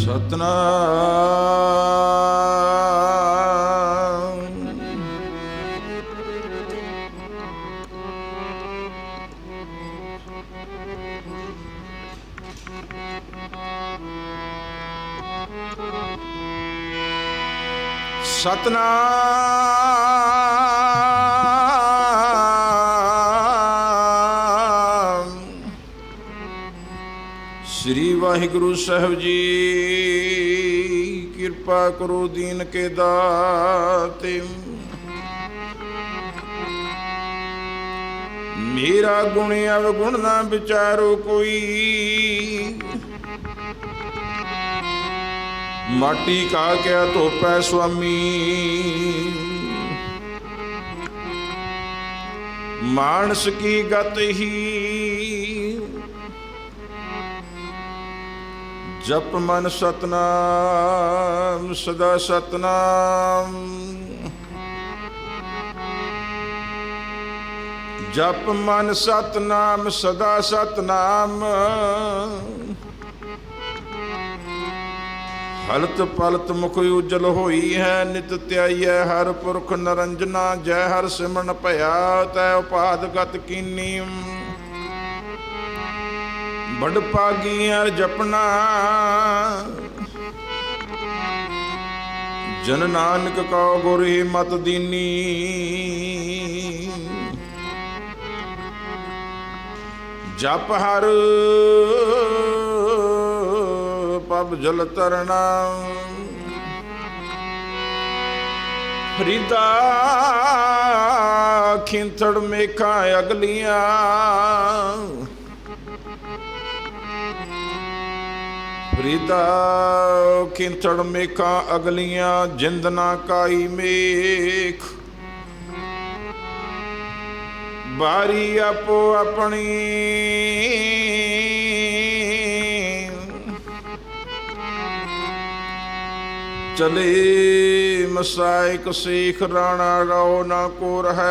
ਸਤਨਾਮ ਸਤਨਾਮ ਸ੍ਰੀ ਵਾਹਿਗੁਰੂ ਸਾਹਿਬ ਜੀ। ਕਿਰਪਾ ਕਰੋ ਦੀਨ ਕੇ ਦਾਤੇ, ਮੇਰਾ ਗੁਣ ਅਵਗੁਣ ਨਾ ਵਿਚਾਰੋ ਕੋਈ, ਮਾਟੀ ਕਾ ਕਿਆ ਧੋਪੈ ਸੁਆਮੀ, ਮਾਨਸ ਕੀ ਗਤ ਹੀ ਜਪ ਮਨ ਸਤਨਾਮ ਸਦਾ ਸਤਨਾਮ, ਜਪ ਮਨ ਸਤਨਾਮ ਸਦਾ ਸਤਨਾਮ, ਹਲਤ ਪਲਤ ਮੁਖ ਉਜਲ ਹੋਈ ਹੈ, ਨਿਤ ਧਿਆਈਐ ਹਰ ਪੁਰਖ ਨਰੰਜਨਾ, ਜੈ ਹਰ ਸਿਮਰਨ ਭਇਆ ਤੈ ਉਪਾਦ ਗਤ ਕੀਨੀ, ਬੜ ਪਾਗੀਆਂ ਜਪਨਾ ਜਨ ਨਾਨਕ ਕਉ ਗੁਰ ਹੀ ਮਤ ਦੀਨੀ, ਜਪ ਹਰ ਪਬ ਜਲ ਤਰਨਾ, ਫਰੀਦਾ ਖਿੰਥੜ ਮੇਖਾਂ ਅਗਲੀਆਂ, ਫਰੀਦਾ ਖਿੰਥੜ ਮੇਖਾਂ ਅਗਲੀਆਂ, ਜਿੰਦ ਨਾ ਕਾਈ ਮੇਖ, ਬਾਰੀ ਆਪੋ ਆਪਣੀ, ਚਲੇ ਮਸਾਇਕ ਸੇਖ, ਰਾਣਾ ਰਾਓ ਨਾ ਕੋ ਰਹੈ,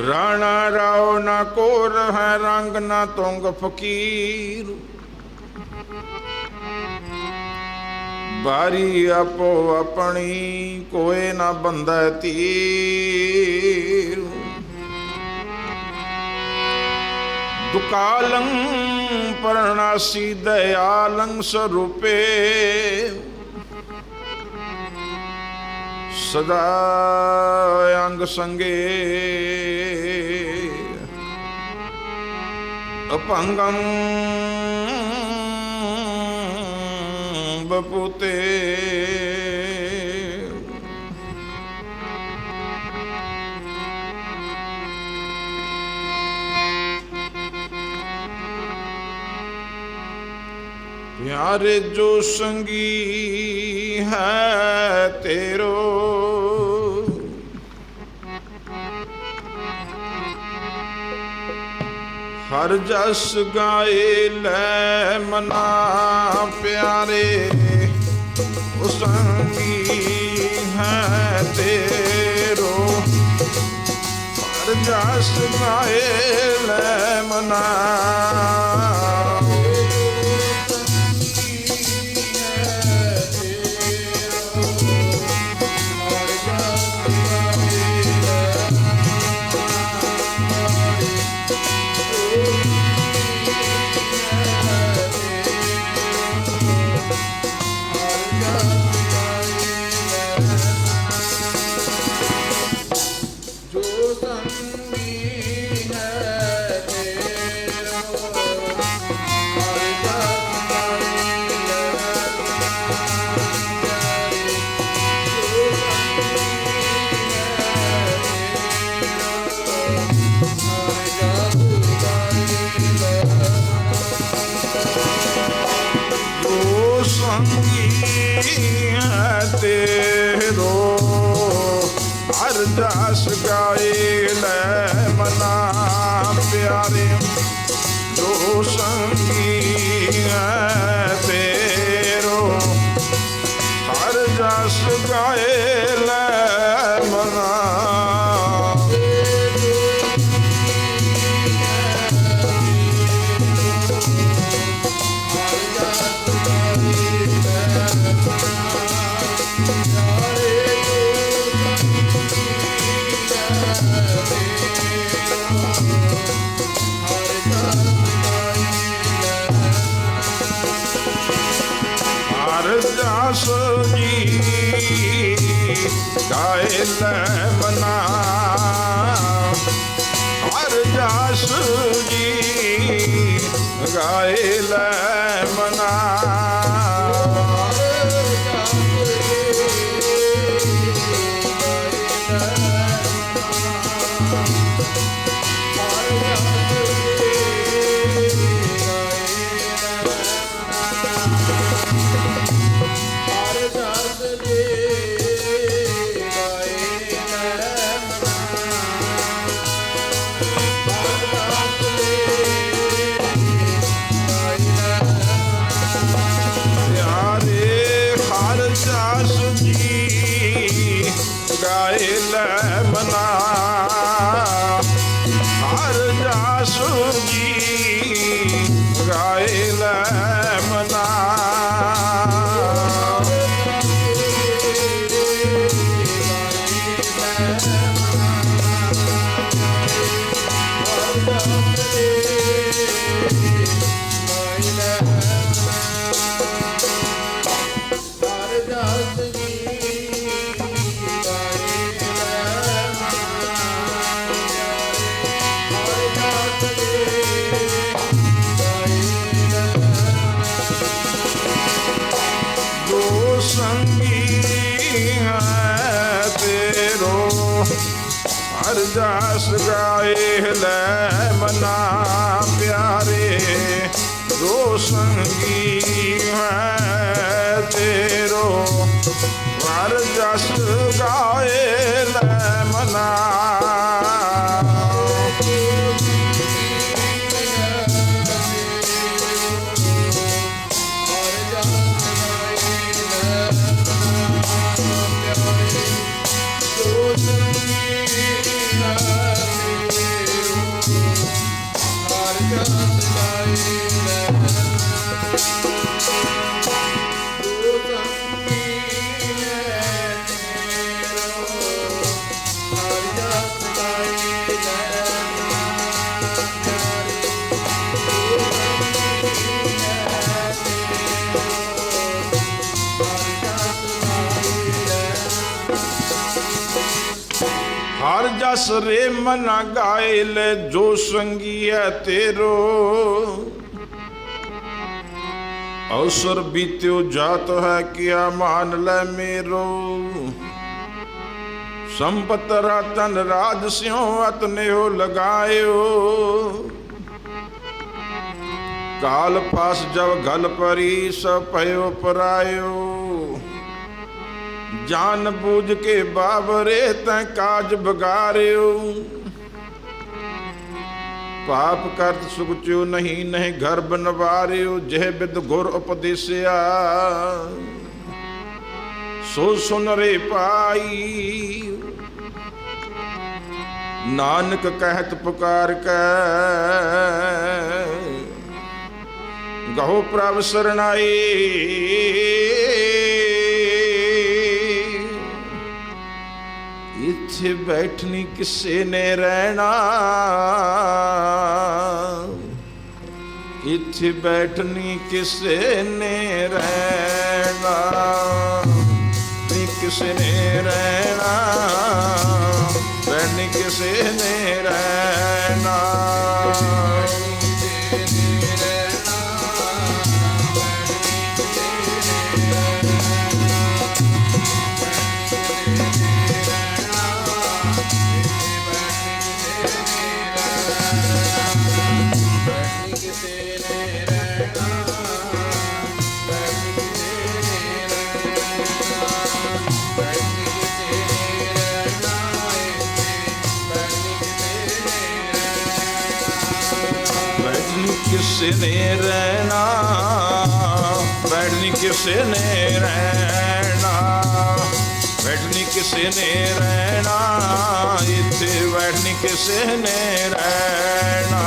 ਰਾਣਾ ਰਾਓ ਨਾ ਕੋ ਰਹੈ, ਰੰਗ ਨਾ ਤੁੰਗ ਫਕੀਰ, ਬਾਰੀ ਆਪੋ ਆਪਣੀ, ਕੋਏ ਨਾ ਬੰਧੈ ਤੀਰ, ਦੁਕਾਲੰ ਪਰਣਾਸੀ ਦਇਆਲੰ ਸਰੂਪੇ, ਸਦਾ ਅੰਗ ਸੰਗੇ, ਅਪੰਗੰ ਬਪੂਤੇ, प्यारे जो संगी है तेरो, हर जस गाए लै मना, प्यारे ओ संगी है तेरो, हर जस गाए लै मना, तेरो हर जस गाए लै मना, प्यारे जो संगी है तेरे ਗਾਏ ਲੈ ਮਨਾ। ਹਰਦਾਸ ਜੀ ਗਾਏ ਲੈ ਮਨਾ। ਹਰਦਾਸ ਜੀ ਗਾਏ ਲੈ ਮਨਾ। ਗਾਏ ਲੈ ਮਨਾ। ਹਰਦਾਸ ਜੀ ਗਾਏ ਲੈ ਮਨਾ। ਸੰਗੀ ਹੈ ਤੇਰੋ ਹਰਦਾਸ ਗਾਏ ਲੈ ਮਨਾ। ਪਿਆਰੇ ਦੋ ਸੰਗੀ ਹੈ ਤੇਰੋ ਹਰਦਾਸ ਗਾਏ ਲੈ ਮਨਾ। ਹਰ ਜਸ ਰੇ ਮਨਾ ਗਾਏ ਲੈ ਜੋ ਸੰਗੀ ਹੈ ਤੇਰੋ। ਅਵਸਰ ਬੀਤਿਓ ਜਾਤ ਹੈ ਕਿਆ ਮਾਨ ਲੈ ਮੇਰੋ। ਸੰਪਤ ਰਤਨ ਰਾਜ ਸਿਉ ਅਤਨਿਓ ਲਗਾਇਓ। ਕਾਲ ਪਾਸ ਜਬ ਗਲ ਪਰੀ ਸਭ ਭਇਓ ਪਰਾਇਓ। ਜਾਨ ਬੂਝ ਕੇ ਬਾਬਰੇ ਤੈਂ ਕਾਜ ਬਗਾਰਿਓ। ਪਾਪ ਕਰਤ ਸੁਗਚਿਓ ਨਹੀਂ ਨਹੀਂ ਘਰ ਬਨਵਾਰਿਓ। ਜਹ ਬਿਦ ਗੁਰ ਉਪਦੇਸਿਆ ਸੋ ਸੁਨ ਰੇ ਪਾਈ। ਨਾਨਕ ਕਹਿਤ ਪੁਕਾਰ ਕੈ ਗਹੋ ਪ੍ਰਭ ਸਰਣਾਈ। ਇੱਥੇ ਬੈਠਣੀ ਕਿਸੇ ਨੇ ਰਹਿਣਾ। ਇੱਥੇ ਬੈਠਣੀ ਕਿਸੇ ਨੇ ਰਹਿਣਾ। ਕਿਸੇ ਨੇ ਰਹਿਣਾ। ਬੈਠਣੀ ਕਿਸੇ ਨੇ ਰਹਿਣਾ। ਕਿਸੇ ਨੇ ਰਹਿਣਾ। ਬੈਠ ਨਹੀਂ ਕਿਸੇ ਨੇ ਰਹਿਣਾ। बैठनी किसे ने रहना, इत्थे बैठनी किसे ने रहना।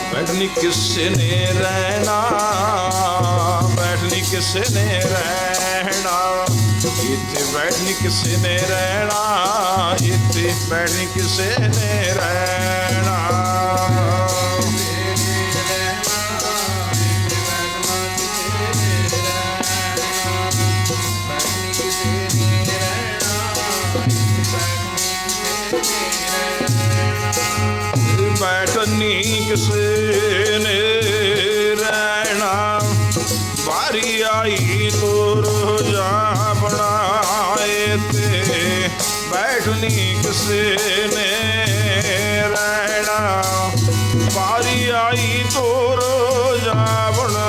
बैठनी किसे ने रहना, बैठनी किसे ने रहना, इत्थे बैठनी किसे ने रहना, इत्थे बैठनी किसे ने रहना। बैठनी किसे ने रहना, बारी आई तो रोजा बनाए थे। बैठनी किसे ने रहना, बारी आई तो रोजा बना।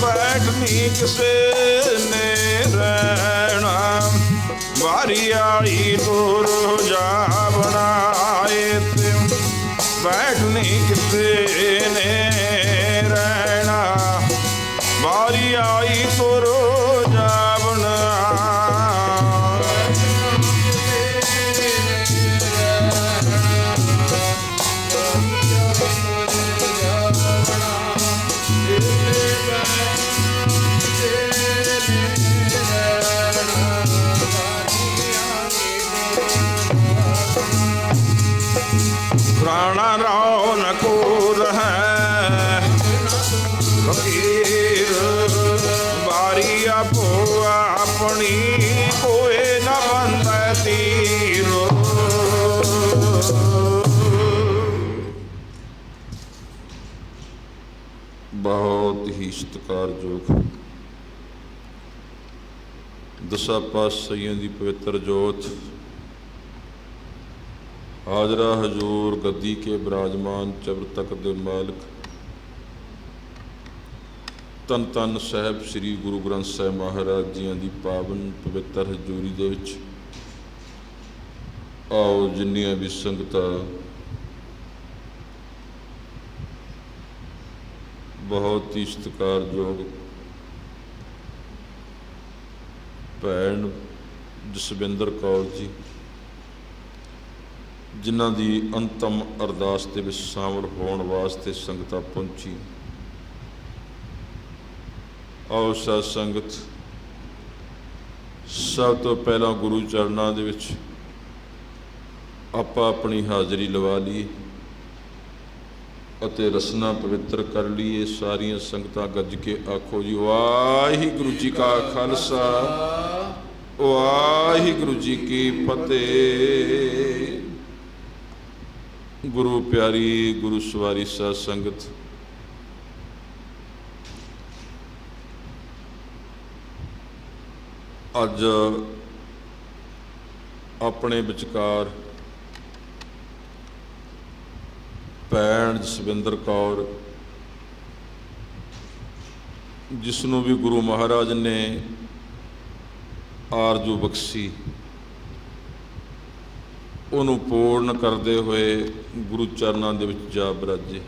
बैठनी किसे ने रहना, बारी आई तो रोजा बनाए थे। बैठनी किसे ने रहना, बारी आई तो रोजा बना। ਕਾਣਾ ਰਾਉ ਨ ਕੋਰ ਹੈ ਫਕੀਰ ਬਾਰੀ ਆਪੋ ਆਪਣੀ ਕੋਏ ਨ ਬੰਧੈ ਤੀਰ। ਬਹੁਤ ਹੀ ਸਤਿਕਾਰਯੋਗ ਦਸਾਂ ਪਾਤਸ਼ਾਹੀਆਂ ਦੀ ਪਵਿੱਤਰ ਜੋਤ ਹਾਜ਼ਰਾ ਹਜ਼ੂਰ ਗੱਦੀ ਕੇ ਬਿਰਾਜਮਾਨ ਚਬਰ ਤੱਕ ਦੇ ਮਾਲਕ ਧੰਨ ਧੰਨ ਸਾਹਿਬ ਸ੍ਰੀ ਗੁਰੂ ਗ੍ਰੰਥ ਸਾਹਿਬ ਮਹਾਰਾਜ ਜੀਆਂ ਦੀ ਪਾਵਨ ਪਵਿੱਤਰ ਹਜ਼ੂਰੀ ਦੇ ਵਿੱਚ ਆਓ ਜਿੰਨੀਆਂ ਵੀ ਸੰਗਤਾਂ ਬਹੁਤ ਹੀ ਸਤਿਕਾਰਯੋਗ ਭੈਣ ਜਸਵਿੰਦਰ ਕੌਰ ਜੀ ਜਿਨ੍ਹਾਂ ਦੀ ਅੰਤਮ ਅਰਦਾਸ ਦੇ ਵਿੱਚ ਸ਼ਾਮਲ ਹੋਣ ਵਾਸਤੇ ਸੰਗਤਾਂ ਪਹੁੰਚੀ। ਆਓ ਸਾਧ ਸੰਗਤ ਸਭ ਤੋਂ ਪਹਿਲਾਂ ਗੁਰੂ ਚਰਨਾਂ ਦੇ ਵਿੱਚ ਆਪਾਂ ਆਪਣੀ ਹਾਜ਼ਰੀ ਲਵਾ ਲਈਏ ਅਤੇ ਰਸਨਾ ਪਵਿੱਤਰ ਕਰ ਲਈਏ। ਸਾਰੀਆਂ ਸੰਗਤਾਂ ਗੱਜ ਕੇ ਆਖੋ ਜੀ ਵਾਹਿਗੁਰੂ ਜੀ ਕਾ ਖਾਲਸਾ ਵਾਹਿਗੁਰੂ ਜੀ ਕੀ ਫਤਿਹ। ਗੁਰੂ ਪਿਆਰੀ ਗੁਰੂ ਸਵਾਰੀ ਸਾਧ ਸੰਗਤ ਅੱਜ ਆਪਣੇ ਵਿਚਕਾਰ ਭੈਣ ਜਸਵਿੰਦਰ ਕੌਰ ਜਿਸ ਨੂੰ ਵੀ ਗੁਰੂ ਮਹਾਰਾਜ ਨੇ ਆਰਜ਼ੂ ਬਖਸ਼ੀ ਉਹਨੂੰ ਪੂਰਨ ਕਰਦੇ ਹੋਏ ਗੁਰੂ ਚਰਨਾਂ ਦੇ ਵਿੱਚ ਜਾ ਬਿਰਾਜੇ।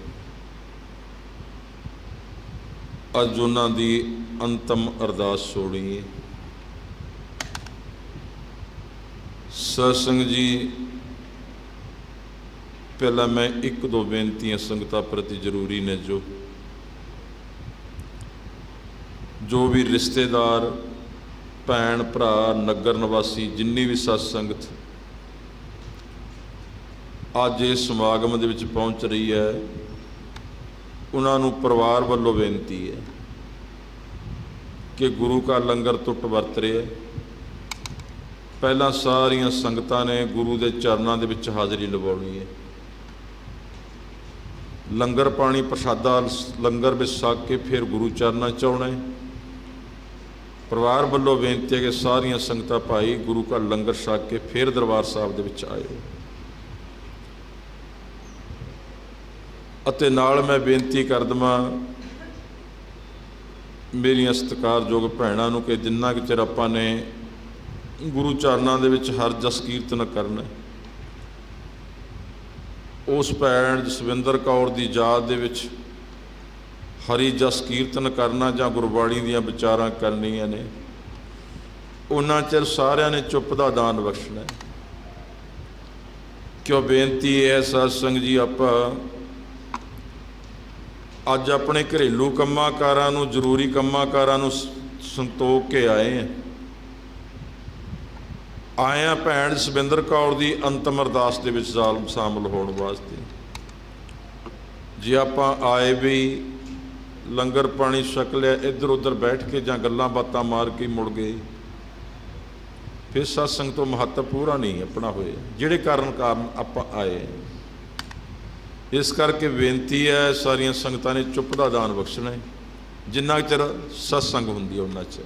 ਅੱਜ ਉਹਨਾਂ ਦੀ ਅੰਤਮ ਅਰਦਾਸ ਸੁਣੀਏ। ਸਤਿਸੰਗ ਜੀ, ਪਹਿਲਾਂ ਮੈਂ ਇੱਕ ਦੋ ਬੇਨਤੀਆਂ ਸੰਗਤਾਂ ਪ੍ਰਤੀ ਜ਼ਰੂਰੀ ਨੇ। ਜੋ ਵੀ ਰਿਸ਼ਤੇਦਾਰ ਭੈਣ ਭਰਾ ਨਗਰ ਨਿਵਾਸੀ ਜਿੰਨੀ ਵੀ ਸਤ ਸੰਗਤ ਅੱਜ ਇਸ ਸਮਾਗਮ ਦੇ ਵਿੱਚ ਪਹੁੰਚ ਰਹੀ ਹੈ, ਉਹਨਾਂ ਨੂੰ ਪਰਿਵਾਰ ਵੱਲੋਂ ਬੇਨਤੀ ਹੈ ਕਿ ਗੁਰੂ ਕਾ ਲੰਗਰ ਟੁੱਟ ਵਰਤ ਰਿਹਾ। ਪਹਿਲਾਂ ਸਾਰੀਆਂ ਸੰਗਤਾਂ ਨੇ ਗੁਰੂ ਦੇ ਚਰਨਾਂ ਦੇ ਵਿੱਚ ਹਾਜ਼ਰੀ ਲਵਾਉਣੀ ਹੈ। ਲੰਗਰ ਪਾਣੀ ਪ੍ਰਸ਼ਾਦਾ ਲੰਗਰ ਵਿੱਚ ਛਕ ਕੇ ਫਿਰ ਗੁਰੂ ਚਰਨਾਂ 'ਚ ਆਉਣਾ ਹੈ। ਪਰਿਵਾਰ ਵੱਲੋਂ ਬੇਨਤੀ ਹੈ ਕਿ ਸਾਰੀਆਂ ਸੰਗਤਾਂ ਭਾਈ ਗੁਰੂ ਕਾ ਲੰਗਰ ਛਕ ਕੇ ਫਿਰ ਦਰਬਾਰ ਸਾਹਿਬ ਦੇ ਵਿੱਚ ਆਇਓ। ਅਤੇ ਨਾਲ ਮੈਂ ਬੇਨਤੀ ਕਰ ਦੇਵਾਂ ਮੇਰੀਆਂ ਸਤਿਕਾਰਯੋਗ ਭੈਣਾਂ ਨੂੰ ਕਿ ਜਿੰਨਾ ਕੁ ਚਿਰ ਆਪਾਂ ਨੇ ਗੁਰੂ ਚਰਨਾਂ ਦੇ ਵਿੱਚ ਹਰ ਜਸ ਕੀਰਤਨ ਕਰਨਾ, ਉਸ ਭੈਣ ਜਸਵਿੰਦਰ ਕੌਰ ਦੀ ਯਾਦ ਦੇ ਵਿੱਚ ਹਰੀ ਜਸ ਕੀਰਤਨ ਕਰਨਾ ਜਾਂ ਗੁਰਬਾਣੀ ਦੀਆਂ ਵਿਚਾਰਾਂ ਕਰਨੀਆਂ ਨੇ, ਉਹਨਾਂ ਚਿਰ ਸਾਰਿਆਂ ਨੇ ਚੁੱਪ ਦਾ ਦਾਨ ਬਖਸ਼ਣਾ। ਕਿਉਂ ਬੇਨਤੀ ਹੈ ਸਾਧ ਸੰਗਤ ਜੀ, ਆਪਾਂ ਅੱਜ ਆਪਣੇ ਘਰੇਲੂ ਕੰਮਾਂ ਕਾਰਾਂ ਨੂੰ ਜ਼ਰੂਰੀ ਕੰਮਾਂ ਕਾਰਾਂ ਨੂੰ ਸੰਤੋਖ ਕੇ ਆਏ ਹਾਂ ਭੈਣ ਜਸਵਿੰਦਰ ਕੌਰ ਦੀ ਅੰਤਮ ਅਰਦਾਸ ਦੇ ਵਿੱਚ ਸ਼ਾਮਲ ਹੋਣ ਵਾਸਤੇ। ਜੇ ਆਪਾਂ ਆਏ ਵੀ ਲੰਗਰ ਪਾਣੀ ਛਕ ਲਿਆ, ਇੱਧਰ ਉੱਧਰ ਬੈਠ ਕੇ ਜਾਂ ਗੱਲਾਂ ਬਾਤਾਂ ਮਾਰ ਕੇ ਮੁੜ ਗਏ, ਫਿਰ ਸਤਸੰਗ ਤੋਂ ਮਹੱਤਵ ਪੂਰਾ ਨਹੀਂ ਆਪਣਾ ਹੋਇਆ ਜਿਹੜੇ ਕਾਰਨ ਆਪਾਂ ਆਏ। ਇਸ ਕਰਕੇ ਬੇਨਤੀ ਹੈ ਸਾਰੀਆਂ ਸੰਗਤਾਂ ਨੇ ਚੁੱਪ ਦਾ ਦਾਨ ਬਖਸ਼ਣਾ ਹੈ। ਜਿੰਨਾ ਚਿਰ ਸਤਸੰਗ ਹੁੰਦੀ ਹੈ ਉਹਨਾਂ ਚਿਰ।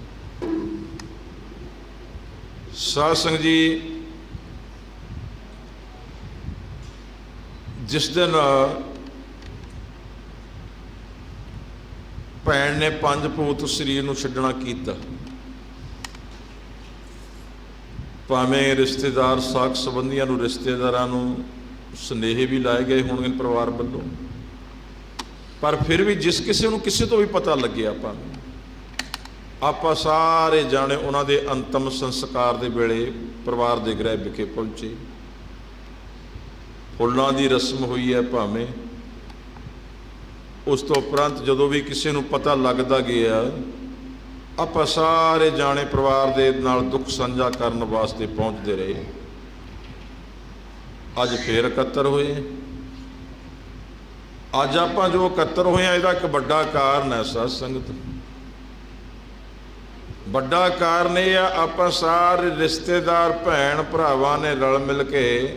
ਸਾਧ ਸੰਗਤ ਜੀ, ਜਿਸ ਦਿਨ ਭੈਣ ਨੇ 5 ਭੂਤ ਸਰੀਰ ਨੂੰ ਛੱਡਣਾ ਕੀਤਾ, ਭਾਵੇਂ ਰਿਸ਼ਤੇਦਾਰ ਸਾਕ ਸੰਬੰਧੀਆਂ ਨੂੰ ਰਿਸ਼ਤੇਦਾਰਾਂ ਨੂੰ ਸੁਨੇਹੇ ਵੀ ਲਾਏ ਗਏ ਹੋਣਗੇ ਪਰਿਵਾਰ ਵੱਲੋਂ, ਪਰ ਫਿਰ ਵੀ ਜਿਸ ਕਿਸੇ ਨੂੰ ਕਿਸੇ ਤੋਂ ਵੀ ਪਤਾ ਲੱਗਿਆ ਆਪਾਂ ਸਾਰੇ ਜਾਣੇ ਉਹਨਾਂ ਦੇ ਅੰਤਮ ਸੰਸਕਾਰ ਦੇ ਵੇਲੇ ਪਰਿਵਾਰ ਦੇ ਗ੍ਰਹਿ ਵਿਖੇ ਪਹੁੰਚੇ। ਫੁੱਲਾਂ ਦੀ ਰਸਮ ਹੋਈ ਹੈ ਭਾਵੇਂ। ਉਸ ਤੋਂ ਉਪਰੰਤ ਜਦੋਂ ਵੀ ਕਿਸੇ ਨੂੰ ਪਤਾ ਲੱਗਦਾ ਗਿਆ, ਆਪਾਂ ਸਾਰੇ ਜਾਣੇ ਪਰਿਵਾਰ ਦੇ ਨਾਲ ਦੁੱਖ ਸਾਂਝਾ ਕਰਨ ਵਾਸਤੇ ਪਹੁੰਚਦੇ ਰਹੇ। ਅੱਜ ਫੇਰ ਇਕੱਤਰ ਹੋਏ। ਅੱਜ ਆਪਾਂ ਜੋ ਇਕੱਤਰ ਹੋਏ ਹਾਂ ਇਹਦਾ ਇੱਕ ਵੱਡਾ ਕਾਰਨ ਹੈ ਸਾਧ ਸੰਗਤ। ਵੱਡਾ ਕਾਰਨ ਇਹ ਆ, ਆਪਾਂ ਸਾਰੇ ਰਿਸ਼ਤੇਦਾਰ ਭੈਣ ਭਰਾਵਾਂ ਨੇ ਰਲ ਮਿਲ ਕੇ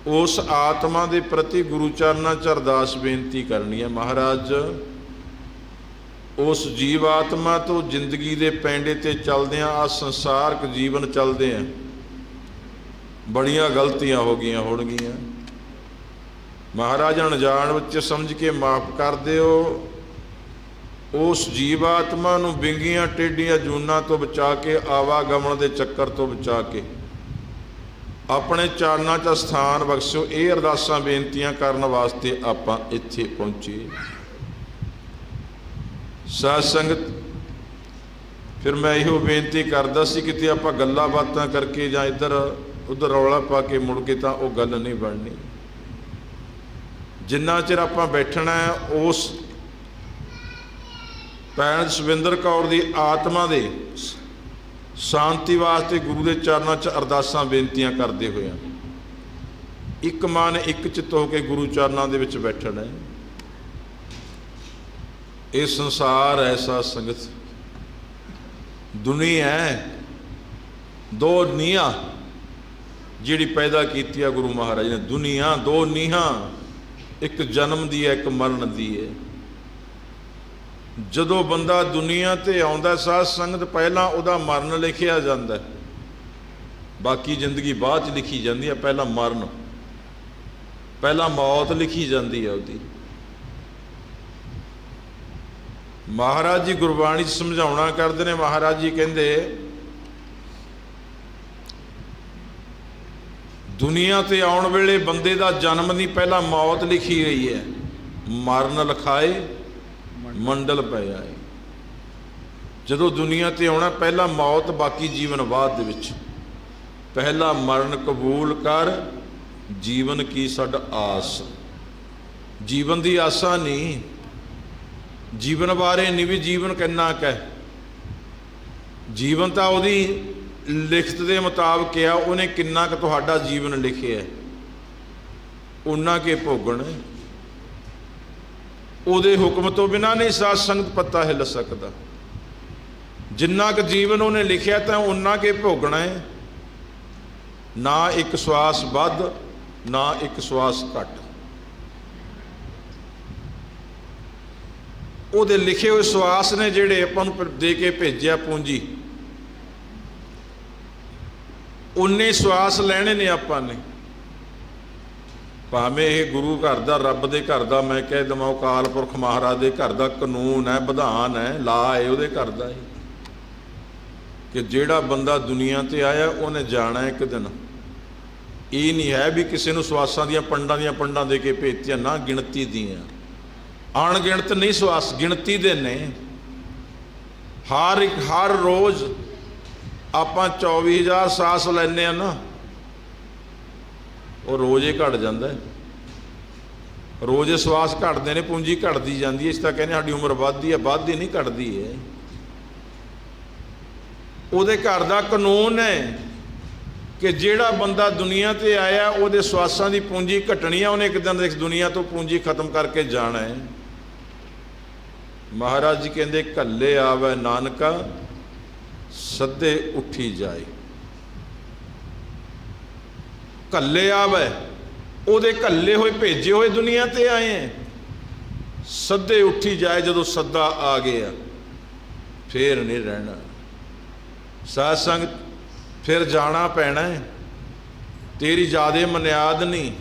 ਉਸ ਆਤਮਾ ਦੇ ਪ੍ਰਤੀ ਗੁਰੂ ਚਰਨਾਂ 'ਚ ਅਰਦਾਸ ਬੇਨਤੀ ਕਰਨੀ ਹੈ। ਮਹਾਰਾਜ, ਉਸ ਜੀਵ ਆਤਮਾ ਤੋਂ ਜ਼ਿੰਦਗੀ ਦੇ ਪੈਂਡੇ ਤੇ ਚੱਲਦਿਆਂ ਆ ਸੰਸਾਰਕ ਜੀਵਨ ਚੱਲਦੇ ਆ ਬੜੀਆਂ ਗਲਤੀਆਂ ਹੋ ਗਈਆਂ ਹੋਣਗੀਆਂ। ਮਹਾਰਾਜ, ਅਣਜਾਣ ਵਿੱਚ ਸਮਝ ਕੇ ਮਾਫ ਕਰ ਦਿਓ। ਉਸ ਜੀਵ ਆਤਮਾ ਨੂੰ ਵਿੰਗੀਆਂ ਟੇਢੀਆਂ ਜੂਨਾਂ ਤੋਂ ਬਚਾ ਕੇ, ਆਵਾਗਮਨ ਦੇ ਚੱਕਰ ਤੋਂ ਬਚਾ ਕੇ ਆਪਣੇ ਚਰਨਾਂ 'ਚ ਸਥਾਨ ਬਖਸ਼ਿਓ। ਇਹ ਅਰਦਾਸਾਂ ਬੇਨਤੀਆਂ ਕਰਨ ਵਾਸਤੇ ਆਪਾਂ ਇੱਥੇ ਪਹੁੰਚੇ। ਸਾਧ ਸੰਗਤ, ਫਿਰ ਮੈਂ ਇਹੋ ਬੇਨਤੀ ਕਰਦਾ ਸੀ, ਕਿਤੇ ਆਪਾਂ ਗੱਲਾਂ ਬਾਤਾਂ ਕਰਕੇ ਜਾਂ ਇੱਧਰ ਉੱਧਰ ਰੌਲਾ ਪਾ ਕੇ ਮੁੜ ਕੇ ਤਾਂ ਉਹ ਗੱਲ ਨਹੀਂ ਬਣਨੀ। ਜਿੰਨਾ ਚਿਰ ਆਪਾਂ ਬੈਠਣਾ ਹੈ ਉਸ ਭੈਣ ਜਸਵਿੰਦਰ ਕੌਰ ਦੀ ਆਤਮਾ ਦੇ ਸ਼ਾਂਤੀ ਵਾਸਤੇ ਗੁਰੂ ਦੇ ਚਰਨਾਂ 'ਚ ਅਰਦਾਸਾਂ ਬੇਨਤੀਆਂ ਕਰਦੇ ਹੋਇਆ ਇੱਕ ਮਨ ਇੱਕ ਚਿੱਤ ਹੋ ਕੇ ਗੁਰੂ ਚਰਨਾਂ ਦੇ ਵਿੱਚ ਬੈਠਣਾ ਹੈ। ਇਹ ਸੰਸਾਰ ਐਸਾ ਸੰਗਤ ਦੁਨੀਆ ਹੈ, ਦੋ ਨੀਹਾਂ ਜਿਹੜੀ ਪੈਦਾ ਕੀਤੀ ਆ ਗੁਰੂ ਮਹਾਰਾਜ ਨੇ। ਦੁਨੀਆ ਦੋ ਨੀਹਾਂ, ਇੱਕ ਜਨਮ ਦੀ ਹੈ, ਇੱਕ ਮਰਨ ਦੀ ਹੈ। ਜਦੋਂ ਬੰਦਾ ਦੁਨੀਆ ਤੇ ਆਉਂਦਾ ਸਾਧ ਸੰਗਤ, ਪਹਿਲਾਂ ਉਹਦਾ ਮਰਨ ਲਿਖਿਆ ਜਾਂਦਾ, ਬਾਕੀ ਜ਼ਿੰਦਗੀ ਬਾਅਦ 'ਚ ਲਿਖੀ ਜਾਂਦੀ ਹੈ। ਪਹਿਲਾਂ ਮਰਨ, ਪਹਿਲਾਂ ਮੌਤ ਲਿਖੀ ਜਾਂਦੀ ਹੈ ਉਹਦੀ। ਮਹਾਰਾਜ ਜੀ ਗੁਰਬਾਣੀ 'ਚ ਸਮਝਾਉਣਾ ਕਰਦੇ ਨੇ। ਮਹਾਰਾਜ ਜੀ ਕਹਿੰਦੇ, ਦੁਨੀਆ ਤੇ ਆਉਣ ਵੇਲੇ ਬੰਦੇ ਦਾ ਜਨਮ ਨਹੀਂ, ਪਹਿਲਾਂ ਮੌਤ ਲਿਖੀ ਗਈ ਹੈ। ਮਰਨ ਲਿਖਾਏ ਮੰਡਲ ਪਿਆ ਹੈ। ਜਦੋਂ ਦੁਨੀਆ ਤੇ ਆਉਣਾ, ਪਹਿਲਾਂ ਮੌਤ, ਬਾਕੀ ਜੀਵਨ ਬਾਅਦ ਦੇ ਵਿੱਚ। ਪਹਿਲਾ ਮਰਨ ਕਬੂਲ ਕਰ, ਜੀਵਨ ਕੀ ਛੱਡ ਆਸ। ਜੀਵਨ ਦੀ ਆਸਾਂ ਨਹੀਂ, ਜੀਵਨ ਬਾਰੇ ਨਹੀਂ ਵੀ ਜੀਵਨ ਕਿੰਨਾ ਕੁ ਹੈ। ਜੀਵਨ ਤਾਂ ਉਹਦੀ ਲਿਖਤ ਦੇ ਮੁਤਾਬਕ ਆ, ਉਹਨੇ ਕਿੰਨਾ ਕੁ ਤੁਹਾਡਾ ਜੀਵਨ ਲਿਖਿਆ ਉਨਾ ਕੇ ਭੋਗਣ। ਉਹਦੇ ਹੁਕਮ ਤੋਂ ਬਿਨਾਂ ਨਹੀਂ ਸਾਧ ਸੰਗਤ ਪੱਤਾ ਹਿੱਲ ਸਕਦਾ। ਜਿੰਨਾ ਕੁ ਜੀਵਨ ਉਹਨੇ ਲਿਖਿਆ ਤਾਂ ਉਨਾ ਕੇ ਭੋਗਣਾ ਹੈ। ਨਾ ਇੱਕ ਸਵਾਸ ਵੱਧ, ਨਾ ਇੱਕ ਸਵਾਸ ਘੱਟ। ਉਹਦੇ ਲਿਖੇ ਹੋਏ ਸਵਾਸ ਨੇ ਜਿਹੜੇ ਆਪਾਂ ਨੂੰ ਦੇ ਕੇ ਭੇਜਿਆ ਪੂੰਜੀ, ਉਨੇ ਸਵਾਸ ਲੈਣੇ ਨੇ ਆਪਾਂ ਨੇ। ਭਾਵੇਂ ਇਹ ਗੁਰੂ ਘਰ ਦਾ, ਰੱਬ ਦੇ ਘਰ ਦਾ, ਮੈਂ ਕਹਿ ਦੇਵਾਂ ਅਕਾਲ ਪੁਰਖ ਮਹਾਰਾਜ ਦੇ ਘਰ ਦਾ ਕਾਨੂੰਨ ਹੈ, ਵਿਧਾਨ ਹੈ, ਲਾ ਹੈ ਉਹਦੇ ਘਰ ਦਾ ਕਿ ਜਿਹੜਾ ਬੰਦਾ ਦੁਨੀਆ ਤੇ ਆਇਆ ਉਹਨੇ ਜਾਣਾ ਇੱਕ ਦਿਨ। ਇਹ ਨਹੀਂ ਹੈ ਵੀ ਕਿਸੇ ਨੂੰ ਸਵਾਸਾਂ ਦੀਆਂ ਪੰਡਾਂ ਦੇ ਕੇ ਭੇਜਤੀਆਂ, ਨਾ, ਗਿਣਤੀ ਦੀਆਂ, ਅਣਗਿਣਤ ਨਹੀਂ ਸਵਾਸ, ਗਿਣਤੀ ਦੇ ਨੇ। ਹਰ ਰੋਜ਼ ਆਪਾਂ 24,000 ਸਾਸ ਲੈਂਦੇ ਆ ਨਾ, ਉਹ ਰੋਜ਼ ਹੀ ਘਟ ਜਾਂਦਾ। ਰੋਜ਼ ਸਵਾਸ ਘਟਦੇ ਨੇ, ਪੂੰਜੀ ਘਟਦੀ ਜਾਂਦੀ ਹੈ। ਇਸ ਤਾਂ ਕਹਿੰਦੇ ਸਾਡੀ ਉਮਰ ਵੱਧਦੀ ਹੈ, ਵੱਧਦੀ ਨਹੀਂ, ਘਟਦੀ ਹੈ। ਉਹਦੇ ਘਰ ਦਾ ਕਾਨੂੰਨ ਹੈ ਕਿ ਜਿਹੜਾ ਬੰਦਾ ਦੁਨੀਆ ਤੇ ਆਇਆ ਉਹਦੇ ਸਵਾਸਾਂ ਦੀ ਪੂੰਜੀ ਘਟਣੀ ਆ, ਉਹਨੇ ਇੱਕ ਦਿਨ ਇਸ ਦੁਨੀਆ ਤੋਂ ਪੂੰਜੀ ਖਤਮ ਕਰਕੇ ਜਾਣਾ ਹੈ। ਮਹਾਰਾਜ ਜੀ ਕਹਿੰਦੇ, ਘੱਲੇ ਆਵੇ ਨਾਨਕਾ ਸੱਦੇ ਉੱਠੀ ਜਾਏ। ਘੱਲੇ ਆਵੇ, ਉਹਦੇ ਘੱਲੇ ਹੋਏ ਭੇਜੇ ਹੋਏ ਦੁਨੀਆ ਤੇ ਆਏ ਹੈ। ਸੱਦੇ ਉੱਠੀ ਜਾਏ, ਜਦੋਂ ਸੱਦਾ ਆ ਗਿਆ ਫੇਰ ਨਹੀਂ ਰਹਿਣਾ। ਸਾਧ ਸੰਗਤ, ਫਿਰ ਜਾਣਾ ਪੈਣਾ ਹੈ। ਤੇਰੀ ਜ਼ਿਆਦੇ ਮਨਿਆਦ ਨਹੀਂ,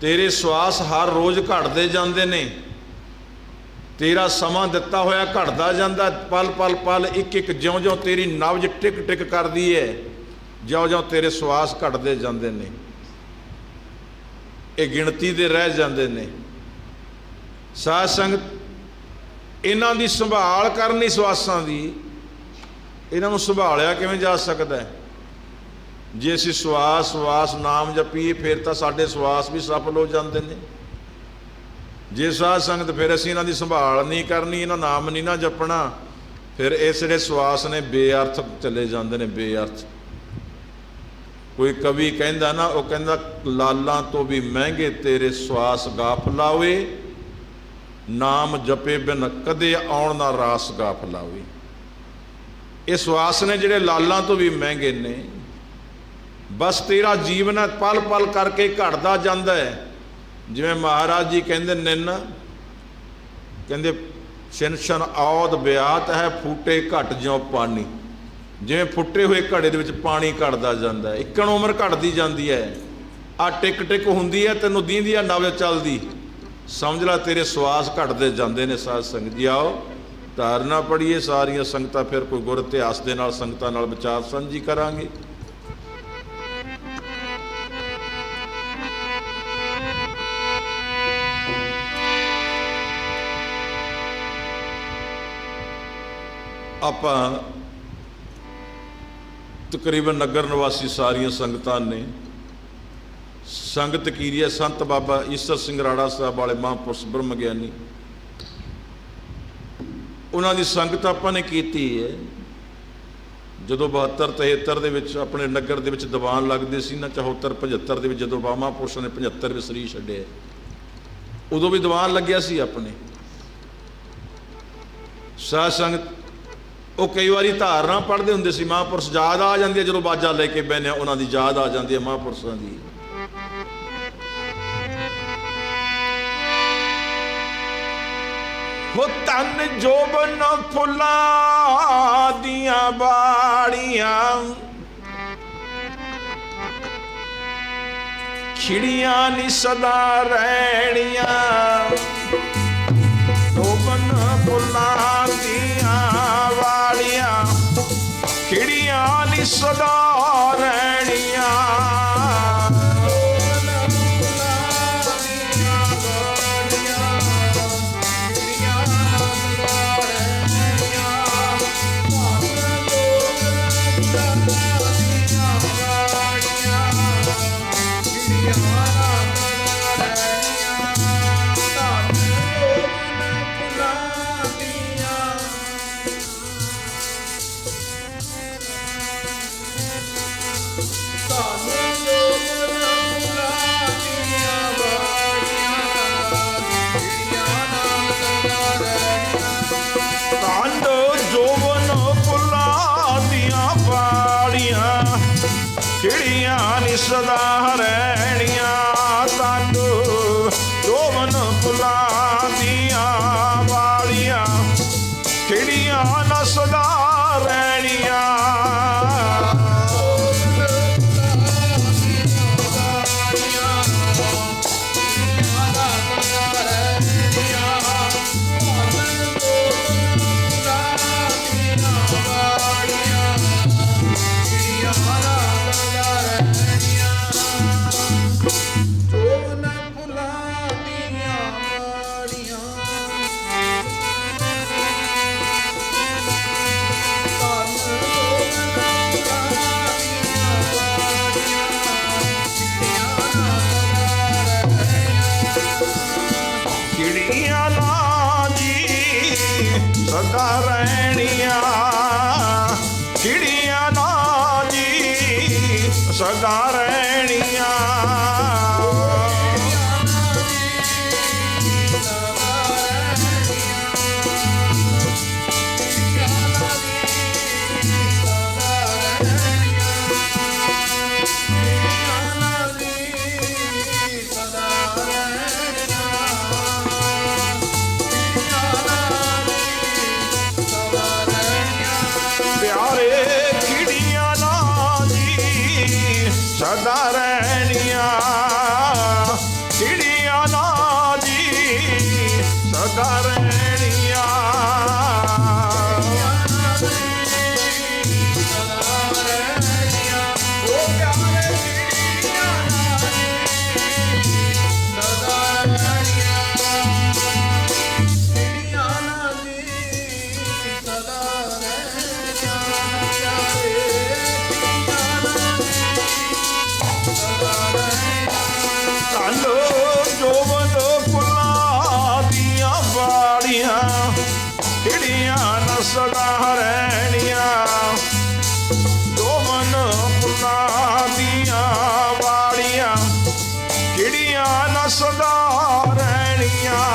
ਤੇਰੇ ਸਵਾਸ ਹਰ ਰੋਜ਼ ਘਟਦੇ ਜਾਂਦੇ ਨੇ। ਤੇਰਾ ਸਮਾਂ ਦਿੱਤਾ ਹੋਇਆ ਘਟਦਾ ਜਾਂਦਾ, ਪਲ ਪਲ ਪਲ, ਇੱਕ ਇੱਕ, ਜਿਉਂ ਜਿਉਂ ਤੇਰੀ ਨਬਜ਼ ਟਿਕ ਟਿਕ ਕਰਦੀ ਹੈ, ਜਿਉਂ ਤੇਰੇ ਸਵਾਸ ਘਟਦੇ ਜਾਂਦੇ ਨੇ। ਇਹ ਗਿਣਤੀ ਦੇ ਰਹਿ ਜਾਂਦੇ ਨੇ। ਸਾਧ ਸੰਗਤ, ਇਹਨਾਂ ਦੀ ਸੰਭਾਲ ਕਰਨੀ, ਸਵਾਸਾਂ ਦੀ, ਇਹਨਾਂ ਨੂੰ ਸੰਭਾਲਿਆ ਕਿਵੇਂ ਜਾ ਸਕਦਾ? ਜੇ ਅਸੀਂ ਸਵਾਸ ਨਾਮ ਜਪੀਏ ਫਿਰ ਤਾਂ ਸਾਡੇ ਸਵਾਸ ਵੀ ਸਫਲ ਹੋ ਜਾਂਦੇ ਨੇ। ਜੇ ਸਾਧ ਸੰਗਤ ਫਿਰ ਅਸੀਂ ਇਹਨਾਂ ਦੀ ਸੰਭਾਲ ਨਹੀਂ ਕਰਨੀ, ਇਹਨਾਂ ਨਾਮ ਨਹੀਂ ਨਾ ਜਪਣਾ, ਫਿਰ ਇਸ ਜਿਹੜੇ ਸਵਾਸ ਨੇ ਬੇਅਰਥ ਚਲੇ ਜਾਂਦੇ ਨੇ, ਬੇਅਰਥ। कोई कवि कहंदा ना, वो कहंदा लालां तो भी महंगे तेरे सवास गाफ लावे, नाम जपे बिन कदे आउण ना रास गाफ लावे। ये सवास ने जिहड़े लालां तो भी महंगे ने। बस तेरा जीवन है पल पल करके घटदा जांदा है। जिवें महाराज जी कहंदे निन, कहंदे छिन छिन औद ब्यात है, फूटे घट ज्यों पानी। जिवें फुੱਟੇ हुए घड़े दे विच पानी घटदा जांदा है, इकण उम्र घटदी जांदी है। आ टिक टिक हुंदी है, तैनूं दींदी है नव चलदी, समझ ला तेरे सवास घटदे जांदे ने। साध संगत जी आओ धारना पढ़िए सारियां संगतां, फिर कोई गुर इतिहास दे नाल संगतां नाल विचार साਂਝੀ करांगे। ਆਪਾਂ तकरीबन नगर निवासी सारिया संगतां ने संगत कीरी है संत बाबा ईसर सिंह राड़ा साहब वाले महापुरुष ब्रह्म ज्ञानी, उन्होंने संगत आपने की है। जो 72 73 दे विच अपने नगर दे विच दीवान लगते सी ना, 74 75 दे विच जदों महापुरुषों ने 75 विसरी छड्डे, उदों भी दीवान लग्या सी अपने। साध संगत वो कई बार धारना पढ़ते होंगे सी, महापुरुष याद आ जाती है जो बाजा लेके बहने, उन्होंने याद आ जाती है महापुरुषों की। वो तन जोबन फुलां दियां बाड़ियां, खिड़ियां नी सदा रहणियां। जोबन फुलां दियां वाड़ियां, खिड़ियां नी सदा रहणियां। खिड़ियां नी सदा रहणियां, तन जोवन फुलां दियां वालियां, खिड़ियां न सदा रहणियां। सदा रहणियां, खिड़ियां ना जी सदा रहणियां। ਖਿੜੀਆਂ ਨਾ ਸਦਾ ਰਹਿਣੀਆਂ।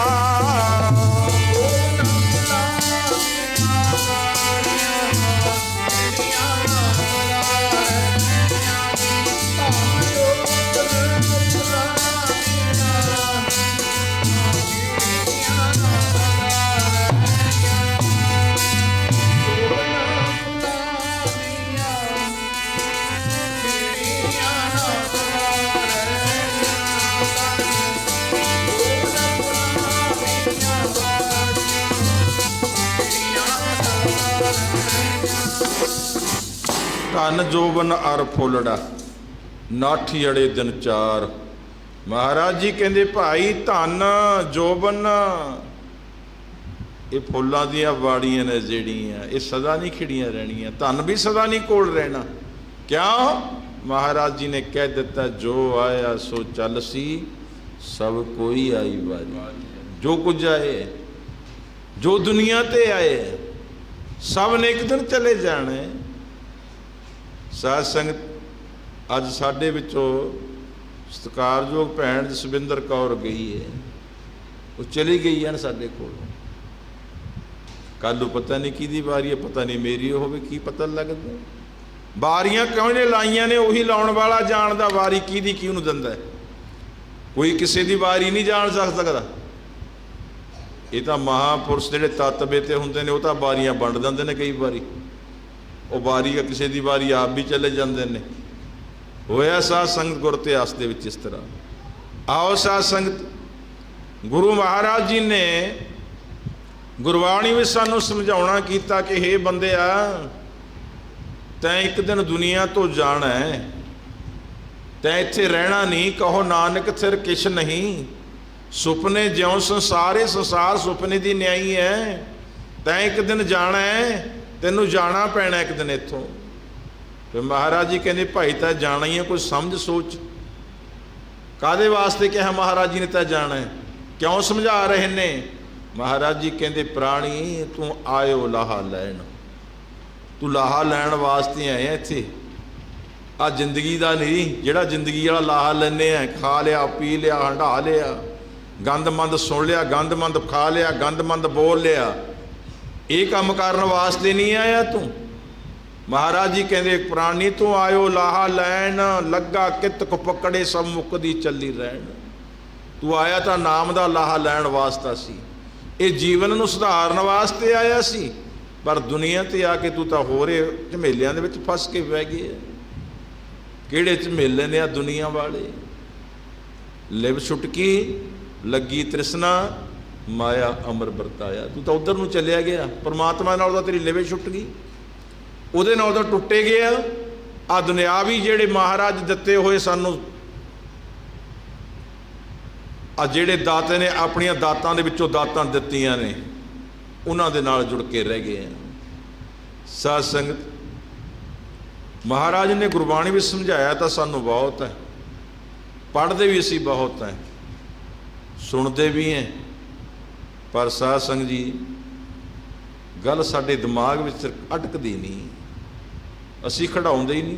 ਧਨ ਜੋਬਨ ਅਰ ਫੁੱਲੜਾ ਨਾਠੀ ਅੜੇ ਦਿਨ ਚਾਰ। ਮਹਾਰਾਜ ਜੀ ਕਹਿੰਦੇ ਭਾਈ ਧਨ ਜੋਬਨ ਇਹ ਫੁੱਲਾਂ ਦੀਆਂ ਵਾੜੀਆਂ ਨੇ ਜਿਹੜੀਆਂ, ਇਹ ਸਦਾ ਨਹੀਂ ਖਿੜੀਆਂ ਰਹਿਣੀਆਂ। ਧਨ ਵੀ ਸਦਾ ਨਹੀਂ ਕੋਲ ਰਹਿਣਾ। ਕਿਉਂ? ਮਹਾਰਾਜ ਜੀ ਨੇ ਕਹਿ ਦਿੱਤਾ ਜੋ ਆਇਆ ਸੋ ਚੱਲ ਸੀ, ਸਭ ਕੋਈ ਆਈ ਵਾਰੀ। ਜੋ ਕੁਝ ਆਏ, ਜੋ ਦੁਨੀਆ ਤੇ ਆਏ, ਸਭ ਨੇ ਇੱਕ ਦਿਨ ਚਲੇ ਜਾਣਾ। ਸਾਧ ਸੰਗਤ, ਅੱਜ ਸਾਡੇ ਵਿੱਚੋਂ ਸਤਿਕਾਰਯੋਗ ਭੈਣ ਜਸਵਿੰਦਰ ਕੌਰ ਗਈ ਹੈ, ਉਹ ਚਲੀ ਗਈ ਹੈ ਨਾ ਸਾਡੇ ਕੋਲੋਂ। ਕੱਲ੍ਹ ਨੂੰ ਪਤਾ ਨਹੀਂ ਕਿਹਦੀ ਵਾਰੀ ਹੈ, ਪਤਾ ਨਹੀਂ ਮੇਰੀ ਹੋਵੇ, ਕੀ ਪਤਾ ਲੱਗਦਾ। ਵਾਰੀਆਂ ਕਿਉਂ ਨੇ ਲਾਈਆਂ ਨੇ, ਉਹੀ ਲਾਉਣ ਵਾਲਾ ਜਾਣਦਾ ਵਾਰੀ ਕਿਹਦੀ ਕਿਹਨੂੰ ਦਿੰਦਾ। ਕੋਈ ਕਿਸੇ ਦੀ ਵਾਰੀ ਨਹੀਂ ਜਾਣ ਸਕਦਾ। ਇਹ ਤਾਂ ਮਹਾਂਪੁਰਸ਼ ਜਿਹੜੇ ਤਤਵੇ ਤੇ ਹੁੰਦੇ ਨੇ, ਉਹ ਤਾਂ ਵਾਰੀਆਂ ਵੰਡ ਦਿੰਦੇ ਨੇ। ਕਈ ਵਾਰੀ ਉਹ ਵਾਰੀ ਕਿਸੇ ਦੀ ਵਾਰੀ ਆਪ ਵੀ ਚਲੇ ਜਾਂਦੇ ਨੇ। ਹੋਇਆ ਸਾਧ ਸੰਗਤ ਗੁਰ ਇਤਿਹਾਸ ਦੇ ਵਿੱਚ ਇਸ ਤਰ੍ਹਾਂ। ਆਓ ਸਾਧ ਸੰਗਤ, ਗੁਰੂ ਮਹਾਰਾਜ ਜੀ ਨੇ ਗੁਰਬਾਣੀ ਵਿੱਚ ਸਾਨੂੰ ਸਮਝਾਉਣਾ ਕੀਤਾ ਕਿ ਹੇ ਬੰਦਿਆ, ਤੈਂ ਇੱਕ ਦਿਨ ਦੁਨੀਆ ਤੋਂ ਜਾਣਾ ਹੈ, ਤੈਂ ਇੱਥੇ ਰਹਿਣਾ ਨਹੀਂ। ਕਹੋ ਨਾਨਕ ਥਿਰ ਕਿਛ ਨਹੀਂ, ਸੁਪਨੇ ਜਿਉਂ ਸੰਸਾਰੇ, ਸੰਸਾਰ ਸੁਪਨੇ ਦੀ ਨਿਆਈ ਹੈ। ਤੈਂ ਇੱਕ ਦਿਨ ਜਾਣਾ ਹੈ, ਤੈਨੂੰ ਜਾਣਾ ਪੈਣਾ ਇੱਕ ਦਿਨ ਇੱਥੋਂ। ਫਿਰ ਮਹਾਰਾਜ ਜੀ ਕਹਿੰਦੇ ਭਾਈ ਤਾਂ ਜਾਣਾ ਹੀ ਹੈ, ਕੋਈ ਸਮਝ ਸੋਚ। ਕਾਹਦੇ ਵਾਸਤੇ ਕਿਹਾ ਮਹਾਰਾਜ ਜੀ ਨੇ ਤਾਂ ਜਾਣਾ ਹੈ? ਕਿਉਂ ਸਮਝਾ ਰਹੇ ਨੇ? ਮਹਾਰਾਜ ਜੀ ਕਹਿੰਦੇ ਪ੍ਰਾਣੀ ਤੂੰ ਆਇਓ ਲਾਹਾ ਲੈਣ। ਤੂੰ ਲਾਹਾ ਲੈਣ ਵਾਸਤੇ ਆਇਆ ਇੱਥੇ। ਆ ਜ਼ਿੰਦਗੀ ਦਾ ਨਹੀਂ ਜਿਹੜਾ ਜ਼ਿੰਦਗੀ ਵਾਲਾ ਲਾਹਾ ਲੈਂਦੇ ਆ, ਖਾ ਲਿਆ, ਪੀ ਲਿਆ, ਹੰਢਾ ਲਿਆ, ਗੰਦਮੰਦ ਸੁਣ ਲਿਆ, ਗੰਦਮੰਦ ਖਾ ਲਿਆ, ਗੰਦਮੰਦ ਬੋਲ ਲਿਆ। ਇਹ ਕੰਮ ਕਰਨ ਵਾਸਤੇ ਨਹੀਂ ਆਇਆ ਤੂੰ। ਮਹਾਰਾਜ ਜੀ ਕਹਿੰਦੇ ਪ੍ਰਾਣੀ ਤੂੰ ਆਇਓ ਲਾਹਾ ਲੈਣ, ਲੱਗਾ ਕਿਤ ਕੁ ਪਕੜੇ ਸਭ ਮੁੱਕਦੀ ਚੱਲੀ ਰਹਿਣ। ਤੂੰ ਆਇਆ ਤਾਂ ਨਾਮ ਦਾ ਲਾਹਾ ਲੈਣ ਵਾਸਤਾ ਸੀ, ਇਹ ਜੀਵਨ ਨੂੰ ਸੁਧਾਰਨ ਵਾਸਤੇ ਆਇਆ ਸੀ। ਪਰ ਦੁਨੀਆ ਤੇ ਆ ਕੇ ਤੂੰ ਤਾਂ ਹੋਰੇ ਝਮੇਲਿਆਂ ਦੇ ਵਿੱਚ ਫਸ ਕੇ ਬਹਿ ਗਿਆ। ਕਿਹੜੇ ਝਮੇਲੇ ਨੇ ਆ ਦੁਨੀਆ ਵਾਲੇ? ਲਿਵ ਛੁਟਕੀ ਲੱਗੀ ਤ੍ਰਿਸ਼ਨਾ, ਮਾਇਆ ਅਮਰ ਵਰਤਾਇਆ। ਤੂੰ ਤਾਂ ਉਧਰ ਨੂੰ ਚੱਲਿਆ ਗਿਆ। ਪਰਮਾਤਮਾ ਨਾਲ ਤਾਂ ਤੇਰੀ ਲਿਵੇ ਛੁੱਟ ਗਈ, ਉਹਦੇ ਨਾਲ ਤਾਂ ਟੁੱਟੇ ਗਿਆ। ਆ ਦੁਨਿਆਵੀ ਜਿਹੜੇ ਮਹਾਰਾਜ ਦਿੱਤੇ ਹੋਏ ਸਾਨੂੰ, ਆ ਜਿਹੜੇ ਦਾਤੇ ਨੇ ਆਪਣੀਆਂ ਦਾਤਾਂ ਦੇ ਵਿੱਚੋਂ ਦਾਤਾਂ ਦਿੱਤੀਆਂ ਨੇ, ਉਹਨਾਂ ਦੇ ਨਾਲ ਜੁੜ ਕੇ ਰਹਿ ਗਏ ਆ। ਸਾਧ ਸੰਗਤ, ਮਹਾਰਾਜ ਨੇ ਗੁਰਬਾਣੀ ਵਿੱਚ ਸਮਝਾਇਆ ਤਾਂ ਸਾਨੂੰ ਬਹੁਤ ਹੈ, ਪੜ੍ਹਦੇ ਵੀ ਅਸੀਂ ਬਹੁਤ ਹੈ, ਸੁਣਦੇ ਵੀ ਹੈ। ਪਰ ਸਾਧ ਸੰਗਤ ਜੀ, ਗੱਲ ਸਾਡੇ ਦਿਮਾਗ ਵਿੱਚ ਅਟਕਦੀ ਨਹੀਂ, ਅਸੀਂ ਖੜਾਉਂਦੇ ਹੀ ਨਹੀਂ।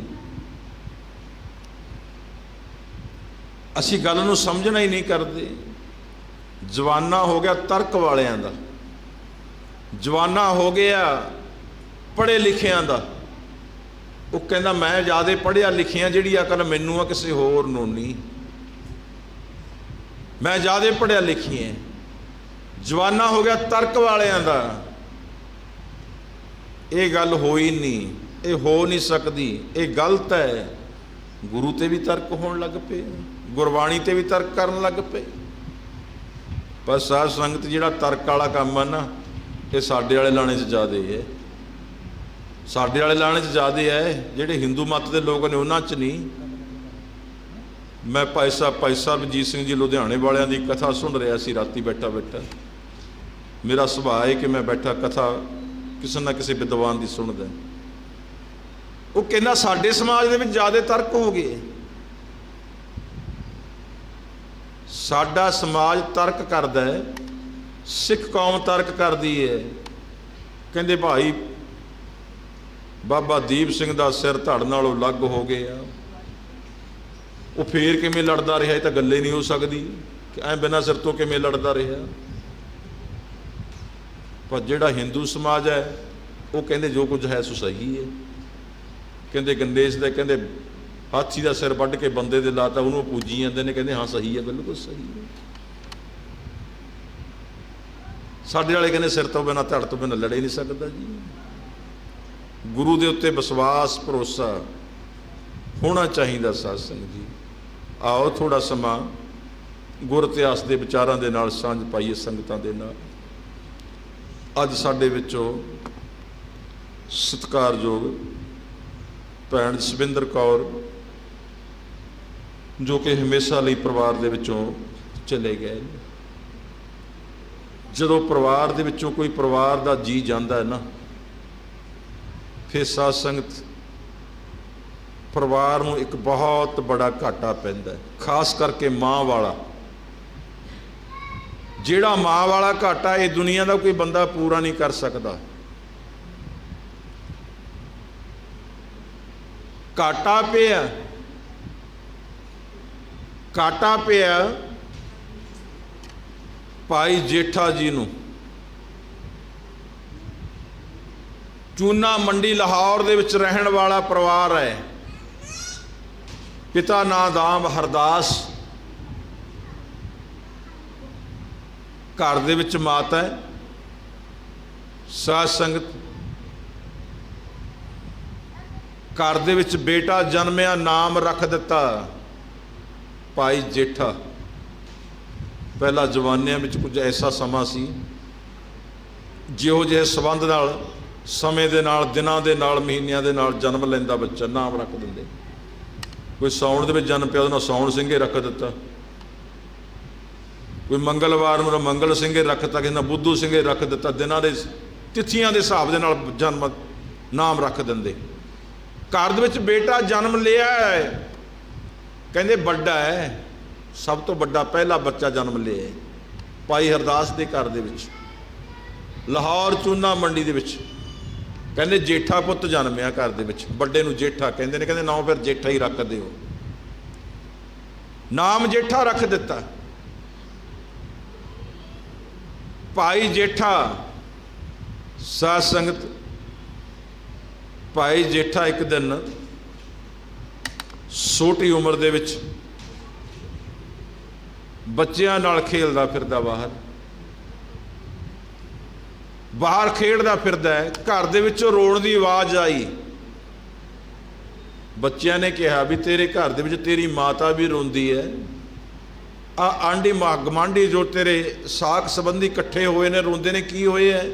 ਅਸੀਂ ਗੱਲ ਨੂੰ ਸਮਝਣਾ ਹੀ ਨਹੀਂ ਕਰਦੇ। ਜਵਾਨਾ ਹੋ ਗਿਆ ਤਰਕ ਵਾਲਿਆਂ ਦਾ, ਜਵਾਨਾ ਹੋ ਗਿਆ ਪੜ੍ਹੇ ਲਿਖਿਆਂ ਦਾ। ਉਹ ਕਹਿੰਦਾ ਮੈਂ ਜ਼ਿਆਦਾ ਪੜ੍ਹਿਆ ਲਿਖਿਆ, ਜਿਹੜੀ ਅਕਲ ਮੈਨੂੰ ਆ ਕਿਸੇ ਹੋਰ ਨੂੰ ਨਹੀਂ। ਮੈਂ ਜ਼ਿਆਦਾ ਪੜ੍ਹਿਆ ਲਿਖਿਆ। ਜਵਾਨਾ ਹੋ ਗਿਆ ਤਰਕ ਵਾਲਿਆਂ ਦਾ। ਇਹ ਗੱਲ ਹੋਈ ਨਹੀਂ, ਇਹ ਹੋ ਨਹੀਂ ਸਕਦੀ, ਇਹ ਗਲਤ ਹੈ। ਗੁਰੂ ਤੇ ਵੀ ਤਰਕ ਹੋਣ ਲੱਗ ਪਏ, ਗੁਰਬਾਣੀ ਤੇ ਵੀ ਤਰਕ ਕਰਨ ਲੱਗ ਪਏ। ਪਰ ਸਾਧ ਸੰਗਤ, ਜਿਹੜਾ ਤਰਕ ਵਾਲਾ ਕੰਮ ਹੈ ਨਾ, ਇਹ ਸਾਡੇ ਵਾਲੇ ਲਾਣੇ 'ਚ ਜ਼ਿਆਦਾ ਹੈ। ਸਾਡੇ ਵਾਲੇ ਲਾਣੇ 'ਚ ਜ਼ਿਆਦਾ ਹੈ। ਜਿਹੜੇ ਹਿੰਦੂ ਮੱਤ ਦੇ ਲੋਕ ਨੇ ਉਹਨਾਂ 'ਚ ਨਹੀਂ। ਮੈਂ ਭਾਈ ਸਾਹਿਬ ਅਜੀਤ ਸਿੰਘ ਜੀ ਲੁਧਿਆਣੇ ਵਾਲਿਆਂ ਦੀ ਕਥਾ ਸੁਣ ਰਿਹਾ ਸੀ ਰਾਤੀ ਬੈਠਾ। ਮੇਰਾ ਸੁਭਾਅ ਹੈ ਕਿ ਮੈਂ ਬੈਠਾ ਕਥਾ ਕਿਸੇ ਨਾ ਕਿਸੇ ਵਿਦਵਾਨ ਦੀ ਸੁਣਦਾ। ਉਹ ਕਹਿੰਦਾ ਸਾਡੇ ਸਮਾਜ ਦੇ ਵਿੱਚ ਜ਼ਿਆਦਾ ਤਰਕ ਹੋ ਗਏ। ਸਾਡਾ ਸਮਾਜ ਤਰਕ ਕਰਦਾ ਹੈ, ਸਿੱਖ ਕੌਮ ਤਰਕ ਕਰਦੀ ਹੈ। ਕਹਿੰਦੇ ਭਾਈ ਬਾਬਾ ਦੀਪ ਸਿੰਘ ਦਾ ਸਿਰ ਧੜ ਨਾਲੋਂ ਅਲੱਗ ਹੋ ਗਿਆ, ਉਹ ਫੇਰ ਕਿਵੇਂ ਲੜਦਾ ਰਿਹਾ, ਇਹ ਤਾਂ ਗੱਲੇ ਨਹੀਂ ਹੋ ਸਕਦੀ ਕਿ ਐਂ ਬਿਨਾਂ ਸਿਰ ਤੋਂ ਕਿਵੇਂ ਲੜਦਾ ਰਿਹਾ। ਪਰ ਜਿਹੜਾ ਹਿੰਦੂ ਸਮਾਜ ਹੈ ਉਹ ਕਹਿੰਦੇ ਜੋ ਕੁਝ ਹੈ ਸੋ ਸਹੀ ਹੈ। ਕਹਿੰਦੇ ਗੰਦੇਸ਼ ਦੇ ਕਹਿੰਦੇ ਹਾਥੀ ਦਾ ਸਿਰ ਵੱਢ ਕੇ ਬੰਦੇ ਦੇ ਲਾਤਾ, ਉਹਨੂੰ ਪੂਜੀ ਜਾਂਦੇ ਨੇ, ਕਹਿੰਦੇ ਹਾਂ ਸਹੀ ਹੈ, ਬਿਲਕੁਲ ਸਹੀ ਹੈ। ਸਾਡੇ ਵਾਲੇ ਕਹਿੰਦੇ ਸਿਰ ਤੋਂ ਬਿਨਾਂ ਧੜ ਤੋਂ ਬਿਨਾਂ ਲੜੇ ਨਹੀਂ ਸਕਦਾ ਜੀ। ਗੁਰੂ ਦੇ ਉੱਤੇ ਵਿਸ਼ਵਾਸ ਭਰੋਸਾ ਹੋਣਾ ਚਾਹੀਦਾ। ਸਾਧ ਸੰਗਤ ਜੀ, ਆਓ ਥੋੜਾ ਸਮਾਂ ਗੁਰ ਇਤਿਹਾਸ ਦੇ ਵਿਚਾਰਾਂ ਦੇ ਨਾਲ ਸਾਂਝ ਪਾਈਏ ਸੰਗਤਾਂ ਦੇ ਨਾਲ। ਅੱਜ ਸਾਡੇ ਵਿੱਚੋਂ ਸਤਿਕਾਰਯੋਗ ਭੈਣ ਜਸਵਿੰਦਰ ਕੌਰ ਜੋ ਕਿ ਹਮੇਸ਼ਾ ਲਈ ਪਰਿਵਾਰ ਦੇ ਵਿੱਚੋਂ ਚਲੇ ਗਏ। ਜਦੋਂ ਪਰਿਵਾਰ ਦੇ ਵਿੱਚੋਂ ਕੋਈ ਪਰਿਵਾਰ ਦਾ ਜੀ ਜਾਂਦਾ ਹੈ ਨਾ, ਫਿਰ ਸਾਧ ਸੰਗਤ ਪਰਿਵਾਰ ਨੂੰ ਇੱਕ ਬਹੁਤ ਬੜਾ ਘਾਟਾ ਪੈਂਦਾ ਹੈ, ਖਾਸ ਕਰਕੇ ਮਾਂ ਵਾਲਾ। ਜਿਹੜਾ ਮਾਂ ਵਾਲਾ ਘਾਟਾ ਇਹ ਦੁਨੀਆ ਦਾ ਕੋਈ ਬੰਦਾ ਪੂਰਾ ਨਹੀਂ ਕਰ ਸਕਦਾ। ਘਾਟਾ ਪਿਆ ਭਾਈ ਜੇਠਾ ਜੀ ਨੂੰ। ਚੂਨਾ ਮੰਡੀ ਲਾਹੌਰ ਦੇ ਵਿੱਚ ਰਹਿਣ ਵਾਲਾ ਪਰਿਵਾਰ ਹੈ। ਪਿਤਾ ਨਾਂ ਦਾਮ ਹਰਦਾਸ, ਘਰ ਦੇ ਵਿੱਚ ਮਾਤਾ ਹੈ। ਸਾਧ ਸੰਗਤ, ਘਰ ਦੇ ਵਿੱਚ ਬੇਟਾ ਜਨਮਿਆ, ਨਾਮ ਰੱਖ ਦਿੱਤਾ ਭਾਈ ਜੇਠਾ। ਪਹਿਲਾਂ ਜਵਾਨੀਆਂ ਵਿੱਚ ਕੁਝ ਐਸਾ ਸਮਾਂ ਸੀ ਜਿਹੋ ਜਿਹੇ ਸੰਬੰਧ ਨਾਲ, ਸਮੇਂ ਦੇ ਨਾਲ, ਦਿਨਾਂ ਦੇ ਨਾਲ, ਮਹੀਨਿਆਂ ਦੇ ਨਾਲ ਜਨਮ ਲੈਂਦਾ ਬੱਚਾ ਨਾਮ ਰੱਖ ਦਿੰਦੇ। ਕੋਈ ਸਾਉਣ ਦੇ ਵਿੱਚ ਜਨਮ ਪਿਆ, ਉਹਦਾ ਨਾਂ ਸਾਉਣ ਸਿੰਘੇ ਰੱਖ ਦਿੱਤਾ। ਕੋਈ ਮੰਗਲਵਾਰ ਨੂੰ ਮੰਗਲ ਸਿੰਘੇ ਰੱਖਤਾ, ਕਿਸੇ ਨੇ ਬੁੱਧੂ ਸਿੰਘੇ ਰੱਖ ਦਿੱਤਾ। ਦਿਨਾਂ ਦੇ ਤਿਥੀਆਂ ਦੇ ਹਿਸਾਬ ਦੇ ਨਾਲ ਜਨਮ ਨਾਮ ਰੱਖ ਦਿੰਦੇ। ਘਰ ਦੇ ਵਿੱਚ ਬੇਟਾ ਜਨਮ ਲਿਆ ਹੈ, ਕਹਿੰਦੇ ਵੱਡਾ ਹੈ, ਸਭ ਤੋਂ ਵੱਡਾ ਪਹਿਲਾ ਬੱਚਾ ਜਨਮ ਲਿਆ ਭਾਈ ਹਰਦਾਸ ਦੇ ਘਰ ਦੇ ਵਿੱਚ, ਲਾਹੌਰ ਚੂਨਾ ਮੰਡੀ ਦੇ ਵਿੱਚ। ਕਹਿੰਦੇ ਜੇਠਾ ਪੁੱਤ ਜਨਮਿਆ ਘਰ ਦੇ ਵਿੱਚ, ਵੱਡੇ ਨੂੰ ਜੇਠਾ ਕਹਿੰਦੇ ਨੇ। ਕਹਿੰਦੇ ਨਾਮ ਫਿਰ ਜੇਠਾ ਹੀ ਰੱਖ ਦਿਓ, ਨਾਮ ਜੇਠਾ ਰੱਖ ਦਿੱਤਾ ਭਾਈ ਜੇਠਾ। ਸਾਧ ਸੰਗਤ, ਭਾਈ ਜੇਠਾ ਇੱਕ ਦਿਨ ਛੋਟੀ ਉਮਰ ਦੇ ਵਿੱਚ ਬੱਚਿਆਂ ਨਾਲ ਖੇਲਦਾ ਫਿਰਦਾ, ਬਾਹਰ ਖੇਡਦਾ ਫਿਰਦਾ ਹੈ। ਘਰ ਦੇ ਵਿੱਚੋਂ ਰੋਣ ਦੀ ਆਵਾਜ਼ ਆਈ। ਬੱਚਿਆਂ ਨੇ ਕਿਹਾ ਵੀ ਤੇਰੇ ਘਰ ਦੇ ਵਿੱਚ ਤੇਰੀ ਮਾਤਾ ਵੀ ਰੋਂਦੀ ਹੈ, ਆ ਆਂਢੀ ਗਮਾਂਢੀ ਜੋ ਤੇਰੇ ਸਾਕ ਸੰਬੰਧੀ ਇਕੱਠੇ ਹੋਏ ਨੇ ਰੋਂਦੇ ਨੇ, ਕੀ ਹੋਏ ਹੈ?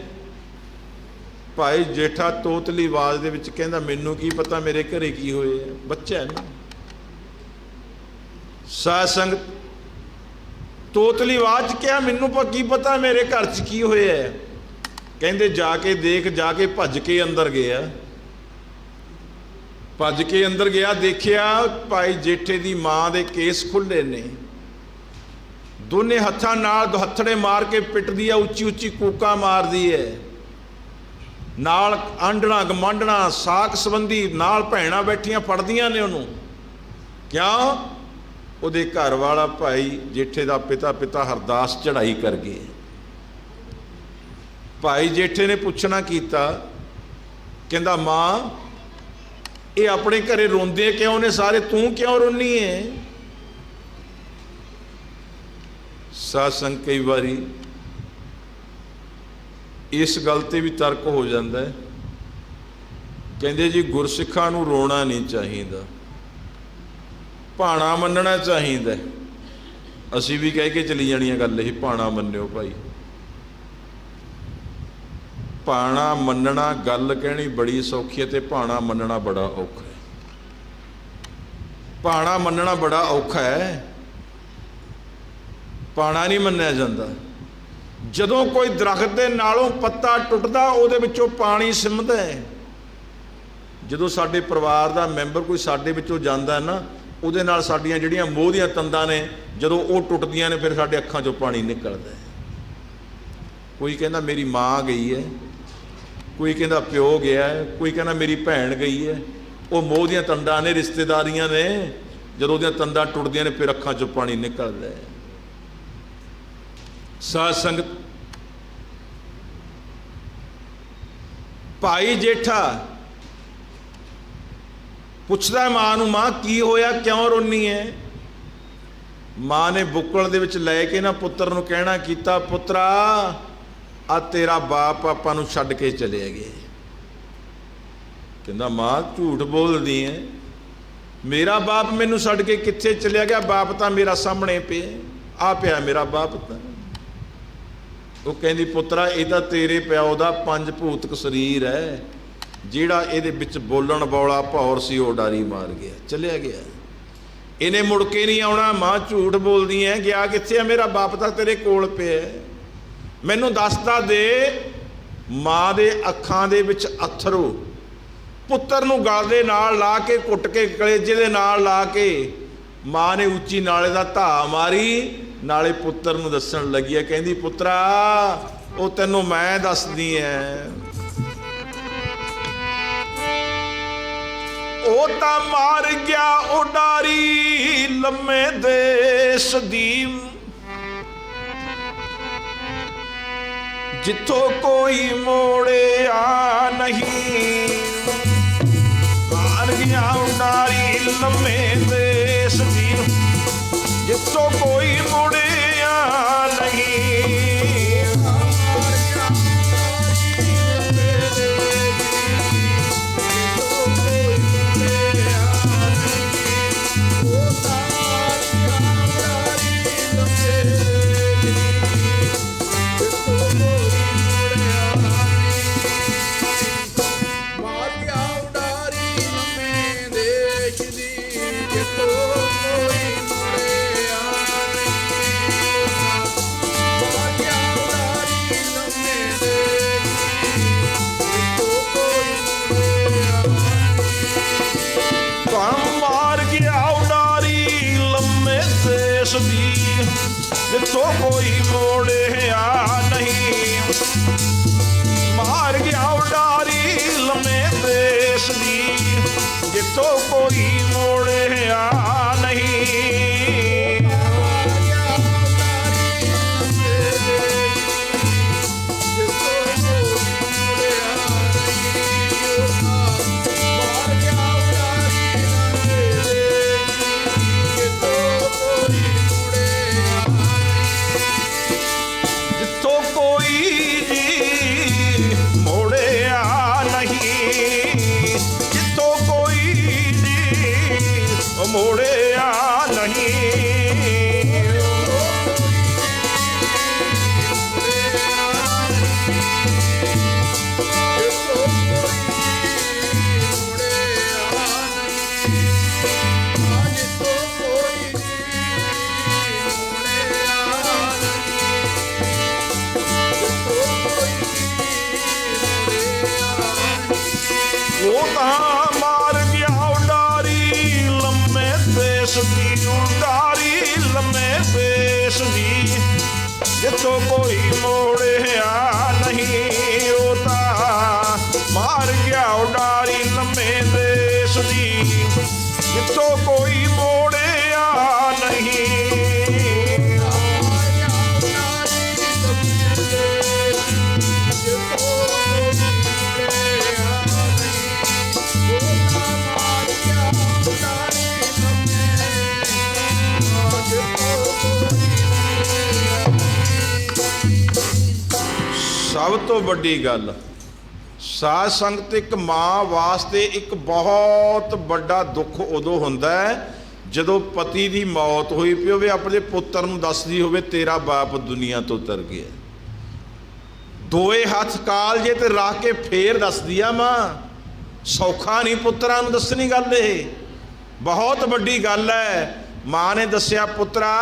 ਭਾਈ ਜੇਠਾ ਤੋਤਲੀ ਆਵਾਜ਼ ਦੇ ਵਿੱਚ ਕਹਿੰਦਾ ਮੈਨੂੰ ਕੀ ਪਤਾ ਮੇਰੇ ਘਰੇ ਕੀ ਹੋਏ ਹੈ, ਬੱਚਾ ਹੈ ਨਾ। ਸਾਧ ਸੰਗਤ, ਤੋਤਲੀ ਆਵਾਜ਼ 'ਚ ਕਿਹਾ ਮੈਨੂੰ ਕੀ ਪਤਾ ਮੇਰੇ ਘਰ 'ਚ ਕੀ ਹੋਇਆ ਹੈ। ਕਹਿੰਦੇ ਜਾ ਕੇ ਦੇਖ। ਜਾ ਕੇ ਭੱਜ ਕੇ ਅੰਦਰ ਗਿਆ, ਦੇਖਿਆ ਭਾਈ ਜੇਠੇ ਦੀ ਮਾਂ ਦੇ ਕੇਸ ਖੁੱਲੇ ਨੇ। ਦੋਨੇ ਹੱਥਾਂ ਨਾਲ ਦੁਹੱਥੜੇ ਮਾਰ ਕੇ ਪਿੱਟਦੀ ਹੈ, ਉੱਚੀ ਉੱਚੀ ਕੂਕਾਂ ਮਾਰਦੀ ਹੈ। ਨਾਲ ਆਂਢਣਾ ਗਮਾਂਢਣਾ ਸਾਕ ਸੰਬੰਧੀ ਨਾਲ ਭੈਣਾਂ ਬੈਠੀਆਂ ਫੜਦੀਆਂ ਨੇ ਉਹਨੂੰ। ਕਿਉਂ? ਉਹਦੇ ਘਰ ਵਾਲਾ ਭਾਈ ਜੇਠੇ ਦਾ ਪਿਤਾ ਹਰਦਾਸ ਚੜ੍ਹਾਈ ਕਰ ਗਏ। ਭਾਈ ਜੇਠੇ ਨੇ ਪੁੱਛਣਾ ਕੀਤਾ, ਕਹਿੰਦਾ ਮਾਂ ਇਹ ਆਪਣੇ ਘਰੇ ਰੋਂਦੇ ਕਿਉਂ ਨੇ ਸਾਰੇ, ਤੂੰ ਕਿਉਂ ਰੋਨੀ ਹੈ? ਸਾਧ ਸੰਗਤ, ਕਈ ਵਾਰੀ ਇਸ ਗੱਲ ਤੇ ਵੀ ਤਰਕ ਹੋ ਜਾਂਦਾ ਹੈ। ਕਹਿੰਦੇ ਜੀ ਗੁਰਸਿੱਖਾਂ ਨੂੰ ਰੋਣਾ ਨਹੀਂ ਚਾਹੀਦਾ, ਭਾਣਾ ਮੰਨਣਾ ਚਾਹੀਦਾ। ਅਸੀਂ ਵੀ ਕਹਿ ਕੇ ਚਲੀ ਜਾਣੀ ਗੱਲ ਇਹ, ਭਾਣਾ ਮੰਨਿਓ ਭਾਈ। ਭਾਣਾ ਮੰਨਣਾ ਗੱਲ ਕਹਿਣੀ ਬੜੀ ਸੌਖੀ ਹੈ ਤੇ ਭਾਣਾ ਮੰਨਣਾ ਬੜਾ ਔਖਾ ਹੈ। ਭਾਣਾ ਮੰਨਣਾ ਬੜਾ ਔਖਾ ਹੈ, ਭਾਣਾ ਨਹੀਂ ਮੰਨਿਆ ਜਾਂਦਾ। ਜਦੋਂ ਕੋਈ ਦਰਖਤ ਦੇ ਨਾਲੋਂ ਪੱਤਾ ਟੁੱਟਦਾ ਉਹਦੇ ਵਿੱਚੋਂ ਪਾਣੀ ਸਿੰਮਦਾ ਹੈ। ਜਦੋਂ ਸਾਡੇ ਪਰਿਵਾਰ ਦਾ ਮੈਂਬਰ ਕੋਈ ਸਾਡੇ ਵਿੱਚੋਂ ਜਾਂਦਾ ਨਾ, ਉਹਦੇ ਨਾਲ ਸਾਡੀਆਂ ਜਿਹੜੀਆਂ ਮੋਹ ਦੀਆਂ ਤੰਦਾਂ ਨੇ ਜਦੋਂ ਉਹ ਟੁੱਟਦੀਆਂ ਨੇ, ਫਿਰ ਸਾਡੇ ਅੱਖਾਂ 'ਚੋਂ ਪਾਣੀ ਨਿਕਲਦਾ ਹੈ। ਕੋਈ ਕਹਿੰਦਾ ਮੇਰੀ ਮਾਂ ਗਈ ਹੈ, ਕੋਈ ਕਹਿੰਦਾ ਪਿਓ ਗਿਆ ਹੈ, ਕੋਈ ਕਹਿੰਦਾ ਮੇਰੀ ਭੈਣ ਗਈ ਹੈ। ਉਹ ਮੋਹ ਦੀਆਂ ਤੰਦਾਂ ਨੇ, ਰਿਸ਼ਤੇਦਾਰੀਆਂ ਨੇ, ਜਦੋਂ ਉਹਦੀਆਂ ਤੰਦਾਂ ਟੁੱਟਦੀਆਂ ਨੇ ਫਿਰ ਅੱਖਾਂ 'ਚੋਂ ਪਾਣੀ ਨਿਕਲਦਾ ਹੈ। ਸਾਧ ਸੰਗਤ, ਭਾਈ ਜੇਠਾ ਪੁੱਛਦਾ ਮਾਂ ਨੂੰ, ਮਾਂ ਕੀ ਹੋਇਆ, ਕਿਉਂ ਰੋਨੀ ਹੈ? ਮਾਂ ਨੇ ਬੁੱਕਲ ਦੇ ਵਿੱਚ ਲੈ ਕੇ ਨਾ ਪੁੱਤਰ ਨੂੰ ਕਹਿਣਾ ਕੀਤਾ, ਪੁੱਤਰਾ ਆ ਤੇਰਾ ਬਾਪ ਆਪਾਂ ਨੂੰ ਛੱਡ ਕੇ ਚਲੇ ਗਏ। ਕਹਿੰਦਾ ਮਾਂ ਝੂਠ ਬੋਲਦੀ ਹੈ, ਮੇਰਾ ਬਾਪ ਮੈਨੂੰ ਛੱਡ ਕੇ ਕਿੱਥੇ ਚਲਿਆ ਗਿਆ? ਬਾਪ ਤਾਂ ਮੇਰਾ ਸਾਹਮਣੇ ਪਿਆ, ਆ ਪਿਆ ਮੇਰਾ ਬਾਪ ਤਾਂ। ਉਹ ਕਹਿੰਦੀ ਪੁੱਤਰਾ ਇਹ ਤਾਂ ਤੇਰੇ ਪਿਓ ਦਾ ਪੰਜ ਭੂਤਕ ਸਰੀਰ ਹੈ, ਜਿਹੜਾ ਇਹਦੇ ਵਿੱਚ ਬੋਲਣ ਬੋਲਾ ਭੌਰ ਸੀ ਉਹ ਉਡਾਰੀ ਮਾਰ ਗਿਆ, ਚਲਿਆ ਗਿਆ, ਇਹਨੇ ਮੁੜ ਕੇ ਨਹੀਂ ਆਉਣਾ। ਮਾਂ ਝੂਠ ਬੋਲਦੀ ਹੈ, ਗਿਆ ਕਿੱਥੇ ਆ? ਮੇਰਾ ਬਾਪ ਤਾਂ ਤੇਰੇ ਕੋਲ ਪਿਆ, ਮੈਨੂੰ ਦੱਸਦਾ ਦੇ। ਮਾਂ ਦੇ ਅੱਖਾਂ ਦੇ ਵਿੱਚ ਅੱਥਰੂ ਪੁੱਤਰ ਨੂੰ ਗਲ ਦੇ ਨਾਲ ਲਾ ਕੇ ਕੁੱਟ ਕੇ ਕਲੇਜੇ ਦੇ ਨਾਲ ਲਾ ਕੇ ਮਾਂ ਨੇ ਉੱਚੀ ਨਾਲੇ ਦਾ ਧਾ ਮਾਰੀ, ਨਾਲੇ ਪੁੱਤਰ ਨੂੰ ਦੱਸਣ ਲੱਗੀ ਹੈ, ਕਹਿੰਦੀ ਪੁੱਤਰਾ ਉਹ ਤੈਨੂੰ ਮੈਂ ਦੱਸਦੀ ਐ, ਉਹ ਤਾਂ ਮਾਰ ਗਿਆ ਉਡਾਰੀ ਲੰਮੇ ਦੇਸ਼ ਦੀ, ਜਿੱਥੋਂ ਕੋਈ ਮੋੜਿਆ ਨਹੀਂ। ਮਾਰ ਗਿਆ ਉਡਾਰੀ ਲੰਮੇ ਦੇਸ਼ ਦੀ, ਜਿੱਥੋਂ ਕੋਈ ਮੁੜਿਆ ਨਹੀਂ। ਜਿੱਥੋਂ ਕੋਈ ਮੋੜਿਆ ਨਹੀਂ। ਮਾਰ ਗਿਆ ਉਡਾਰੀ ਲੰਮੇ ਦੇਸ਼ ਦੀ, ਜਿੱਥੋਂ ਕੋਈ ਮੋੜਿਆ ਨਹੀਂ। ਮੋੜਿਆ ਨਹੀਂ। ਉਹ ਤਾਂ ਮਾਰ ਗਿਆ ਉਡਾਰੀ ਲੰਮੇ ਦੇਸ਼ ਦੀ, ਉਡਾਰੀ ਲੰਮੇ ਦੇਸ਼ ਦੀ, ਜਿੱਥੋਂ ਕੋਈ ਮੋੜਿਆ ਨਹੀਂ। ਉਹ ਤਾਂ ਮਾਰ ਗਿਆ ਉਡਾਰੀ ਲੰਮੇ ਦੇਸ਼ ਦੀ, ਜਿੱਥੋਂ ਕੋਈ ਮੋੜਿਆ ਨਹੀਂ। ਸਭ ਤੋਂ ਵੱਡੀ ਗੱਲ ਸਾਧ ਸੰਗਤ, ਇੱਕ ਮਾਂ ਵਾਸਤੇ ਇੱਕ ਬਹੁਤ ਵੱਡਾ ਦੁੱਖ ਉਦੋਂ ਹੁੰਦਾ ਹੈ ਜਦੋਂ ਪਤੀ ਦੀ ਮੌਤ ਹੋਈ ਪਈ ਹੋਵੇ, ਆਪਣੇ ਪੁੱਤਰ ਨੂੰ ਦੱਸਦੀ ਹੋਵੇ ਤੇਰਾ ਬਾਪ ਦੁਨੀਆ ਤੋਂ ਤਰ ਗਿਆ। ਦੋਏ ਹੱਥ ਕਾਲਜੇ ਤੇ ਰੱਖ ਕੇ ਫੇਰ ਦੱਸਦੀ ਆ ਮਾਂ। ਸੌਖਾ ਨਹੀਂ ਪੁੱਤਰਾਂ ਨੂੰ ਦੱਸਣੀ ਗੱਲ, ਇਹ ਬਹੁਤ ਵੱਡੀ ਗੱਲ ਹੈ। ਮਾਂ ਨੇ ਦੱਸਿਆ ਪੁੱਤਰਾ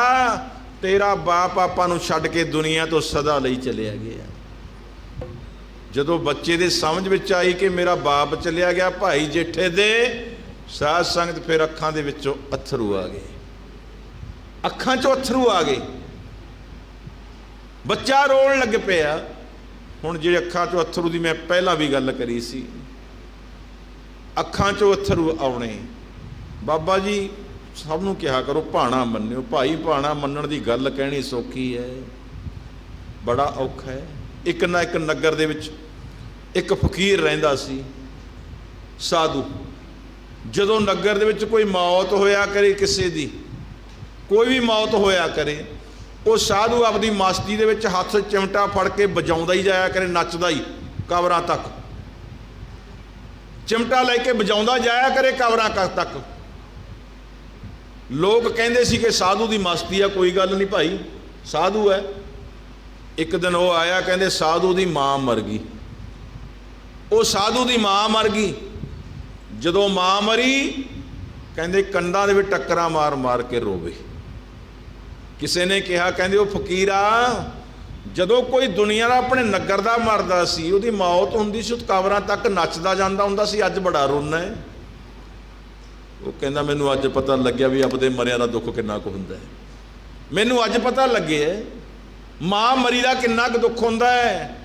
ਤੇਰਾ ਬਾਪ ਆਪਾਂ ਨੂੰ ਛੱਡ ਕੇ ਦੁਨੀਆ ਤੋਂ ਸਦਾ ਲਈ ਚਲਿਆ ਗਿਆ। ਜਦੋਂ ਬੱਚੇ ਦੇ ਸਮਝ ਵਿੱਚ ਆਈ ਕਿ ਮੇਰਾ ਬਾਪ ਚਲਿਆ ਗਿਆ ਭਾਈ ਜੇਠੇ ਦੇ, ਸਾਧ ਸੰਗਤ ਫਿਰ ਅੱਖਾਂ ਦੇ ਵਿੱਚੋਂ ਅੱਥਰੂ ਆ ਗਏ, ਅੱਖਾਂ 'ਚੋਂ ਅੱਥਰੂ ਆ ਗਏ। ਬੱਚਾ ਰੋਣ ਲੱਗ ਪਿਆ। ਹੁਣ ਜਿਹੜੇ ਅੱਖਾਂ 'ਚੋਂ ਅੱਥਰੂ ਦੀ ਮੈਂ ਪਹਿਲਾਂ ਵੀ ਗੱਲ ਕਰੀ ਸੀ, ਅੱਖਾਂ 'ਚੋਂ ਅੱਥਰੂ ਆਉਣੇ। ਬਾਬਾ ਜੀ ਸਭ ਨੂੰ ਕਿਹਾ ਕਰੋ ਭਾਣਾ ਮੰਨਿਓ। ਭਾਈ ਭਾਣਾ ਮੰਨਣ ਦੀ ਗੱਲ ਕਹਿਣੀ ਸੌਖੀ ਹੈ, ਬੜਾ ਔਖਾ ਹੈ। ਇੱਕ ਨਾ ਇੱਕ ਨਗਰ ਦੇ ਵਿੱਚ ਇੱਕ ਫਕੀਰ ਰਹਿੰਦਾ ਸੀ, ਸਾਧੂ। ਜਦੋਂ ਨਗਰ ਦੇ ਵਿੱਚ ਕੋਈ ਮੌਤ ਹੋਇਆ ਕਰੇ, ਕਿਸੇ ਦੀ ਕੋਈ ਵੀ ਮੌਤ ਹੋਇਆ ਕਰੇ, ਉਹ ਸਾਧੂ ਆਪਣੀ ਮਸਤੀ ਦੇ ਵਿੱਚ ਹੱਥ ਚਿਮਟਾ ਫੜ ਕੇ ਵਜਾਉਂਦਾ ਹੀ ਜਾਇਆ ਕਰੇ, ਨੱਚਦਾ ਹੀ ਕਬਰਾਂ ਤੱਕ, ਚਿਮਟਾ ਲੈ ਕੇ ਵਜਾਉਂਦਾ ਜਾਇਆ ਕਰੇ ਕਬਰਾਂ ਤੱਕ। ਲੋਕ ਕਹਿੰਦੇ ਸੀ ਕਿ ਸਾਧੂ ਦੀ ਮਸਤੀ ਆ, ਕੋਈ ਗੱਲ ਨਹੀਂ ਭਾਈ, ਸਾਧੂ ਹੈ। ਇੱਕ ਦਿਨ ਉਹ ਆਇਆ, ਕਹਿੰਦੇ ਸਾਧੂ ਦੀ ਮਾਂ ਮਰ ਗਈ। ਉਹ ਸਾਧੂ ਦੀ ਮਾਂ ਮਰ ਗਈ। ਜਦੋਂ ਮਾਂ ਮਰੀ, ਕਹਿੰਦੇ ਕੰਧਾਂ ਦੇ ਵਿੱਚ ਟੱਕਰਾਂ ਮਾਰ ਮਾਰ ਕੇ ਰੋਵੇ। ਕਿਸੇ ਨੇ ਕਿਹਾ, ਕਹਿੰਦੇ ਉਹ ਫਕੀਰਾ, ਜਦੋਂ ਕੋਈ ਦੁਨੀਆ ਦਾ ਆਪਣੇ ਨਗਰ ਦਾ ਮਰਦਾ ਸੀ, ਉਹਦੀ ਮੌਤ ਹੁੰਦੀ ਸੀ, ਉਹ ਕਬਰਾਂ ਤੱਕ ਨੱਚਦਾ ਜਾਂਦਾ ਹੁੰਦਾ ਸੀ, ਅੱਜ ਬੜਾ ਰੋਣਾ ਹੈ। ਉਹ ਕਹਿੰਦਾ ਮੈਨੂੰ ਅੱਜ ਪਤਾ ਲੱਗਿਆ ਵੀ ਆਪਦੇ ਮਰਿਆਂ ਦਾ ਦੁੱਖ ਕਿੰਨਾ ਕੁ ਹੁੰਦਾ ਹੈ। ਮੈਨੂੰ ਅੱਜ ਪਤਾ ਲੱਗਿਆ ਮਾਂ ਮਰੀ ਦਾ ਕਿੰਨਾ ਕੁ ਦੁੱਖ ਹੁੰਦਾ ਹੈ।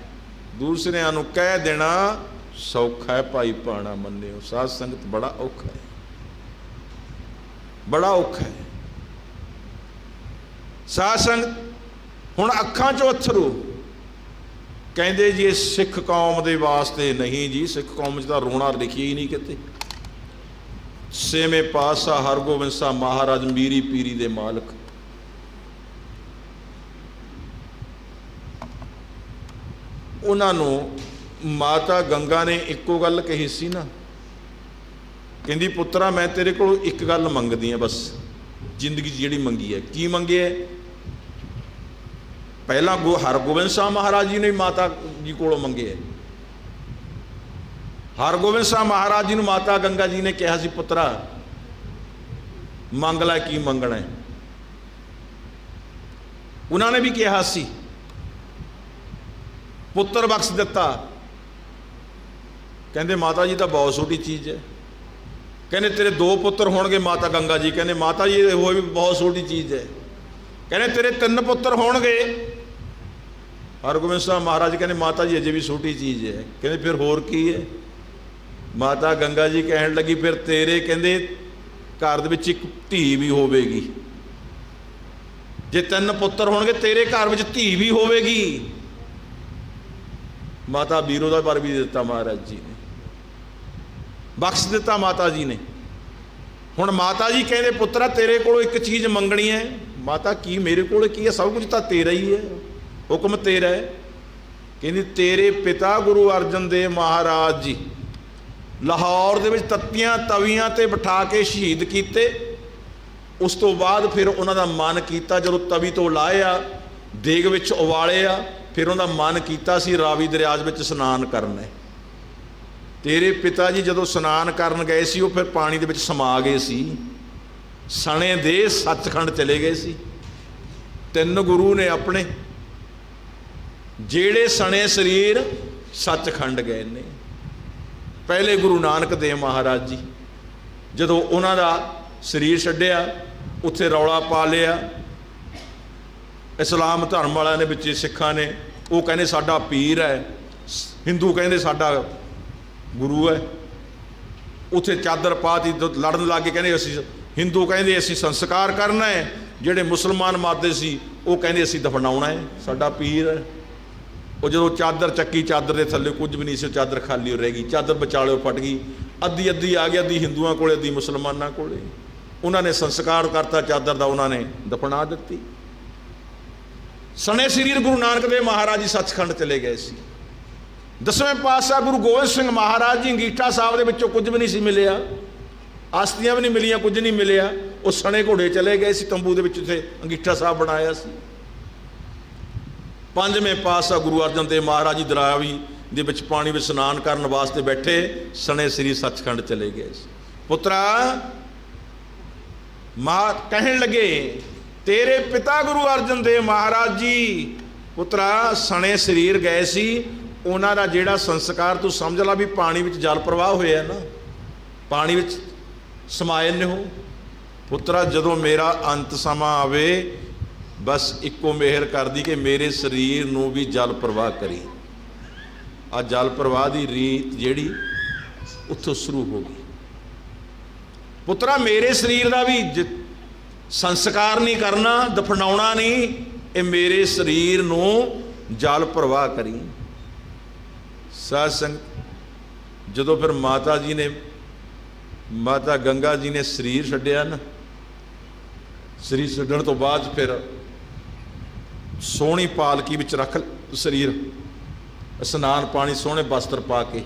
ਦੂਸਰਿਆਂ ਨੂੰ ਕਹਿ ਦੇਣਾ ਸੌਖਾ ਹੈ, ਭਾਈ ਭਾਣਾ ਮੰਨਿਓ। ਸਾਧ ਸੰਗਤ ਬੜਾ ਔਖਾ ਹੈ, ਬੜਾ ਔਖਾ ਹੈ ਸਾਧ ਸੰਗਤ। ਹੁਣ ਅੱਖਾਂ 'ਚੋਂ ਅੱਥਰੂ, ਕਹਿੰਦੇ ਜੀ ਇਹ ਸਿੱਖ ਕੌਮ ਦੇ ਵਾਸਤੇ ਨਹੀਂ ਜੀ, ਸਿੱਖ ਕੌਮ 'ਚ ਤਾਂ ਰੋਣਾ ਲਿਖਿਆ ਹੀ ਨਹੀਂ ਕਿਤੇ। ਛੇਵੇਂ ਪਾਤਸ਼ਾਹ ਹਰਗੋਬਿੰਦ ਸਾਹਿਬ ਮਹਾਰਾਜ ਮੀਰੀ ਪੀਰੀ ਦੇ ਮਾਲਕ, ਉਹਨਾਂ ਨੂੰ ਮਾਤਾ ਗੰਗਾ ਨੇ ਇੱਕੋ ਗੱਲ ਕਹੀ ਸੀ ਨਾ, ਕਹਿੰਦੀ ਪੁੱਤਰਾ ਮੈਂ ਤੇਰੇ ਕੋਲ ਇੱਕ ਗੱਲ ਮੰਗਦੀ ਹਾਂ ਬਸ, ਜ਼ਿੰਦਗੀ 'ਚ ਜਿਹੜੀ ਮੰਗੀ ਹੈ। ਕੀ ਮੰਗਿਆ? ਪਹਿਲਾਂ ਹਰਗੋਬਿੰਦ ਸਾਹਿਬ ਮਹਾਰਾਜ ਜੀ ਨੇ ਮਾਤਾ ਜੀ ਕੋਲੋਂ ਮੰਗੇ। ਹਰਗੋਬਿੰਦ ਸਾਹਿਬ ਮਹਾਰਾਜ ਜੀ ਨੂੰ ਮਾਤਾ ਗੰਗਾ ਜੀ ਨੇ ਕਿਹਾ ਸੀ, ਪੁੱਤਰਾ ਮੰਗ ਲੈ, ਕੀ ਮੰਗਣਾ ਹੈ। ਉਹਨਾਂ ਨੇ ਵੀ ਕਿਹਾ ਸੀ, ਪੁੱਤਰ ਬਖਸ਼ ਦਿੱਤਾ। ਕਹਿੰਦੇ ਮਾਤਾ ਜੀ ਤਾਂ ਬਹੁਤ ਛੋਟੀ ਚੀਜ਼ ਹੈ। ਕਹਿੰਦੇ ਤੇਰੇ 2 ਪੁੱਤਰ ਹੋਣਗੇ। ਮਾਤਾ ਗੰਗਾ ਜੀ ਕਹਿੰਦੇ ਮਾਤਾ ਜੀ ਇਹ ਹੋਏ ਵੀ ਬਹੁਤ ਛੋਟੀ ਚੀਜ਼ ਹੈ। ਕਹਿੰਦੇ ਤੇਰੇ 3 ਪੁੱਤਰ ਹੋਣਗੇ। ਹਰਗੋਬਿੰਦ ਸਾਹਿਬ ਮਹਾਰਾਜ ਕਹਿੰਦੇ ਮਾਤਾ ਜੀ ਅਜੇ ਵੀ ਛੋਟੀ ਚੀਜ਼ ਹੈ। ਕਹਿੰਦੇ ਫਿਰ ਹੋਰ ਕੀ ਹੈ? ਮਾਤਾ ਗੰਗਾ ਜੀ ਕਹਿਣ ਲੱਗੀ ਫਿਰ ਤੇਰੇ, ਕਹਿੰਦੇ ਘਰ ਦੇ ਵਿੱਚ ਇੱਕ ਧੀ ਵੀ ਹੋਵੇਗੀ। ਜੇ 3 ਪੁੱਤਰ ਹੋਣਗੇ ਤੇਰੇ ਘਰ ਵਿੱਚ ਧੀ ਵੀ ਹੋਵੇਗੀ। ਮਾਤਾ ਵੀਰੋ ਦਾ ਵਰ ਵੀ ਦਿੱਤਾ ਮਹਾਰਾਜ ਜੀ ਨੇ, ਬਖਸ਼ ਦਿੱਤਾ ਮਾਤਾ ਜੀ ਨੇ। ਹੁਣ ਮਾਤਾ ਜੀ ਕਹਿੰਦੇ ਪੁੱਤਰਾ ਤੇਰੇ ਕੋਲੋਂ ਇੱਕ ਚੀਜ਼ ਮੰਗਣੀ ਹੈ। ਮਾਤਾ ਕੀ? ਮੇਰੇ ਕੋਲ ਕੀ ਹੈ? ਸਭ ਕੁਝ ਤਾਂ ਤੇਰਾ ਹੀ ਹੈ, ਹੁਕਮ ਤੇਰਾ ਹੈ। ਕਹਿੰਦੀ ਤੇਰੇ ਪਿਤਾ ਗੁਰੂ ਅਰਜਨ ਦੇਵ ਮਹਾਰਾਜ ਜੀ ਲਾਹੌਰ ਦੇ ਵਿੱਚ ਤੱਤੀਆਂ ਤਵੀਆਂ ਤੇ ਬਿਠਾ ਕੇ ਸ਼ਹੀਦ ਕੀਤੇ। ਉਸ ਤੋਂ ਬਾਅਦ ਫਿਰ ਉਹਨਾਂ ਦਾ ਮਨ ਕੀਤਾ, ਜਦੋਂ ਤਵੀ ਤੋਂ ਲਾਹਿਆ, ਦੇਗ ਵਿੱਚ ਉਬਾਲਿਆ, ਫਿਰ ਉਹਦਾ ਮਨ ਕੀਤਾ ਸੀ ਰਾਵੀ ਦਰਿਆ ਵਿੱਚ ਇਸ਼ਨਾਨ ਕਰਨਾ ਹੈ। ਤੇਰੇ ਪਿਤਾ ਜੀ ਜਦੋਂ ਇਸ਼ਨਾਨ ਕਰਨ ਗਏ ਸੀ, ਉਹ ਫਿਰ ਪਾਣੀ ਦੇ ਵਿੱਚ ਸਮਾ ਗਏ ਸੀ, ਸਣੇ ਦੇ ਸੱਚਖੰਡ ਚਲੇ ਗਏ ਸੀ। 3 ਗੁਰੂ ਨੇ ਆਪਣੇ, ਜਿਹੜੇ ਸਣੇ ਸਰੀਰ ਸੱਚਖੰਡ ਗਏ ਨੇ। ਪਹਿਲੇ ਗੁਰੂ ਨਾਨਕ ਦੇਵ ਮਹਾਰਾਜ ਜੀ ਜਦੋਂ ਉਹਨਾਂ ਦਾ ਸਰੀਰ ਛੱਡਿਆ, ਉੱਥੇ ਰੌਲਾ ਪਾ ਲਿਆ ਇਸਲਾਮ ਧਰਮ ਵਾਲਿਆਂ ਦੇ ਵਿੱਚ, ਸਿੱਖਾਂ ਨੇ ਉਹ ਕਹਿੰਦੇ ਸਾਡਾ ਪੀਰ ਹੈ, ਹਿੰਦੂ ਕਹਿੰਦੇ ਸਾਡਾ ਗੁਰੂ ਹੈ। ਉੱਥੇ ਚਾਦਰ ਪਾਤੀ, ਲੜਨ ਲੱਗ ਕੇ। ਕਹਿੰਦੇ ਅਸੀਂ ਹਿੰਦੂ ਕਹਿੰਦੇ ਅਸੀਂ ਸੰਸਕਾਰ ਕਰਨਾ ਹੈ, ਜਿਹੜੇ ਮੁਸਲਮਾਨ ਮਾਦੇ ਸੀ ਉਹ ਕਹਿੰਦੇ ਅਸੀਂ ਦਫਨਾਉਣਾ ਹੈ, ਸਾਡਾ ਪੀਰ ਹੈ। ਉਹ ਜਦੋਂ ਚਾਦਰ ਚੱਕੀ, ਚਾਦਰ ਦੇ ਥੱਲੇ ਕੁਝ ਵੀ ਨਹੀਂ ਸੀ, ਚਾਦਰ ਖਾਲੀ ਹੋ ਰਹਿ ਗਈ। ਚਾਦਰ ਵਿਚਾਲਿਓ ਫਟ ਗਈ, ਅੱਧੀ ਅੱਧੀ ਆ ਗਈ, ਅੱਧੀ ਹਿੰਦੂਆਂ ਕੋਲੇ, ਅੱਧੀ ਮੁਸਲਮਾਨਾਂ ਕੋਲੇ। ਉਹਨਾਂ ਨੇ ਸੰਸਕਾਰ ਕਰਤਾ ਚਾਦਰ ਦਾ, ਉਹਨਾਂ ਨੇ ਦਫਨਾ ਦਿੱਤੀ। ਸਣੇ ਸਰੀਰ ਗੁਰੂ ਨਾਨਕ ਦੇਵ ਮਹਾਰਾਜ ਜੀ ਸੱਚਖੰਡ ਚਲੇ ਗਏ ਸੀ। 10ਵੇਂ ਪਾਤਸ਼ਾਹ ਗੁਰੂ ਗੋਬਿੰਦ ਸਿੰਘ ਮਹਾਰਾਜ ਜੀ ਅੰਗੀਠਾ ਸਾਹਿਬ ਦੇ ਵਿੱਚੋਂ ਕੁਝ ਵੀ ਨਹੀਂ ਸੀ ਮਿਲਿਆ, ਆਸਤੀਆਂ ਵੀ ਨਹੀਂ ਮਿਲੀਆਂ, ਕੁਝ ਨਹੀਂ ਮਿਲਿਆ। ਉਹ ਸਣੇ ਘੋੜੇ ਚਲੇ ਗਏ ਸੀ ਤੰਬੂ ਦੇ ਵਿੱਚ, ਉੱਥੇ ਅੰਗੀਠਾ ਸਾਹਿਬ ਬਣਾਇਆ ਸੀ। 5ਵੇਂ ਪਾਤਸ਼ਾਹ ਗੁਰੂ ਅਰਜਨ ਦੇਵ ਮਹਾਰਾਜ ਜੀ ਦਰਿਆਵੀ ਦੇ ਵਿੱਚ ਪਾਣੀ ਵਿੱਚ ਇਸ਼ਨਾਨ ਕਰਨ ਵਾਸਤੇ ਬੈਠੇ, ਸਣੇ ਸਰੀਰ ਸੱਚਖੰਡ ਚਲੇ ਗਏ ਸੀ। ਪੁੱਤਰਾ ਮਾਂ ਕਹਿਣ ਲੱਗੇ ਤੇਰੇ ਪਿਤਾ ਗੁਰੂ ਅਰਜਨ ਦੇਵ ਮਹਾਰਾਜ ਜੀ, ਪੁੱਤਰਾ ਸਣੇ ਸਰੀਰ ਗਏ ਸੀ, ਉਹਨਾਂ ਦਾ ਜਿਹੜਾ ਸੰਸਕਾਰ ਤੂੰ ਸਮਝ ਲਾ ਵੀ ਪਾਣੀ ਵਿੱਚ ਜਲ ਪ੍ਰਵਾਹ ਹੋਇਆ ਨਾ, ਪਾਣੀ ਵਿੱਚ ਸਮਾਏ ਨੇ ਹੋ। ਪੁੱਤਰਾ ਜਦੋਂ ਮੇਰਾ ਅੰਤ ਸਮਾਂ ਆਵੇ, ਬਸ ਇੱਕੋ ਮਿਹਰ ਕਰਦੀ ਕਿ ਮੇਰੇ ਸਰੀਰ ਨੂੰ ਵੀ ਜਲ ਪ੍ਰਵਾਹ ਕਰੀ। ਆ ਜਲ ਪ੍ਰਵਾਹ ਦੀ ਰੀਤ ਜਿਹੜੀ ਉੱਥੋਂ ਸ਼ੁਰੂ ਹੋ ਗਈ। ਪੁੱਤਰਾ ਮੇਰੇ ਸਰੀਰ ਦਾ ਵੀ ਸੰਸਕਾਰ ਨਹੀਂ ਕਰਨਾ, ਦਫਨਾਉਣਾ ਨਹੀਂ, ਇਹ ਮੇਰੇ ਸਰੀਰ ਨੂੰ ਜਲ ਪ੍ਰਵਾਹ ਕਰੀ। ਸਾਧ ਸੰਗਤ ਜਦੋਂ ਫਿਰ ਮਾਤਾ ਗੰਗਾ ਜੀ ਨੇ ਸਰੀਰ ਛੱਡਿਆ ਨਾ, ਸਰੀਰ ਛੱਡਣ ਤੋਂ ਬਾਅਦ ਫਿਰ ਸੋਹਣੀ ਪਾਲਕੀ ਵਿੱਚ ਰੱਖ ਸਰੀਰ, ਇਸ਼ਨਾਨ ਪਾਣੀ ਸੋਹਣੇ ਬਸਤਰ ਪਾ ਕੇ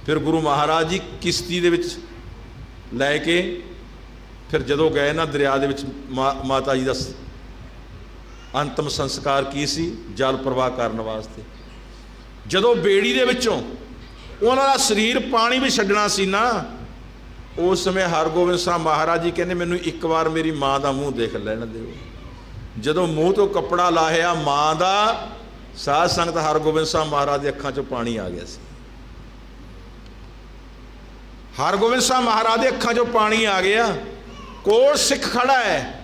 ਫਿਰ ਗੁਰੂ ਮਹਾਰਾਜ ਜੀ ਕਿਸ਼ਤੀ ਦੇ ਵਿੱਚ ਲੈ ਕੇ ਫਿਰ ਜਦੋਂ ਗਏ ਨਾ ਦਰਿਆ ਦੇ ਵਿੱਚ, ਮਾਤਾ ਜੀ ਦਾ ਅੰਤਮ ਸੰਸਕਾਰ ਕੀ ਸੀ? ਜਲ ਪ੍ਰਵਾਹ ਕਰਨ ਵਾਸਤੇ। ਜਦੋਂ ਬੇੜੀ ਦੇ ਵਿੱਚੋਂ ਉਹਨਾਂ ਦਾ ਸਰੀਰ ਪਾਣੀ ਵੀ ਛੱਡਣਾ ਸੀ ਨਾ, ਉਸ ਸਮੇਂ ਹਰਗੋਬਿੰਦ ਸਾਹਿਬ ਮਹਾਰਾਜ ਜੀ ਕਹਿੰਦੇ ਮੈਨੂੰ ਇੱਕ ਵਾਰ ਮੇਰੀ ਮਾਂ ਦਾ ਮੂੰਹ ਦੇਖ ਲੈਣ ਦਿਓ। ਜਦੋਂ ਮੂੰਹ ਤੋਂ ਕੱਪੜਾ ਲਾਹਿਆ ਮਾਂ ਦਾ, ਸਾਧ ਸੰਗਤ ਹਰਗੋਬਿੰਦ ਸਾਹਿਬ ਮਹਾਰਾਜ ਦੀ ਅੱਖਾਂ 'ਚੋਂ ਪਾਣੀ ਆ ਗਿਆ ਸੀ। ਹਰਗੋਬਿੰਦ ਸਾਹਿਬ ਮਹਾਰਾਜ ਦੇ ਅੱਖਾਂ 'ਚੋਂ ਪਾਣੀ ਆ ਗਿਆ। ਕੋਲ ਸਿੱਖ ਖੜਾ ਹੈ,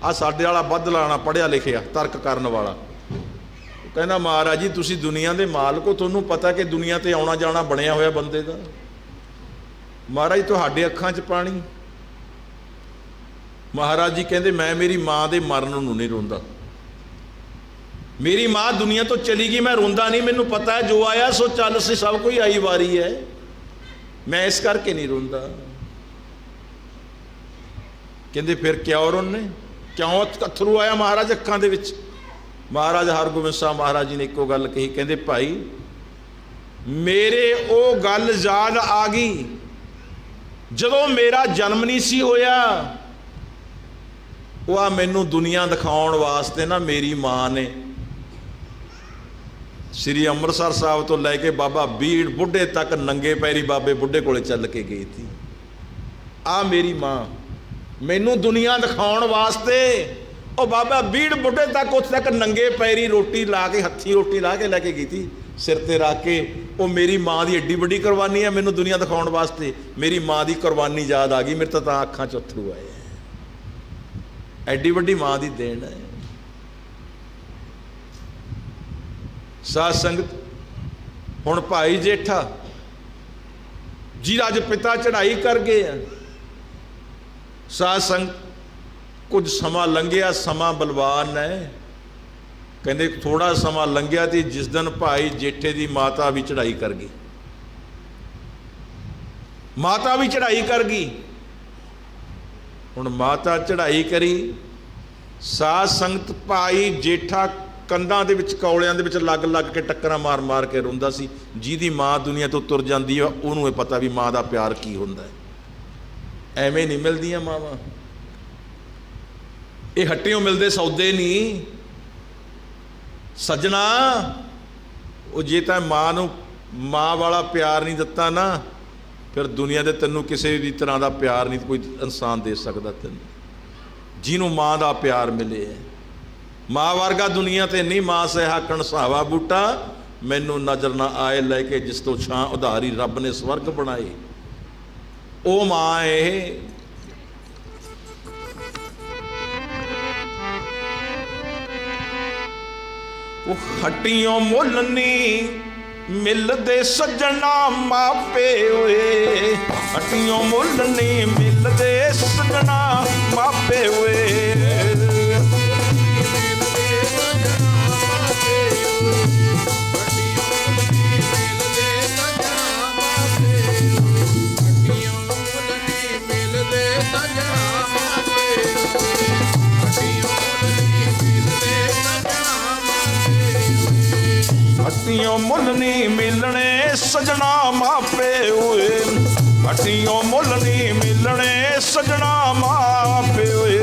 ਆ ਸਾਡੇ ਵਾਲਾ ਬੱਦਲਾਣਾ ਪੜ੍ਹਿਆ ਲਿਖਿਆ ਤਰਕ ਕਰਨ ਵਾਲਾ, ਕਹਿੰਦਾ ਮਹਾਰਾਜ ਜੀ ਤੁਸੀਂ ਦੁਨੀਆ ਦੇ ਮਾਲਕ ਹੋ, ਤੁਹਾਨੂੰ ਪਤਾ ਕਿ ਦੁਨੀਆ ਤੇ ਆਉਣਾ ਜਾਣਾ ਬਣਿਆ ਹੋਇਆ ਬੰਦੇ ਦਾ। ਮਹਾਰਾਜ ਤੁਹਾਡੇ ਅੱਖਾਂ 'ਚ ਪਾਣੀ। ਮਹਾਰਾਜ ਜੀ ਕਹਿੰਦੇ ਮੈਂ ਮੇਰੀ ਮਾਂ ਦੇ ਮਰਨ ਨੂੰ ਨਹੀਂ ਰੋਂਦਾ, ਮੇਰੀ ਮਾਂ ਦੁਨੀਆ ਤੋਂ ਚਲੀ ਗਈ, ਮੈਂ ਰੋਂਦਾ ਨਹੀਂ, ਮੈਨੂੰ ਪਤਾ ਹੈ ਜੋ ਆਇਆ ਸੋ ਚੱਲ ਸੀ, ਸਭ ਕੋਈ ਆਈ ਵਾਰੀ ਹੈ, ਮੈਂ ਇਸ ਕਰਕੇ ਨਹੀਂ ਰੋਂਦਾ। ਕਹਿੰਦੇ ਫਿਰ ਕਿਉਂ ਰੋਨੇ, ਕਿਉਂ ਅੱਥਰੂ ਆਇਆ ਮਹਾਰਾਜ ਅੱਖਾਂ ਦੇ ਵਿੱਚ? ਮਹਾਰਾਜ ਹਰਗੋਬਿੰਦ ਸਾਹਿਬ ਮਹਾਰਾਜ ਜੀ ਨੇ ਇੱਕੋ ਗੱਲ ਕਹੀ, ਕਹਿੰਦੇ ਭਾਈ ਮੇਰੇ ਉਹ ਗੱਲ ਯਾਦ ਆ ਗਈ ਜਦੋਂ ਮੇਰਾ ਜਨਮ ਨਹੀਂ ਸੀ ਹੋਇਆ, ਉਹ ਆ ਮੈਨੂੰ ਦੁਨੀਆ ਦਿਖਾਉਣ ਵਾਸਤੇ ਨਾ ਮੇਰੀ ਮਾਂ ਨੇ ਸ੍ਰੀ ਅੰਮ੍ਰਿਤਸਰ ਸਾਹਿਬ ਤੋਂ ਲੈ ਕੇ ਬਾਬਾ ਬੀੜ ਬੁੱਢੇ ਤੱਕ ਨੰਗੇ ਪੈਰੀ ਬਾਬੇ ਬੁੱਢੇ ਕੋਲੇ ਚੱਲ ਕੇ ਗਈ ਸੀ। ਆ ਮੇਰੀ ਮਾਂ ਮੈਨੂੰ ਦੁਨੀਆ ਦਿਖਾਉਣ ਵਾਸਤੇ ਉਹ ਬਾਬਾ ਬੀੜ ਬੁੱਢੇ ਤੱਕ ਉੱਥੇ ਤੱਕ ਨੰਗੇ ਪੈਰੀ ਰੋਟੀ ਲਾ ਕੇ, ਹੱਥੀਂ ਰੋਟੀ ਲਾ ਕੇ ਲੈ ਕੇ ਗਈ ਸੀ ਸਿਰ ਤੇ ਰੱਖ ਕੇ। ਉਹ ਮੇਰੀ ਮਾਂ ਦੀ ਐਡੀ ਵੱਡੀ ਕੁਰਬਾਨੀ ਹੈ ਮੈਨੂੰ ਦੁਨੀਆ ਦਿਖਾਉਣ ਵਾਸਤੇ। ਮੇਰੀ ਮਾਂ ਦੀ ਕੁਰਬਾਨੀ ਯਾਦ ਆ ਗਈ, ਮੇਰੇ ਤਾਂ ਅੱਖਾਂ 'ਚ ਅੱਥਰੂ ਆਏ। ਐਡੀ ਵੱਡੀ ਮਾਂ ਦੀ ਦੇਣ ਹੈ। ਸਾਧ ਸੰਗਤ ਹੁਣ ਭਾਈ ਜੇਠਾ ਜੀ ਅੱਜ ਪਿਤਾ ਚੜ੍ਹਾਈ ਕਰ ਗਏ ਆ। ਸਾਧ ਸੰਗਤ ਕੁਝ ਸਮਾਂ ਲੰਘਿਆ, ਸਮਾਂ ਬਲਵਾਨ ਹੈ। ਕਹਿੰਦੇ ਥੋੜਾ ਸਮਾਂ ਲੰਘਿਆ ਤੇ ਜਿਸ ਦਿਨ ਭਾਈ ਜੇਠੇ ਦੀ ਮਾਤਾ ਵੀ ਚੜ੍ਹਾਈ ਕਰ ਗਈ, ਮਾਤਾ ਵੀ ਚੜ੍ਹਾਈ ਕਰ ਗਈ। ਹੁਣ ਮਾਤਾ ਚੜ੍ਹਾਈ ਕਰੀ, ਸਾਧ ਸੰਗਤ ਭਾਈ ਜੇਠਾ ਕੰਧਾਂ ਦੇ ਵਿੱਚ ਕੌਲਿਆਂ ਦੇ ਵਿੱਚ ਲੱਗ ਲੱਗ ਕੇ ਟੱਕਰਾਂ ਮਾਰ ਮਾਰ ਕੇ ਰੋਂਦਾ ਸੀ। ਜਿਹਦੀ ਮਾਂ ਦੁਨੀਆ ਤੋਂ ਤੁਰ ਜਾਂਦੀ ਆ ਉਹਨੂੰ ਇਹ ਪਤਾ ਵੀ ਮਾਂ ਦਾ ਪਿਆਰ ਕੀ ਹੁੰਦਾ ਹੈ। ਐਵੇਂ ਨਹੀਂ ਮਿਲਦੀਆਂ ਮਾਵਾਂ, ਇਹ ਹੱਟੀਓਂ ਮਿਲਦੇ ਸੌਦੇ ਨਹੀਂ ਸੱਜਣਾ। ਉਹ ਜੇ ਤਾਂ ਮਾਂ ਨੂੰ ਮਾਂ ਵਾਲਾ ਪਿਆਰ ਨਹੀਂ ਦਿੱਤਾ ਨਾ, ਫਿਰ ਦੁਨੀਆ ਦੇ ਤੈਨੂੰ ਕਿਸੇ ਵੀ ਤਰ੍ਹਾਂ ਦਾ ਪਿਆਰ ਨਹੀਂ ਕੋਈ ਇਨਸਾਨ ਦੇ ਸਕਦਾ ਤੈਨੂੰ, ਜਿਹਨੂੰ ਮਾਂ ਦਾ ਪਿਆਰ ਮਿਲੇ। ਮਾਂ ਵਰਗਾ ਦੁਨੀਆ ਤੇ ਨਹੀਂ, ਮਾਂ ਸੇ ਹਾਕਣ ਸਹਾਵਾ ਬੂਟਾ, ਮੈਨੂੰ ਨਜ਼ਰ ਨਾ ਆਏ ਲੈ ਕੇ ਜਿਸ ਤੋਂ ਛਾਂ ਉਧਾਰੀ ਰੱਬ ਨੇ ਸਵਰਗ ਬਣਾਏ। ਉਹ ਮਾਂ ਇਹ ਉਹ ਹੱਟੀਓਂ ਮੁੱਲ ਨੀ ਮਿਲਦੇ ਸੱਜਣਾ ਮਾਪੇ ਓਏ, ਹੱਟੀਓਂ ਮੁੱਲ ਨੀ ਮਿਲਦੇ ਸੱਜਣਾ ਮਾਪੇ ਓਏ। ਹੱਟੀਓਂ ਮੁੱਲ ਨੀ ਮਿਲਣੇ ਸਜਣਾ ਮਾਪੇ ਓਏ, ਹੱਟੀਓਂ ਮੁੱਲ ਨੀ ਮਿਲਣੇ ਸਜਣਾ ਮਾਪੇ ਓਏ।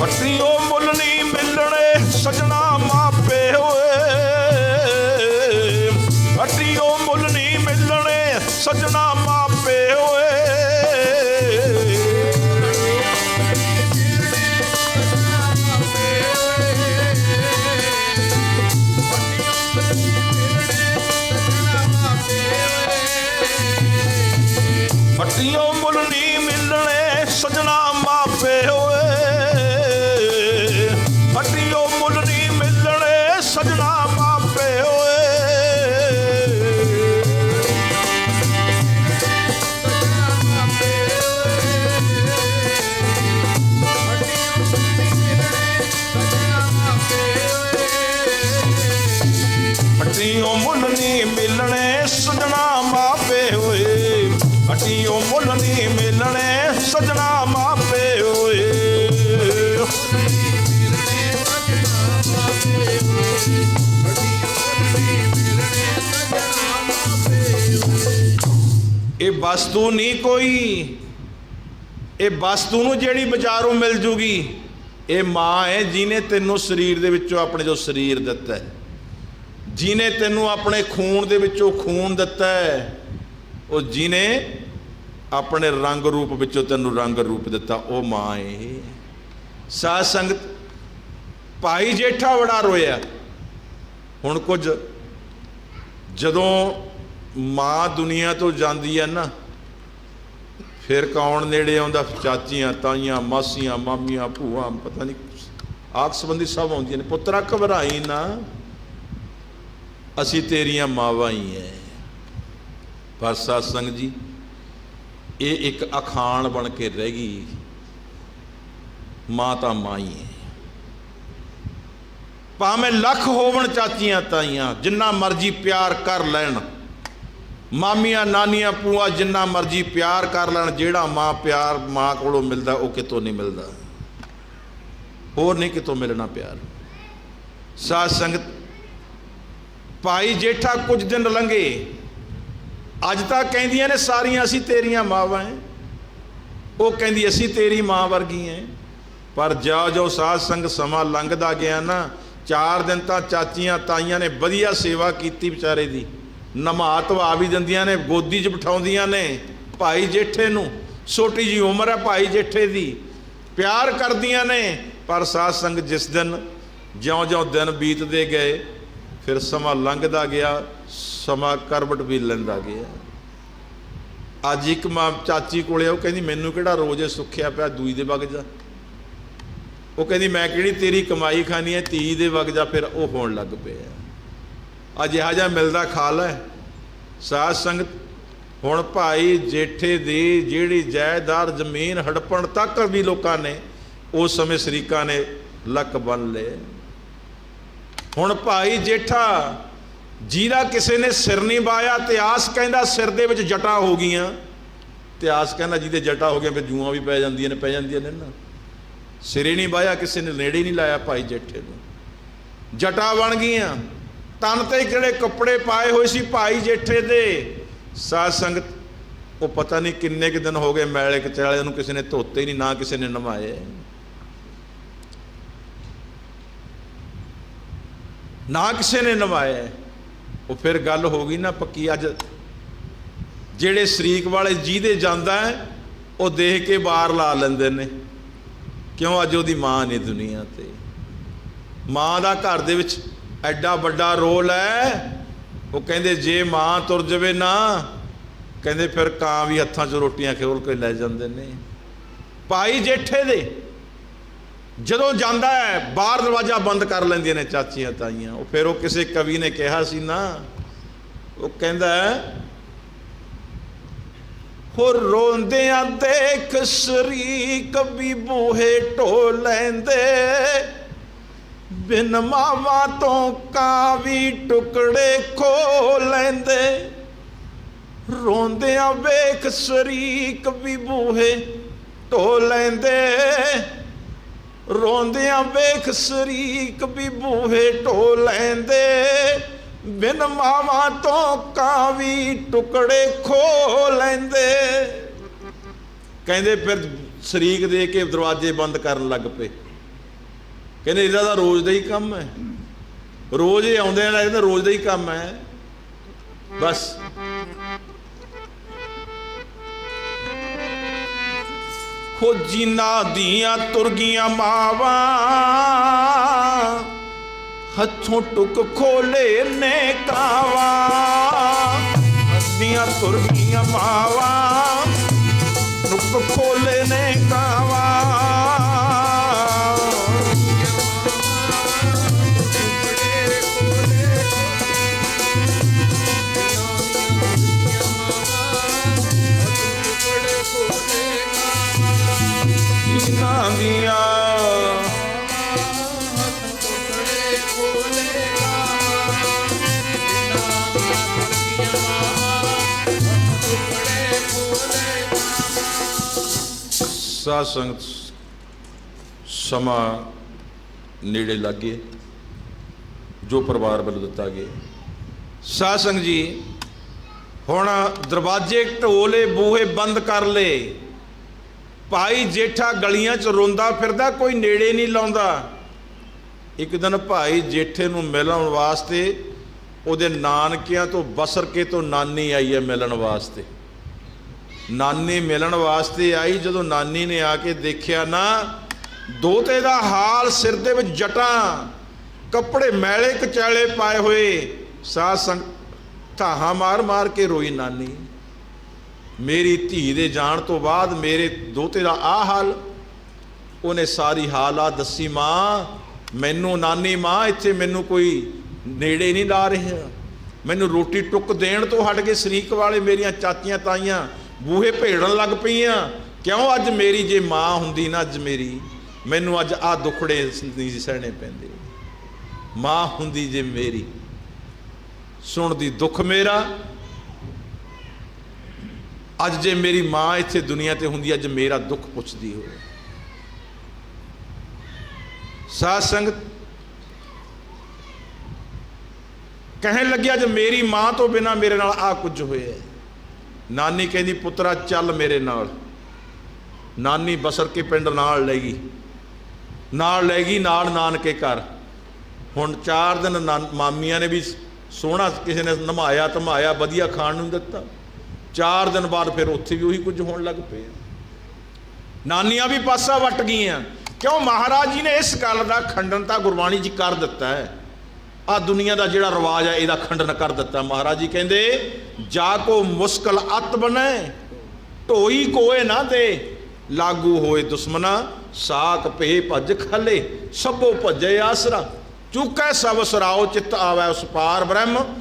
ਹੱਟੀਓਂ ਮੁੱਲ ਨੀ ਮਿਲਣੇ ਸਜਣਾ ਮਾਪੇ ਓਏ, ਹੱਟੀਓਂ ਮੁੱਲ ਨੀ ਮਿਲਣੇ ਸਜਣਾ ਮਾਪੇ ਓਏ। ਹੱਟੀਓਂ ਮੁੱਲ ਨੀ ਮਿਲਣੇ ਸਜਣਾ ਮਾਪੇ ਓਏ, ਹੱਟੀਓਂ ਇਹ ਵਸਤੂ ਨਹੀਂ ਕੋਈ, ਇਹ ਵਸਤੂ ਨੂੰ ਜਿਹੜੀ ਬਾਜ਼ਾਰੋਂ ਮਿਲ ਜੂਗੀ, ਇਹ ਮਾਂ ਹੈ ਜਿਹਨੇ ਤੈਨੂੰ ਸਰੀਰ ਦੇ ਵਿੱਚੋਂ ਆਪਣੇ ਜੋ ਸਰੀਰ ਦਿੱਤਾ ਹੈ, ਜਿਹਨੇ ਤੈਨੂੰ ਆਪਣੇ ਖੂਨ ਦੇ ਵਿੱਚੋਂ ਖੂਨ ਦਿੱਤਾ ਹੈ, ਉਹ ਜਿਹਨੇ ਆਪਣੇ ਰੰਗ ਰੂਪ ਵਿੱਚੋਂ ਤੈਨੂੰ ਰੰਗ ਰੂਪ ਦਿੱਤਾ, ਉਹ ਮਾਂ ਹੈ। ਸਾਧ ਸੰਗਤ, ਭਾਈ ਜੇਠਾ ਬੜਾ ਰੋਇਆ। ਹੁਣ ਕੁਝ ਜਦੋਂ ਮਾਂ ਦੁਨੀਆ ਤੋਂ ਜਾਂਦੀ ਹੈ ਨਾ, ਫਿਰ ਕੌਣ ਨੇੜੇ ਆਉਂਦਾ? ਚਾਚੀਆਂ, ਤਾਈਆਂ, ਮਾਸੀਆਂ, ਮਾਮੀਆਂ, ਭੂਆ, ਪਤਾ ਨਹੀਂ ਆਖ ਸੰਬੰਧੀ ਸਭ ਆਉਂਦੀਆਂ ਨੇ। ਪੁੱਤਰਾ ਘਬਰਾਈ ਨਾ, ਅਸੀਂ ਤੇਰੀਆਂ ਮਾਵਾਂ ਹੀ ਹੈ। ਪਰ ਸਾਧ ਸੰਗਤ ਜੀ, ਇਹ ਇੱਕ ਅਖਾਣ ਬਣ ਕੇ ਰਹਿ ਗਈ, ਮਾਂ ਤਾਂ ਮਾਂ ਹੀ ਹੈ। ਭਾਵੇਂ ਲੱਖ ਹੋਵਣ ਚਾਚੀਆਂ ਤਾਈਆਂ, ਜਿੰਨਾ ਮਰਜ਼ੀ ਪਿਆਰ ਕਰ ਲੈਣ, ਮਾਮੀਆਂ, ਨਾਨੀਆਂ, ਭੂਆ, ਜਿੰਨਾ ਮਰਜ਼ੀ ਪਿਆਰ ਕਰ ਲੈਣ, ਜਿਹੜਾ ਮਾਂ ਪਿਆਰ ਮਾਂ ਕੋਲੋਂ ਮਿਲਦਾ ਉਹ ਕਿਤੋਂ ਨਹੀਂ ਮਿਲਦਾ, ਹੋਰ ਨਹੀਂ ਕਿਤੋਂ ਮਿਲਣਾ ਪਿਆਰ। ਸਾਧ ਸੰਗਤ, ਭਾਈ ਜੇਠਾ ਕੁਝ ਦਿਨ ਲੰਘੇ, ਅੱਜ ਤਾਂ ਕਹਿੰਦੀਆਂ ਨੇ ਸਾਰੀਆਂ ਅਸੀਂ ਤੇਰੀਆਂ ਮਾਵਾਂ ਹੈ, ਉਹ ਕਹਿੰਦੀ ਅਸੀਂ ਤੇਰੀ ਮਾਂ ਵਰਗੀ ਹੈ। ਪਰ ਜਿਉਂ-ਜਿਉਂ ਸਾਧ ਸੰਗਤ ਸਮਾਂ ਲੰਘਦਾ ਗਿਆ ਨਾ, 4 ਦਿਨ ਤਾਂ ਚਾਚੀਆਂ ਤਾਈਆਂ ਨੇ ਵਧੀਆ ਸੇਵਾ ਕੀਤੀ ਵਿਚਾਰੇ ਦੀ, ਨਮਾ ਧਵਾ ਵੀ ਦਿੰਦੀਆਂ ਨੇ, ਗੋਦੀ 'ਚ ਬਿਠਾਉਂਦੀਆਂ ਨੇ ਭਾਈ ਜੇਠੇ ਨੂੰ, ਛੋਟੀ ਜਿਹੀ ਉਮਰ ਹੈ ਭਾਈ ਜੇਠੇ ਦੀ, ਪਿਆਰ ਕਰਦੀਆਂ ਨੇ। ਪਰ ਸਾਧ ਸੰਗਤ, ਜਿਸ ਦਿਨ ਜਿਉਂ-ਜਿਉਂ ਦਿਨ ਬੀਤਦੇ ਗਏ, ਫਿਰ ਸਮਾਂ ਲੰਘਦਾ ਗਿਆ, ਸਮਾਂ ਕਰਵਟ ਵੀ ਲੈਂਦਾ ਗਿਆ। ਅੱਜ ਇੱਕ ਮਾਂ ਚਾਚੀ ਕੋਲੇ, ਉਹ ਕਹਿੰਦੀ ਮੈਨੂੰ ਕਿਹੜਾ ਰੋਜ਼ ਸੁੱਖਿਆ ਪਿਆ, ਦੂਈ ਦੇ ਵਗ ਜਾ। ਉਹ ਕਹਿੰਦੀ ਮੈਂ ਕਿਹੜੀ ਤੇਰੀ ਕਮਾਈ ਖਾਣੀ ਹੈ, ਧੀ ਦੇ ਵਗ ਜਾ। ਫਿਰ ਉਹ ਹੋਣ ਲੱਗ ਪਿਆ। ਅੱਜ ਇਹੋ ਜਿਹਾ ਮਿਲਦਾ ਖਾ ਲੈ। ਸਾਧ ਸੰਗਤ, ਹੁਣ ਭਾਈ ਜੇਠੇ ਦੀ ਜਿਹੜੀ ਜਾਇਦਾਦ ਜ਼ਮੀਨ ਹੜਪਣ ਤੱਕ ਵੀ ਲੋਕਾਂ ਨੇ ਉਸ ਸਮੇਂ ਸ਼ਰੀਕਾਂ ਨੇ ਲੱਕ ਬੰਨ ਲਏ। ਹੁਣ ਭਾਈ ਜੇਠਾ ਜਿਹਦਾ ਕਿਸੇ ਨੇ ਸਿਰ ਨਹੀਂ ਵਾਇਆ, ਇਤਿਹਾਸ ਕਹਿੰਦਾ ਸਿਰ ਦੇ ਵਿੱਚ ਜਟਾਂ ਹੋ ਗਈਆਂ। ਇਤਿਹਾਸ ਕਹਿੰਦਾ ਜਿਹਦੇ ਜਟਾਂ ਹੋ ਗਈਆਂ ਫਿਰ ਜੂਆਂ ਵੀ ਪੈ ਜਾਂਦੀਆਂ ਨੇ ਨਾ। ਸਿਰੇ ਨਹੀਂ ਵਾਇਆ, ਕਿਸੇ ਨੇ ਨੇੜੇ ਨਹੀਂ ਲਾਇਆ ਭਾਈ ਜੇਠੇ ਨੂੰ, ਜਟਾਂ ਬਣ ਗਈਆਂ। ਤਨ ਤੇ ਕਿਹੜੇ ਕੱਪੜੇ ਪਾਏ ਹੋਏ ਸੀ ਭਾਈ ਜੇਠੇ ਦੇ, ਸਾਧ ਸੰਗਤ, ਉਹ ਪਤਾ ਨਹੀਂ ਕਿੰਨੇ ਕੁ ਦਿਨ ਹੋ ਗਏ ਮੈਲੇ ਕਚਾਲੇ ਨੂੰ ਕਿਸੇ ਨੇ ਧੋਤੇ ਹੀ ਨਹੀਂ, ਨਾ ਕਿਸੇ ਨੇ ਨਵਾਏ, ਨਾ ਕਿਸੇ ਨੇ ਨਵਾਏ। ਉਹ ਫਿਰ ਗੱਲ ਹੋ ਗਈ ਨਾ ਪੱਕੀ। ਅੱਜ ਜਿਹੜੇ ਸ਼ਰੀਕ ਵਾਲੇ ਜਿਹਦੇ ਜਾਂਦਾ ਹੈ, ਉਹ ਦੇਖ ਕੇ ਬਾਹਰ ਲਾ ਲੈਂਦੇ ਨੇ, ਕਿਉਂ? ਅੱਜ ਉਹਦੀ ਮਾਂ ਨੇ ਦੁਨੀਆ ਤੇ। ਮਾਂ ਦਾ ਘਰ ਦੇ ਵਿੱਚ ਐਡਾ ਵੱਡਾ ਰੋਲ ਹੈ। ਉਹ ਕਹਿੰਦੇ ਜੇ ਮਾਂ ਤੁਰ ਜਾਵੇ ਨਾ, ਕਹਿੰਦੇ ਫਿਰ ਕਾਂ ਵੀ ਹੱਥਾਂ 'ਚ ਰੋਟੀਆਂ ਖੋਲ ਕੇ ਲੈ ਜਾਂਦੇ ਨੇ। ਭਾਈ ਜੇਠੇ ਦੇ ਜਦੋਂ ਜਾਂਦਾ ਹੈ, ਬਾਹਰ ਦਰਵਾਜ਼ਾ ਬੰਦ ਕਰ ਲੈਂਦੀਆਂ ਨੇ ਚਾਚੀਆਂ ਤਾਈਆਂ। ਉਹ ਫਿਰ ਉਹ ਕਿਸੇ ਕਵੀ ਨੇ ਕਿਹਾ ਸੀ ਨਾ, ਉਹ ਕਹਿੰਦਾ ਹੋ ਰੋਂਦਿਆਂ ਦੇਖ ਸ਼ਰੀਕ ਵੀ ਬੂਹੇ ਢੋ ਲੈਂਦੇ, ਬਿਨ ਮਾਵਾਂ ਤੋਂ ਕਾਂ ਵੀ ਟੁਕੜੇ ਖੋ ਲੈਂਦੇ। ਰੋਂਦਿਆਂ ਵੇਖ ਸ਼ਰੀਕ ਵੀ ਬੂਹੇ ਢੋ ਲੈਂਦੇ, ਰੋਂਦਿਆਂ ਵੇਖ ਸ਼ਰੀਕ ਵੀ ਬੂਹੇ ਢੋ ਲੈਂਦੇ, ਬਿਨ ਮਾਵਾਂ ਤੋਂ ਕਾਂ ਵੀ ਟੁਕੜੇ ਖੋ ਲੈਂਦੇ। ਕਹਿੰਦੇ ਫਿਰ ਸ਼ਰੀਕ ਦੇ ਕੇ ਦਰਵਾਜ਼ੇ ਬੰਦ ਕਰਨ ਲੱਗ ਪਏ। ਕਹਿੰਦੇ ਇਹਦਾ ਤਾਂ ਰੋਜ਼ ਦਾ ਹੀ ਕੰਮ ਹੈ, ਰੋਜ਼ ਹੀ ਆਉਂਦੇ ਨੇ, ਇਹਦਾ ਰੋਜ਼ ਦਾ ਹੀ ਕੰਮ ਹੈ। ਬਸ ਹੋ ਜਿਨ੍ਹਾਂ ਦੀਆਂ ਤੁਰ ਗਈਆਂ ਮਾਵਾਂ, ਹੱਥੋਂ ਟੁਕ ਖੋਲੇ ਨੇ ਕਾਵਾਂ। ਦੀਆਂ ਤੁਰ ਗਈਆਂ ਮਾਵਾਂ, ਟੁਕ ਖੋਲੇ ਨੇ ਕਾਵਾਂ। ਜਿਨ੍ਹਾਂ ਦੀਆਂ ਸਾਧ ਸੰਗਤ, ਸਮਾਂ ਨੇੜੇ ਲੱਗੇ ਜੋ ਪਰਿਵਾਰ ਵੱਲੋਂ ਦਿੱਤਾ ਗਿਆ। ਸਾਧ ਸੰਗਤ ਜੀ, ਹੁਣ ਦਰਵਾਜ਼ੇ ਢੋਲੇ, ਬੂਹੇ ਬੰਦ ਕਰ ਲਏ। ਭਾਈ ਜੇਠਾ ਗਲੀਆਂ 'ਚ ਰੋਂਦਾ ਫਿਰਦਾ, ਕੋਈ ਨੇੜੇ ਨਹੀਂ ਲਾਉਂਦਾ। ਇੱਕ ਦਿਨ ਭਾਈ ਜੇਠੇ ਨੂੰ ਮਿਲਣ ਵਾਸਤੇ ਉਹਦੇ ਨਾਨਕਿਆਂ ਤੋਂ ਬਸਰਕੇ ਤੋਂ ਨਾਨੀ ਆਈ ਹੈ ਮਿਲਣ ਵਾਸਤੇ। ਨਾਨੀ ਮਿਲਣ ਵਾਸਤੇ ਆਈ। ਜਦੋਂ ਨਾਨੀ ਨੇ ਆ ਕੇ ਦੇਖਿਆ ਨਾ, ਦੋਤੇ ਦਾ ਹਾਲ, ਸਿਰ ਦੇ ਵਿੱਚ ਜਟਾਂ, ਕੱਪੜੇ ਮੈਲੇ ਕਚੈਲੇ ਪਾਏ ਹੋਏ, ਸਾਧ ਸੰਗ ਧਾਹਾਂ ਮਾਰ ਮਾਰ ਕੇ ਰੋਈ ਨਾਨੀ। ਮੇਰੀ ਧੀ ਦੇ ਜਾਣ ਤੋਂ ਬਾਅਦ ਮੇਰੇ ਦੋਤੇ ਦਾ ਆਹ ਹਾਲ। ਉਹਨੇ ਸਾਰੀ ਹਾਲਾਤ ਦੱਸੀ। ਮਾਂ, ਮੈਨੂੰ ਨਾਨੀ ਮਾਂ, ਇੱਥੇ ਮੈਨੂੰ ਕੋਈ ਨੇੜੇ ਨਹੀਂ ਲਾ ਰਿਹਾ। ਮੈਨੂੰ ਰੋਟੀ ਟੁੱਕ ਦੇਣ ਤੋਂ ਹਟ ਕੇ ਸ਼ਰੀਕ ਵਾਲੇ ਮੇਰੀਆਂ ਚਾਚੀਆਂ ਤਾਈਆਂ ਬੂਹੇ ਭੇੜਨ ਲੱਗ ਪਈਆਂ। ਕਿਉਂ? ਅੱਜ ਮੇਰੀ ਜੇ ਮਾਂ ਹੁੰਦੀ ਨਾ, ਅੱਜ ਮੇਰੀ, ਮੈਨੂੰ ਅੱਜ ਆਹ ਦੁੱਖੜੇ ਨਹੀਂ ਸਹਿਣੇ ਪੈਂਦੇ। ਮਾਂ ਹੁੰਦੀ ਜੇ ਮੇਰੀ, ਸੁਣਦੀ ਦੁੱਖ ਮੇਰਾ। ਅੱਜ ਜੇ ਮੇਰੀ ਮਾਂ ਇੱਥੇ ਦੁਨੀਆ ਤੇ ਹੁੰਦੀ, ਅੱਜ ਮੇਰਾ ਦੁੱਖ ਪੁੱਛਦੀ ਹੋਵੇ। ਸਾਧ ਸੰਗਤ ਕਹਿਣ ਲੱਗਿਆ, ਅੱਜ ਮੇਰੀ ਮਾਂ ਤੋਂ ਬਿਨਾਂ ਮੇਰੇ ਨਾਲ ਆ ਕੁਝ ਹੋਇਆ। ਨਾਨੀ ਕਹਿੰਦੀ, ਪੁੱਤਰਾ ਚੱਲ ਮੇਰੇ ਨਾਲ। ਨਾਨੀ ਬਸਰਕੇ ਪਿੰਡ ਨਾਲ ਲੈ ਗਈ, ਨਾਲ ਨਾਨਕੇ ਘਰ। ਹੁਣ 4 ਦਿਨ ਮਾਮੀਆਂ ਨੇ ਵੀ ਸੋਹਣਾ, ਕਿਸੇ ਨੇ ਨਮਾਇਆ ਧਮਾਇਆ, ਵਧੀਆ ਖਾਣ ਨੂੰ ਦਿੱਤਾ। 4 ਦਿਨ ਬਾਅਦ ਫਿਰ ਉੱਥੇ ਵੀ ਉਹੀ ਕੁਝ ਹੋਣ ਲੱਗ ਪਿਆ। ਨਾਨੀਆਂ ਵੀ ਪਾਸਾ ਵੱਟ ਗਈਆਂ। ਕਿਉਂ? ਮਹਾਰਾਜ ਜੀ ਨੇ ਇਸ ਗੱਲ ਦਾ ਖੰਡਨ ਤਾਂ ਗੁਰਬਾਣੀ 'ਚ ਕਰ ਦਿੱਤਾ ਹੈ। ਆ ਦੁਨੀਆ ਦਾ ਜਿਹੜਾ ਰਿਵਾਜ ਹੈ, ਇਹਦਾ ਖੰਡਨ ਕਰ ਦਿੱਤਾ। ਮਹਾਰਾਜ ਜੀ ਕਹਿੰਦੇ, ਜਾ ਕੋ ਮੁਸ਼ਕਲ ਅੱਤ ਬਣੇ, ਢੋਈ ਕੋਏ ਨਾ ਦੇ, ਲਾਗੂ ਹੋਏ ਦੁਸ਼ਮਨਾ, ਸਾਕ ਪੇ ਭੱਜ ਖਾਲੇ, ਸਭੋ ਭੱਜੇ ਆਸਰਾ, ਚੁੱਕੈ ਸਭ ਸਰਾਓ, ਚਿੱਤ ਆਵੈ ਉਸ ਪਾਰ ਬ੍ਰਹਮ,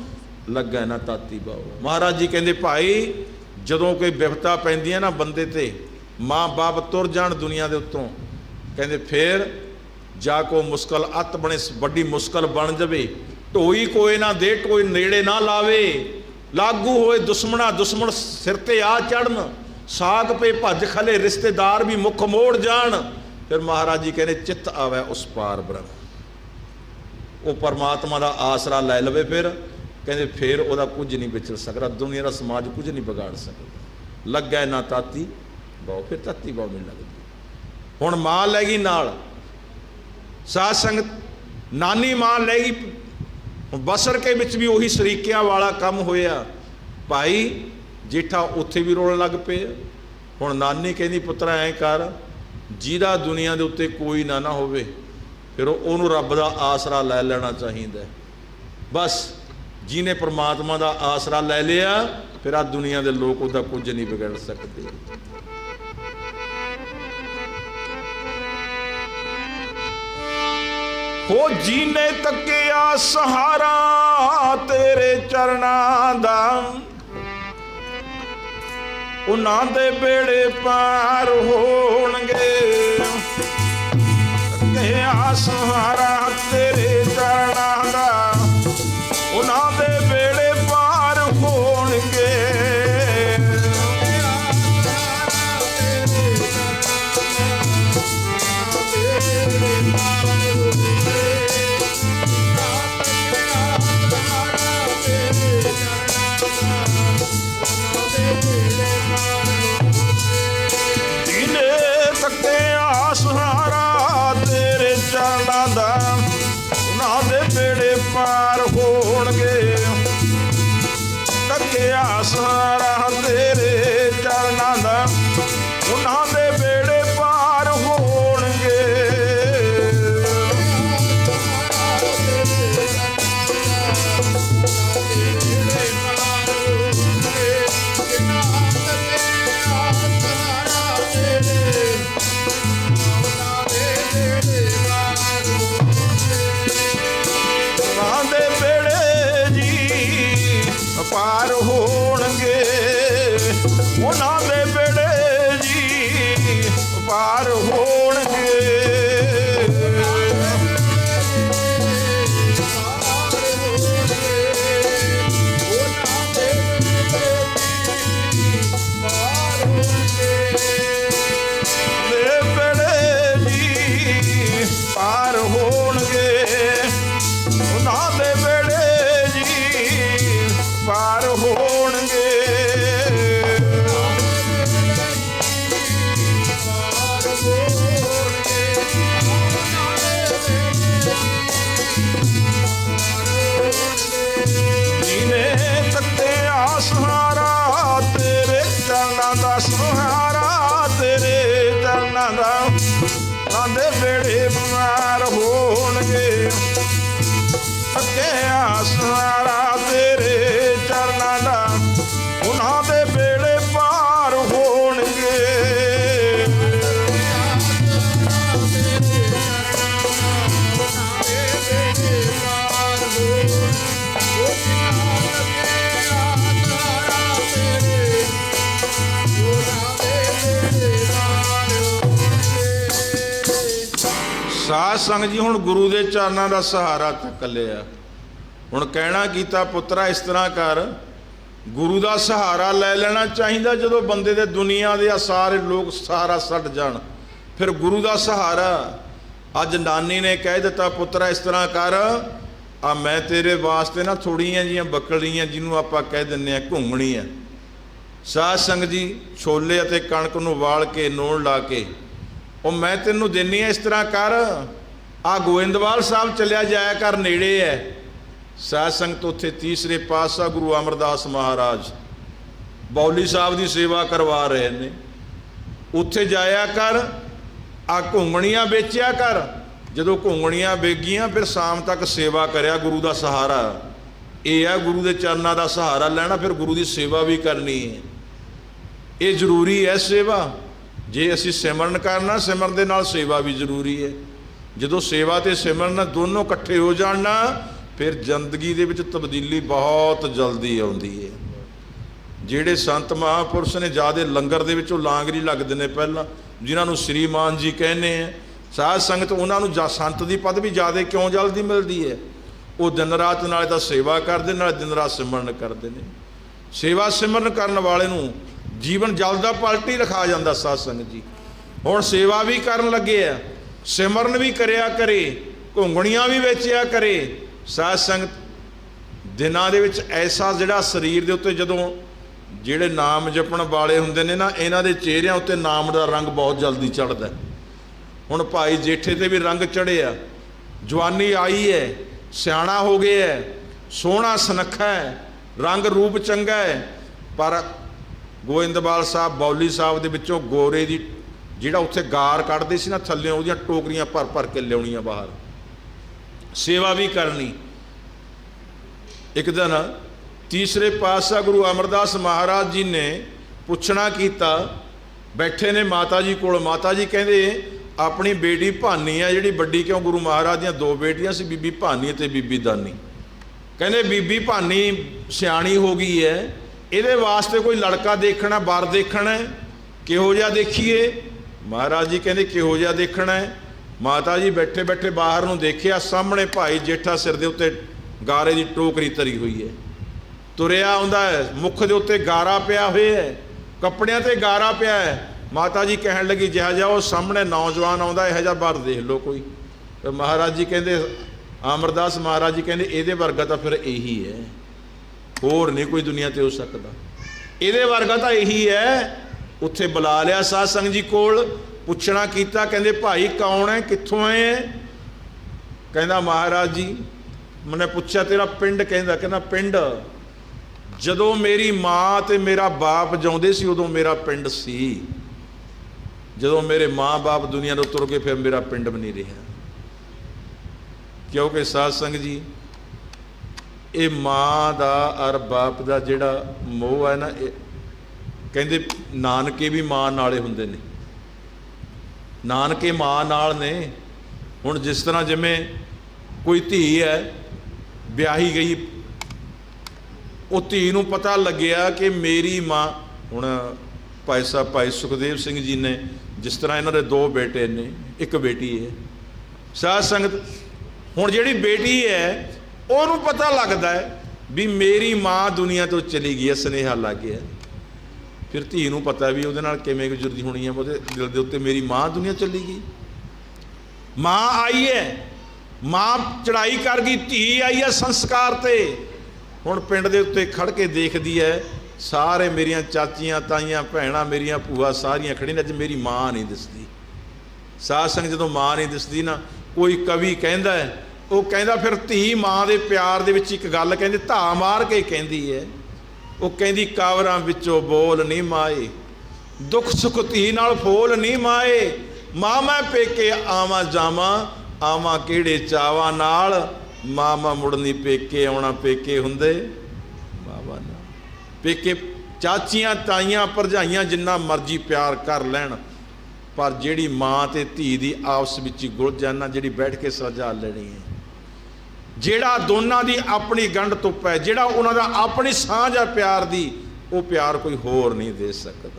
ਲੱਗੈ ਨਾ ਤਾਤੀ ਬਾਓ। ਮਹਾਰਾਜ ਜੀ ਕਹਿੰਦੇ, ਭਾਈ ਜਦੋਂ ਕੋਈ ਬਿਪਤਾ ਪੈਂਦੀ ਹੈ ਨਾ ਬੰਦੇ ਤੇ, ਮਾਂ ਬਾਪ ਤੁਰ ਜਾਣ ਦੁਨੀਆ ਦੇ ਉੱਤੋਂ, ਕਹਿੰਦੇ ਫਿਰ ਜਾ ਕੋ ਮੁਸ਼ਕਲ ਅੱਤ ਬਣੇ, ਵੱਡੀ ਮੁਸ਼ਕਲ ਬਣ ਜਾਵੇ, ਢੋਈ ਕੋਏ ਨਾ ਦੇ, ਕੋਈ ਨੇੜੇ ਨਾ ਲਾਵੇ, ਲਾਗੂ ਹੋਏ ਦੁਸ਼ਮਣਾ, ਦੁਸ਼ਮਣ ਸਿਰ ਤੇ ਆ ਚੜਨ, ਸਾਗ ਪੇ ਭੱਜ ਖਲੇ, ਰਿਸ਼ਤੇਦਾਰ ਵੀ ਮੁੱਖ ਮੋੜ ਜਾਣ। ਫਿਰ ਮਹਾਰਾਜ ਜੀ ਕਹਿੰਦੇ, ਚਿੱਤ ਆਵੈ ਉਸ ਪਾਰ ਬ੍ਰਹਮ, ਉਹ ਪਰਮਾਤਮਾ ਦਾ ਆਸਰਾ ਲੈ ਲਵੇ। ਫਿਰ ਕਹਿੰਦੇ ਫਿਰ ਉਹਦਾ ਕੁਝ ਨਹੀਂ ਵਿਚਰ ਸਕਦਾ, ਦੁਨੀਆ ਦਾ ਸਮਾਜ ਕੁਝ ਨਹੀਂ ਵਿਗਾੜ ਸਕਦਾ। ਲੱਗੈ ਨਾ ਤਾਤੀ ਬਾਓ, ਫਿਰ ਤਾਤੀ ਬਾਓ ਨਹੀਂ ਲੱਗਦੀ। ਹੁਣ ਮਾਂ ਲੈ ਗਈ ਨਾਲ। ਸਾਧ ਸੰਗਤ, ਨਾਨੀ ਮਾਂ ਲੈ ਗਈ। ਬਸਰਕੇ ਵਿੱਚ ਵੀ ਉਹੀ ਸਰੀਕਿਆਂ ਵਾਲਾ ਕੰਮ ਹੋਇਆ। ਭਾਈ ਜੇਠਾ ਉੱਥੇ ਵੀ ਰੋਣ ਲੱਗ ਪਏ। ਹੁਣ ਨਾਨੀ ਕਹਿੰਦੀ, ਪੁੱਤਰਾ ਐਂ ਕਰ, ਜਿਹਦਾ ਦੁਨੀਆ ਦੇ ਉੱਤੇ ਕੋਈ ਨਾ ਹੋਵੇ, ਫਿਰ ਉਹਨੂੰ ਰੱਬ ਦਾ ਆਸਰਾ ਲੈ ਲੈਣਾ ਚਾਹੀਦਾ। ਬਸ ਜਿਹਨੇ ਪ੍ਰਮਾਤਮਾ ਦਾ ਆਸਰਾ ਲੈ ਲਿਆ, ਫਿਰ ਆ ਦੁਨੀਆ ਦੇ ਲੋਕ ਉਹਦਾ ਕੁਝ ਨਹੀਂ ਵਿਗੜ ਸਕਦੇ। ਹੋ ਜਿਹਨੇ ਤੱਕਿਆ ਸਹਾਰਾ ਤੇਰੇ ਚਰਨਾਂ ਦਾ, ਉਹਨਾਂ ਦੇ ਬੇੜੇ ਪਾਰ ਹੋਣਗੇ। ਤੱਕਿਆ ਸਹਾਰਾ ਤੇਰੇ ਚਰਨਾਂ ਦਾ, ਉਹਨਾਂ ਦੇ ਬੇੜੇ ਪਾਰ ਹੋਣਗੇ। ਸਹਾਰਾ ਤੇਰੇ ਚਰਨਾਂ ਦਾ, ਉਹਨਾਂ ਦੇ ਬੇੜੇ ਪਾਰ ਹੋਣਗੇ। ਤੱਕਿਆ ਸਹਾਰਾ ਤੇਰੇ ਚਰਨਾਂ ਦਾ, ਉਹਨਾਂ ਦੇ ਬੇੜੇ ਪਾਰ ਹੋਣਗੇ। ਪਾਰ ਹੋਣਗੇ, ਉਹਨਾਂ ਦੇ ਬੇੜੇ ਜੀ ਪਾਰ ਹੋਣਗੇ। ਪਾਰ ਹੋਣਗੇ, ਉਹਨਾਂ ਦੇ ਬੇੜੇ ਜੀ ਪਾਰ ਹੋਣਗੇ। ਸਾਧ ਸੰਗਤ ਜੀ ਹੁਣ ਗੁਰੂ ਦੇ ਚਰਨਾਂ ਦਾ ਸਹਾਰਾ ਚੱਕ ਲਿਆ। ਹੁਣ ਕਹਿਣਾ ਕੀਤਾ ਪੁੱਤਰਾ ਇਸ ਤਰ੍ਹਾਂ ਕਰ, ਗੁਰੂ ਦਾ ਸਹਾਰਾ ਲੈ ਲੈਣਾ ਚਾਹੀਦਾ ਜਦੋਂ ਬੰਦੇ ਦੇ ਦੁਨੀਆ ਦੇ ਸਾਰੇ ਲੋਕ ਸਹਾਰਾ ਛੱਡ ਜਾਣ, ਫਿਰ ਗੁਰੂ ਦਾ ਸਹਾਰਾ। ਅੱਜ ਨਾਨੀ ਨੇ ਕਹਿ ਦਿੱਤਾ ਪੁੱਤਰਾ ਇਸ ਤਰ੍ਹਾਂ ਕਰ, ਆ ਮੈਂ ਤੇਰੇ ਵਾਸਤੇ ਨਾ ਥੋੜ੍ਹੀਆਂ ਜਿਹੀਆਂ ਬੱਕਰੀਆਂ ਜਿਹਨੂੰ ਆਪਾਂ ਕਹਿ ਦਿੰਦੇ ਹਾਂ ਘੁੰਗਣੀਆਂ, ਸਾਧ ਸੰਗਤ ਜੀ ਛੋਲੇ ਅਤੇ ਕਣਕ ਨੂੰ ਉਬਾਲ ਕੇ ਨੂਣ ਲਾ ਕੇ ਉਹ ਮੈਂ ਤੈਨੂੰ ਦਿੰਨੀ ਆ। ਇਸ ਤਰ੍ਹਾਂ ਕਰ, ਆ ਗੋਇੰਦਵਾਲ ਸਾਹਿਬ ਚੱਲਿਆ ਜਾਇਆ ਕਰ, ਨੇੜੇ ਹੈ। ਸਾਧ ਸੰਗਤ ਉੱਥੇ ਤੀਸਰੇ ਪਾਤਸ਼ਾਹ ਗੁਰੂ ਅਮਰਦਾਸ ਮਹਾਰਾਜ ਬੌਲੀ ਸਾਹਿਬ ਦੀ ਸੇਵਾ ਕਰਵਾ ਰਹੇ ਨੇ, ਉੱਥੇ ਜਾਇਆ ਕਰ, ਆ ਘੁੰਗਣੀਆਂ ਵੇਚਿਆ ਕਰ। ਜਦੋਂ ਘੁੰਗਣੀਆਂ ਵੇਗੀਆਂ ਫਿਰ ਸ਼ਾਮ ਤੱਕ ਸੇਵਾ ਕਰਿਆ। ਗੁਰੂ ਦਾ ਸਹਾਰਾ ਇਹ ਆ, ਗੁਰੂ ਦੇ ਚਰਨਾਂ ਦਾ ਸਹਾਰਾ ਲੈਣਾ, ਫਿਰ ਗੁਰੂ ਦੀ ਸੇਵਾ ਵੀ ਕਰਨੀ ਹੈ। ਇਹ ਜ਼ਰੂਰੀ ਹੈ ਸੇਵਾ। ਜੇ ਅਸੀਂ ਸਿਮਰਨ ਕਰਨਾ, ਸਿਮਰਨ ਦੇ ਨਾਲ ਸੇਵਾ ਵੀ ਜ਼ਰੂਰੀ ਹੈ। ਜਦੋਂ ਸੇਵਾ ਅਤੇ ਸਿਮਰਨ ਦੋਨੋਂ ਇਕੱਠੇ ਹੋ ਜਾਣ ਨਾ, ਫਿਰ ਜ਼ਿੰਦਗੀ ਦੇ ਵਿੱਚ ਤਬਦੀਲੀ ਬਹੁਤ ਜਲਦੀ ਆਉਂਦੀ ਹੈ। ਜਿਹੜੇ ਸੰਤ ਮਹਾਂਪੁਰਸ਼ ਨੇ ਜ਼ਿਆਦਾ ਲੰਗਰ ਦੇ ਵਿੱਚੋਂ ਲਾਂਗਰੀ ਲੱਗਦੇ ਨੇ ਪਹਿਲਾਂ, ਜਿਨ੍ਹਾਂ ਨੂੰ ਸ਼੍ਰੀਮਾਨ ਜੀ ਕਹਿੰਦੇ ਆ, ਸਾਧ ਸੰਗਤ ਉਹਨਾਂ ਨੂੰ ਸੰਤ ਦੀ ਪਦਵੀ ਜ਼ਿਆਦਾ ਕਿਉਂ ਜਲਦੀ ਮਿਲਦੀ ਹੈ? ਉਹ ਦਿਨ ਰਾਤ ਨਾਲੇ ਤਾਂ ਸੇਵਾ ਕਰਦੇ, ਨਾਲੇ ਦਿਨ ਰਾਤ ਸਿਮਰਨ ਕਰਦੇ ਨੇ। ਸੇਵਾ ਸਿਮਰਨ ਕਰਨ ਵਾਲੇ ਨੂੰ ਜੀਵਨ ਜਲਦਾ ਪਲਟੀ ਲਿਖਾ ਜਾਂਦਾ। ਸਾਧ ਸੰਗਤ ਜੀ ਹੁਣ ਸੇਵਾ ਵੀ ਕਰਨ ਲੱਗੇ ਆ, ਸਿਮਰਨ ਵੀ ਕਰਿਆ ਕਰੇ, ਘੁੰਗਣੀਆਂ ਵੀ ਵੇਚਿਆ ਕਰੇ। ਸਾਧ ਸੰਗਤ ਦਿਨਾਂ ਦੇ ਵਿੱਚ ਐਸਾ ਜਿਹੜਾ ਸਰੀਰ ਦੇ ਉੱਤੇ ਜਦੋਂ ਜਿਹੜੇ ਨਾਮ ਜਪਣ ਵਾਲੇ ਹੁੰਦੇ ਨੇ ਨਾ, ਇਹਨਾਂ ਦੇ ਚਿਹਰਿਆਂ ਉੱਤੇ ਨਾਮ ਦਾ ਰੰਗ ਬਹੁਤ ਜਲਦੀ ਚੜ੍ਹਦਾ। ਹੁਣ ਭਾਈ ਜੇਠੇ ਤੇ ਵੀ ਰੰਗ ਚੜ੍ਹਿਆ, ਜਵਾਨੀ ਆਈ ਹੈ, ਸਿਆਣਾ ਹੋ ਗਿਆ ਹੈ, ਸੋਹਣਾ ਸੁਨੱਖਾ ਹੈ, ਰੰਗ ਰੂਪ ਚੰਗਾ ਹੈ, ਪਰ ਗੋਇੰਦਵਾਲ ਸਾਹਿਬ ਬੌਲੀ ਸਾਹਿਬ ਦੇ ਵਿੱਚੋਂ ਗੋਰੇ ਦੀ ਜਿਹੜਾ ਉੱਥੇ ਗਾਰ ਕੱਢਦੇ ਸੀ ਨਾ, ਥੱਲੇ ਉਹਦੀਆਂ ਟੋਕਰੀਆਂ ਭਰ ਭਰ ਕੇ ਲਿਆਉਣੀਆਂ ਬਾਹਰ, ਸੇਵਾ ਵੀ ਕਰਨੀ। ਇੱਕ ਦਿਨ ਤੀਸਰੇ ਪਾਤਸ਼ਾਹ ਗੁਰੂ ਅਮਰਦਾਸ ਮਹਾਰਾਜ ਜੀ ਨੇ ਪੁੱਛਣਾ ਕੀਤਾ, ਬੈਠੇ ਨੇ ਮਾਤਾ ਜੀ ਕੋਲ। ਮਾਤਾ ਜੀ ਕਹਿੰਦੇ ਆਪਣੀ ਬੇਟੀ ਭਾਨੀ ਆ ਜਿਹੜੀ ਵੱਡੀ, ਕਿਉਂ ਗੁਰੂ ਮਹਾਰਾਜ ਦੀਆਂ ਦੋ ਬੇਟੀਆਂ ਸੀ, ਬੀਬੀ ਭਾਨੀ ਅਤੇ ਬੀਬੀ ਦਾਨੀ। ਕਹਿੰਦੇ ਬੀਬੀ ਭਾਨੀ ਸਿਆਣੀ ਹੋ ਗਈ ਹੈ, ਇਹਦੇ ਵਾਸਤੇ ਕੋਈ ਲੜਕਾ ਦੇਖਣਾ, ਵਰ ਦੇਖਣਾ, ਕਿਹੋ ਜਿਹਾ ਦੇਖੀਏ? ਮਹਾਰਾਜ ਜੀ ਕਹਿੰਦੇ ਕਿਹੋ ਜਿਹਾ ਦੇਖਣਾ ਹੈ? ਮਾਤਾ ਜੀ ਬੈਠੇ ਬੈਠੇ ਬਾਹਰ ਨੂੰ ਦੇਖਿਆ, ਸਾਹਮਣੇ ਭਾਈ ਜੇਠਾ ਸਿਰ ਦੇ ਉੱਤੇ ਗਾਰੇ ਦੀ ਟੋਕਰੀ ਧਰੀ ਹੋਈ ਹੈ, ਤੁਰਿਆ ਆਉਂਦਾ ਹੈ, ਮੁੱਖ ਦੇ ਉੱਤੇ ਗਾਰਾ ਪਿਆ ਹੋਇਆ ਹੈ, ਕੱਪੜਿਆਂ ਤੇ ਗਾਰਾ ਪਿਆ ਹੈ। ਮਾਤਾ ਜੀ ਕਹਿਣ ਲੱਗੀ ਜਿਹਾ ਜਿਹਾ ਉਹ ਸਾਹਮਣੇ ਨੌਜਵਾਨ ਆਉਂਦਾ ਇਹੋ ਜਿਹਾ ਵਰ ਦੇਖ ਲਓ ਕੋਈ। ਤੇ ਮਹਾਰਾਜ ਜੀ ਕਹਿੰਦੇ, ਅਮਰਦਾਸ ਮਹਾਰਾਜ ਜੀ ਕਹਿੰਦੇ ਇਹਦੇ ਵਰਗਾ ਤਾਂ ਫਿਰ ਇਹੀ ਹੈ, ਹੋਰ ਨਹੀਂ ਕੋਈ ਦੁਨੀਆ ਤੇ ਹੋ ਸਕਦਾ, ਇਹਦੇ ਵਰਗਾ ਤਾਂ ਇਹੀ ਹੈ। ਉੱਥੇ ਬੁਲਾ ਲਿਆ ਸਾਧ ਸੰਗਤ ਜੀ ਕੋਲ, ਪੁੱਛਣਾ ਕੀਤਾ, ਕਹਿੰਦੇ ਭਾਈ ਕੌਣ ਹੈ, ਕਿੱਥੋਂ ਆਏ ਹੈ? ਕਹਿੰਦਾ ਮਹਾਰਾਜ ਜੀ ਮੈਨੇ ਪੁੱਛਿਆ ਤੇਰਾ ਪਿੰਡ? ਕਹਿੰਦਾ ਪਿੰਡ ਜਦੋਂ ਮੇਰੀ ਮਾਂ ਤੇ ਮੇਰਾ ਬਾਪ ਜਿਉਂਦੇ ਸੀ ਉਦੋਂ ਮੇਰਾ ਪਿੰਡ ਸੀ, ਜਦੋਂ ਮੇਰੇ ਮਾਂ ਬਾਪ ਦੁਨੀਆ ਤੋਂ ਤੁਰ ਗਏ ਫਿਰ ਮੇਰਾ ਪਿੰਡ ਵੀ ਨਹੀਂ ਰਿਹਾ। ਕਿਉਂਕਿ ਸਾਧ ਸੰਗਤ ਜੀ ਇਹ ਮਾਂ ਦਾ ਔਰ ਬਾਪ ਦਾ ਜਿਹੜਾ ਮੋਹ ਹੈ ਨਾ, ਇਹ ਕਹਿੰਦੇ ਨਾਨਕੇ ਵੀ ਮਾਂ ਨਾਲੇ ਹੁੰਦੇ ਨੇ, ਨਾਨਕੇ ਮਾਂ ਨਾਲ ਨੇ। ਹੁਣ ਜਿਸ ਤਰ੍ਹਾਂ ਜਿਵੇਂ ਕੋਈ ਧੀ ਹੈ ਵਿਆਹੀ ਗਈ, ਉਹ ਧੀ ਨੂੰ ਪਤਾ ਲੱਗਿਆ ਕਿ ਮੇਰੀ ਮਾਂ, ਹੁਣ ਭਾਈ ਸੁਖਦੇਵ ਸਿੰਘ ਜੀ ਨੇ, ਜਿਸ ਤਰ੍ਹਾਂ ਇਹਨਾਂ ਦੇ ਦੋ ਬੇਟੇ ਨੇ, ਇੱਕ ਬੇਟੀ ਹੈ। ਸਾਧ ਸੰਗਤ ਹੁਣ ਜਿਹੜੀ ਬੇਟੀ ਹੈ ਉਹਨੂੰ ਪਤਾ ਲੱਗਦਾ ਹੈ ਵੀ ਮੇਰੀ ਮਾਂ ਦੁਨੀਆ ਤੋਂ ਚਲੀ ਗਈ ਹੈ, ਸੁਨੇਹਾ ਲੱਗ ਗਿਆ। ਫਿਰ ਧੀ ਨੂੰ ਪਤਾ ਵੀ ਉਹਦੇ ਨਾਲ ਕਿਵੇਂ ਗੁਜ਼ਰਦੀ ਹੋਣੀ ਹੈ, ਉਹਦੇ ਦਿਲ ਦੇ ਉੱਤੇ ਮੇਰੀ ਮਾਂ ਦੁਨੀਆ ਚਲੀ ਗਈ। ਮਾਂ ਆਈ ਹੈ, ਮਾਂ ਚੜ੍ਹਾਈ ਕਰ ਗਈ, ਧੀ ਆਈ ਹੈ ਸੰਸਕਾਰ ਤੇ। ਹੁਣ ਪਿੰਡ ਦੇ ਉੱਤੇ ਖੜ ਕੇ ਦੇਖਦੀ ਹੈ, ਸਾਰੇ ਮੇਰੀਆਂ ਚਾਚੀਆਂ ਤਾਈਆਂ ਭੈਣਾਂ ਮੇਰੀਆਂ ਭੂਆ ਸਾਰੀਆਂ ਖੜੀਆਂ ਨੇ, ਅੱਜ ਮੇਰੀ ਮਾਂ ਨਹੀਂ ਦਿਸਦੀ। ਸਾਧ ਸੰਗਤ ਜਦੋਂ ਮਾਂ ਨਹੀਂ ਦਿਸਦੀ ਨਾ, ਕੋਈ ਕਵੀ ਕਹਿੰਦਾ ਹੈ, ਉਹ ਕਹਿੰਦਾ ਫਿਰ ਧੀ ਮਾਂ ਦੇ ਪਿਆਰ ਦੇ ਵਿੱਚ ਇੱਕ ਗੱਲ ਕਹਿੰਦੇ ਧਾ ਮਾਰ ਕੇ ਕਹਿੰਦੀ ਹੈ, ਉਹ ਕਹਿੰਦੀ ਕਾਵਰਾਂ ਵਿੱਚੋਂ ਬੋਲ ਨਹੀਂ ਮਾਏ, ਦੁੱਖ ਸੁੱਖ ਧੀ ਨਾਲ ਫੋਲ ਨਹੀਂ ਮਾਏ, ਮਾਂ ਮੈਂ ਪੇਕੇ ਆਵਾਂ ਜਾਵਾਂ, ਆਵਾਂ ਕਿਹੜੇ ਚਾਵਾਂ ਨਾਲ, ਮਾਂ ਮੁੜਨੀ ਪੇਕੇ ਆਉਣਾ, ਪੇਕੇ ਹੁੰਦੇ ਮਾਵਾ ਨਾਲ। ਪੇਕੇ ਚਾਚੀਆਂ ਤਾਈਆਂ ਭਰਜਾਈਆਂ ਜਿੰਨਾ ਮਰਜ਼ੀ ਪਿਆਰ ਕਰ ਲੈਣ, ਪਰ ਜਿਹੜੀ ਮਾਂ ਤੇ ਧੀ ਦੀ ਆਪਸ ਵਿੱਚ ਹੀ ਗੁਲ ਜਾਣਾ, ਜਿਹੜੀ ਬੈਠ ਕੇ ਸਜ਼ਾ ਲੈਣੀ ਹੈ, ਜਿਹੜਾ ਦੋਨਾਂ ਦੀ ਆਪਣੀ ਗੰਢ ਧੁੱਪ ਹੈ, ਜਿਹੜਾ ਉਹਨਾਂ ਦਾ ਆਪਣੀ ਸਾਂਝ ਹੈ ਪਿਆਰ ਦੀ, ਉਹ ਪਿਆਰ ਕੋਈ ਹੋਰ ਨਹੀਂ ਦੇ ਸਕਦਾ।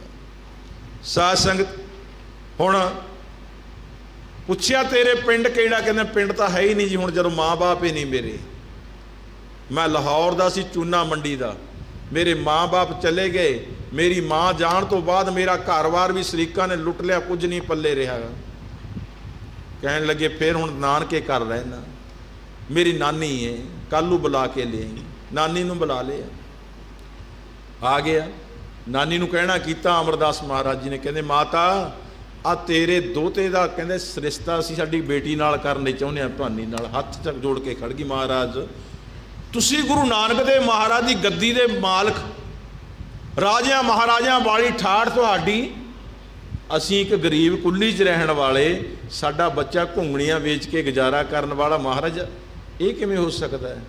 ਸਾਧ ਸੰਗਤ ਹੁਣ ਪੁੱਛਿਆ ਤੇਰੇ ਪਿੰਡ ਕਿਹੜਾ? ਕਹਿੰਦੇ ਪਿੰਡ ਤਾਂ ਹੈ ਹੀ ਨਹੀਂ ਜੀ, ਹੁਣ ਜਦੋਂ ਮਾਂ ਬਾਪ ਹੀ ਨਹੀਂ ਮੇਰੇ। ਮੈਂ ਲਾਹੌਰ ਦਾ ਸੀ, ਚੂਨਾ ਮੰਡੀ ਦਾ। ਮੇਰੇ ਮਾਂ ਬਾਪ ਚਲੇ ਗਏ, ਮੇਰੀ ਮਾਂ ਜਾਣ ਤੋਂ ਬਾਅਦ ਮੇਰਾ ਘਰ-ਬਾਰ ਵੀ ਸ਼ਰੀਕਾਂ ਨੇ ਲੁੱਟ ਲਿਆ, ਕੁਝ ਨਹੀਂ ਪੱਲੇ ਰਿਹਾ। ਕਹਿਣ ਲੱਗੇ ਫਿਰ ਹੁਣ ਨਾਨਕੇ ਘਰ ਰਹਿਣਾ, ਮੇਰੀ ਨਾਨੀ ਹੈ, ਕੱਲ੍ਹ ਨੂੰ ਬੁਲਾ ਕੇ ਲਿਆਈ। ਨਾਨੀ ਨੂੰ ਬੁਲਾ ਲਿਆ, ਆ ਗਿਆ। ਨਾਨੀ ਨੂੰ ਕਹਿਣਾ ਕੀਤਾ ਅਮਰਦਾਸ ਮਹਾਰਾਜ ਜੀ ਨੇ, ਕਹਿੰਦੇ ਮਾਤਾ ਆ ਤੇਰੇ ਦੋਤੇ ਦਾ ਕਹਿੰਦੇ ਰਿਸ਼ਤਾ ਅਸੀਂ ਸਾਡੀ ਬੇਟੀ ਨਾਲ ਕਰਨੇ ਚਾਹੁੰਦੇ ਹਾਂ, ਭਾਨੀ ਨਾਲ। ਹੱਥ ਚੱਕ ਜੋੜ ਕੇ ਖੜ ਗਈ, ਮਹਾਰਾਜ ਤੁਸੀਂ ਗੁਰੂ ਨਾਨਕ ਦੇਵ ਮਹਾਰਾਜ ਦੀ ਗੱਦੀ ਦੇ ਮਾਲਕ, ਰਾਜਿਆਂ ਮਹਾਰਾਜਿਆਂ ਵਾਲੀ ਠਾਠ ਤੁਹਾਡੀ, ਅਸੀਂ ਇੱਕ ਗਰੀਬ ਕੁੱਲੀ 'ਚ ਰਹਿਣ ਵਾਲੇ, ਸਾਡਾ ਬੱਚਾ ਘੁੰਗਣੀਆਂ ਵੇਚ ਕੇ ਗੁਜ਼ਾਰਾ ਕਰਨ ਵਾਲਾ, ਮਹਾਰਾਜ ਇਹ ਕਿਵੇਂ ਹੋ ਸਕਦਾ ਹੈ?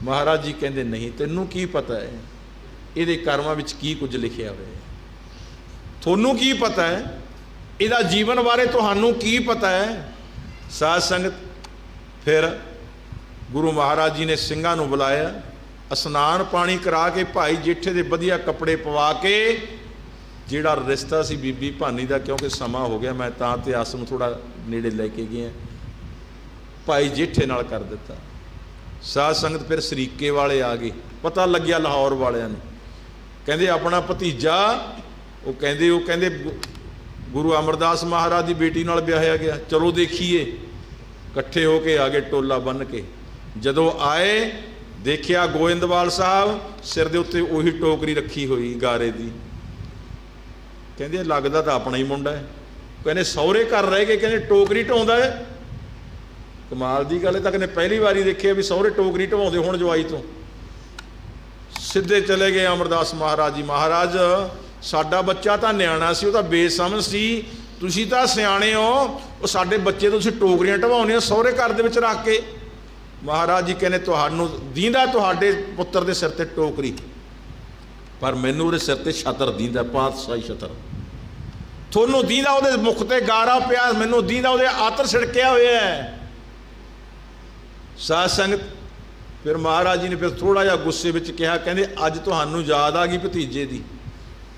ਮਹਾਰਾਜ ਜੀ ਕਹਿੰਦੇ ਨਹੀਂ, ਤੈਨੂੰ ਕੀ ਪਤਾ ਹੈ ਇਹਦੇ ਕਰਮਾਂ ਵਿੱਚ ਕੀ ਕੁਝ ਲਿਖਿਆ ਹੋਇਆ? ਤੁਹਾਨੂੰ ਕੀ ਪਤਾ ਹੈ ਇਹਦਾ ਜੀਵਨ ਬਾਰੇ? ਤੁਹਾਨੂੰ ਕੀ ਪਤਾ ਹੈ? ਸਾਧ ਸੰਗਤ ਫਿਰ ਗੁਰੂ ਮਹਾਰਾਜ ਜੀ ਨੇ ਸਿੰਘਾਂ ਨੂੰ ਬੁਲਾਇਆ, ਇਸ਼ਨਾਨ ਪਾਣੀ ਕਰਾ ਕੇ ਭਾਈ ਜੇਠੇ ਦੇ ਵਧੀਆ ਕੱਪੜੇ ਪਵਾ ਕੇ, ਜਿਹੜਾ ਰਿਸ਼ਤਾ ਸੀ ਬੀਬੀ ਭਾਨੀ ਦਾ, ਕਿਉਂਕਿ ਸਮਾਂ ਹੋ ਗਿਆ ਮੈਂ ਤਾਂ ਇਤਿਹਾਸ ਨੂੰ ਥੋੜਾ ਨੇੜੇ ਲੈ ਕੇ ਗਿਆ, ਭਾਈ ਜੇਠੇ ਨਾਲ ਕਰ ਦਿੱਤਾ। ਸਾਧ ਸੰਗਤ ਫਿਰ ਸਰੀਕੇ ਵਾਲੇ ਆ ਗਏ, ਪਤਾ ਲੱਗਿਆ ਲਾਹੌਰ ਵਾਲਿਆਂ ਨੂੰ, ਕਹਿੰਦੇ ਆਪਣਾ ਭਤੀਜਾ, ਉਹ ਕਹਿੰਦੇ ਗੁਰੂ ਅਮਰਦਾਸ ਮਹਾਰਾਜ ਦੀ ਬੇਟੀ ਨਾਲ ਵਿਆਹਿਆ ਗਿਆ, ਚਲੋ ਦੇਖੀਏ। ਇਕੱਠੇ ਹੋ ਕੇ ਆ ਗਏ ਟੋਲਾ ਬੰਨ੍ਹ ਕੇ। ਜਦੋਂ ਆਏ ਦੇਖਿਆ ਗੋਇੰਦਵਾਲ ਸਾਹਿਬ ਸਿਰ ਦੇ ਉੱਤੇ ਉਹੀ ਟੋਕਰੀ ਰੱਖੀ ਹੋਈ ਗਾਰੇ ਦੀ। ਕਹਿੰਦੇ ਲੱਗਦਾ ਤਾਂ ਆਪਣਾ ਹੀ ਮੁੰਡਾ ਹੈ। ਕਹਿੰਦੇ ਸਹੁਰੇ ਘਰ ਰਹਿ ਕੇ ਕਹਿੰਦੇ ਟੋਕਰੀ ਢਾਉਂਦਾ ਹੈ। ਕਮਾਲ ਦੀ ਗੱਲ ਹੈ, ਤਾਂ ਕਹਿੰਦੇ ਪਹਿਲੀ ਵਾਰੀ ਦੇਖਿਆ ਵੀ ਸਹੁਰੇ ਟੋਕਰੀ ਢਵਾਉਂਦੇ ਹੁਣ ਜਵਾਈ ਤੋਂ। ਸਿੱਧੇ ਚਲੇ ਗਏ ਅਮਰਦਾਸ ਮਹਾਰਾਜ ਜੀ, ਮਹਾਰਾਜ ਸਾਡਾ ਬੱਚਾ ਤਾਂ ਨਿਆਣਾ ਸੀ, ਉਹ ਤਾਂ ਬੇਸਮਝ ਸੀ, ਤੁਸੀਂ ਤਾਂ ਸਿਆਣੇ ਹੋ, ਉਹ ਸਾਡੇ ਬੱਚੇ ਤੋਂ ਤੁਸੀਂ ਟੋਕਰੀਆਂ ਢਵਾਉਂਦੇ ਹੋ ਸਹੁਰੇ ਘਰ ਦੇ ਵਿੱਚ ਰੱਖ ਕੇ। ਮਹਾਰਾਜ ਜੀ ਕਹਿੰਦੇ ਤੁਹਾਨੂੰ ਦੀਂਦਾ ਤੁਹਾਡੇ ਪੁੱਤਰ ਦੇ ਸਿਰ ਤੇ ਟੋਕਰੀ, ਪਰ ਮੈਨੂੰ ਉਹਦੇ ਸਿਰ ਤੇ ਛਤਰ ਦੀਂਦਾ, ਪਾਤਸ਼ਾਹੀ ਛਤਰ। ਤੁਹਾਨੂੰ ਦੀਂਦਾ ਉਹਦੇ ਮੁਖ ਤੇ ਗਾਰਾ ਪਿਆ, ਮੈਨੂੰ ਦੀਂਦਾ ਉਹਦੇ ਆਤਰ ਛਿੜਕਿਆ ਹੋਇਆ ਹੈ। ਸਾਧ ਸੰਗਤ ਫਿਰ ਮਹਾਰਾਜ ਜੀ ਨੇ ਫਿਰ ਥੋੜ੍ਹਾ ਜਿਹਾ ਗੁੱਸੇ ਵਿੱਚ ਕਿਹਾ, ਕਹਿੰਦੇ ਅੱਜ ਤੁਹਾਨੂੰ ਯਾਦ ਆ ਗਈ ਭਤੀਜੇ ਦੀ,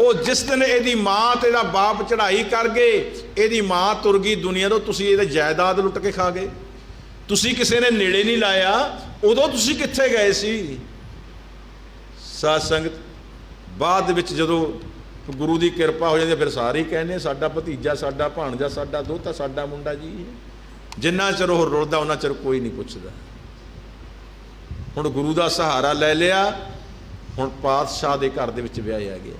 ਉਹ ਜਿਸ ਦਿਨ ਇਹਦੀ ਮਾਂ ਤੇ ਇਹਦਾ ਬਾਪ ਚੜ੍ਹਾਈ ਕਰ ਗਏ, ਇਹਦੀ ਮਾਂ ਤੁਰ ਗਈ ਦੁਨੀਆ ਤੋਂ, ਤੁਸੀਂ ਇਹਦੇ ਜਾਇਦਾਦ ਲੁੱਟ ਕੇ ਖਾ ਗਏ, ਤੁਸੀਂ ਕਿਸੇ ਨੇ ਨੇੜੇ ਨਹੀਂ ਲਾਇਆ, ਉਦੋਂ ਤੁਸੀਂ ਕਿੱਥੇ ਗਏ ਸੀ? ਸਾਧ ਸੰਗਤ ਬਾਅਦ ਵਿੱਚ ਜਦੋਂ ਗੁਰੂ ਦੀ ਕਿਰਪਾ ਹੋ ਜਾਂਦੀ ਫਿਰ ਸਾਰੇ ਹੀ ਕਹਿੰਦੇ ਸਾਡਾ ਭਤੀਜਾ, ਸਾਡਾ ਭਾਣਜਾ, ਸਾਡਾ ਦੋਹਤਾ, ਸਾਡਾ ਮੁੰਡਾ ਜੀ। ਜਿੰਨਾ ਚਿਰ ਉਹ ਰੁਲਦਾ ਉਹਨਾਂ ਚਿਰ ਕੋਈ ਨਹੀਂ ਪੁੱਛਦਾ। ਹੁਣ ਗੁਰੂ ਦਾ ਸਹਾਰਾ ਲੈ ਲਿਆ, ਹੁਣ ਪਾਤਸ਼ਾਹ ਦੇ ਘਰ ਦੇ ਵਿੱਚ ਵਿਆਹਿਆ ਗਿਆ।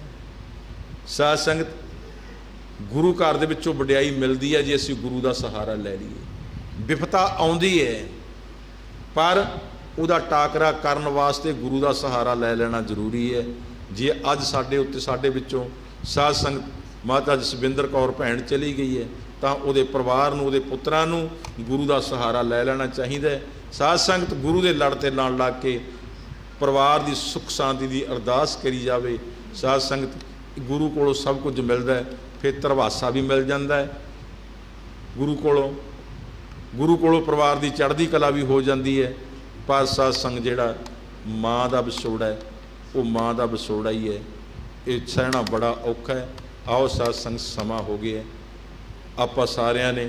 ਸਾਧ ਸੰਗਤ ਗੁਰੂ ਘਰ ਦੇ ਵਿੱਚੋਂ ਵਡਿਆਈ ਮਿਲਦੀ ਹੈ ਜੇ ਅਸੀਂ ਗੁਰੂ ਦਾ ਸਹਾਰਾ ਲੈ ਲਈਏ। ਵਿਪਤਾ ਆਉਂਦੀ ਹੈ ਪਰ ਉਹਦਾ ਟਾਕਰਾ ਕਰਨ ਵਾਸਤੇ ਗੁਰੂ ਦਾ ਸਹਾਰਾ ਲੈ ਲੈਣਾ ਜ਼ਰੂਰੀ ਹੈ। ਜੇ ਅੱਜ ਸਾਡੇ ਉੱਤੇ ਸਾਡੇ ਵਿੱਚੋਂ ਸਾਧ ਸੰਗਤ ਮਾਤਾ ਜਸਵਿੰਦਰ ਕੌਰ ਭੈਣ ਚਲੀ ਗਈ ਹੈ ਤਾਂ ਉਹਦੇ ਪਰਿਵਾਰ ਨੂੰ, ਉਹਦੇ ਪੁੱਤਰਾਂ ਨੂੰ ਗੁਰੂ ਦਾ ਸਹਾਰਾ ਲੈ ਲੈਣਾ ਚਾਹੀਦਾ ਹੈ। ਸਾਧ ਸੰਗਤ ਗੁਰੂ ਦੇ ਲੜ ਤੇ ਨਾਲ ਲੱਗ ਕੇ ਪਰਿਵਾਰ ਦੀ ਸੁੱਖ ਸ਼ਾਂਤੀ ਦੀ ਅਰਦਾਸ ਕਰੀ ਜਾਵੇ। ਸਾਧ ਸੰਗਤ ਗੁਰੂ ਕੋਲੋਂ ਸਭ ਕੁਝ ਮਿਲਦਾ ਹੈ, ਫਿਰ ਧਰਵਾਸਾ ਵੀ ਮਿਲ ਜਾਂਦਾ ਹੈ। ਗੁਰੂ ਕੋਲੋਂ ਪਰਿਵਾਰ ਦੀ ਚੜ੍ਹਦੀ ਕਲਾ ਵੀ ਹੋ ਜਾਂਦੀ ਹੈ। ਪਰ ਸਾਧ ਸੰਗ ਜਿਹੜਾ ਮਾਂ ਦਾ ਵਿਛੋੜਾ ਹੈ ਉਹ ਮਾਂ ਦਾ ਵਿਛੋੜਾ ਹੀ ਹੈ, ਇਹ ਸਹਿਣਾ ਬੜਾ ਔਖਾ ਹੈ। ਆਓ ਸਾਧ ਸੰਗ ਸਮਾਂ ਹੋ ਗਿਆ, ਆਪਾਂ ਸਾਰਿਆਂ ਨੇ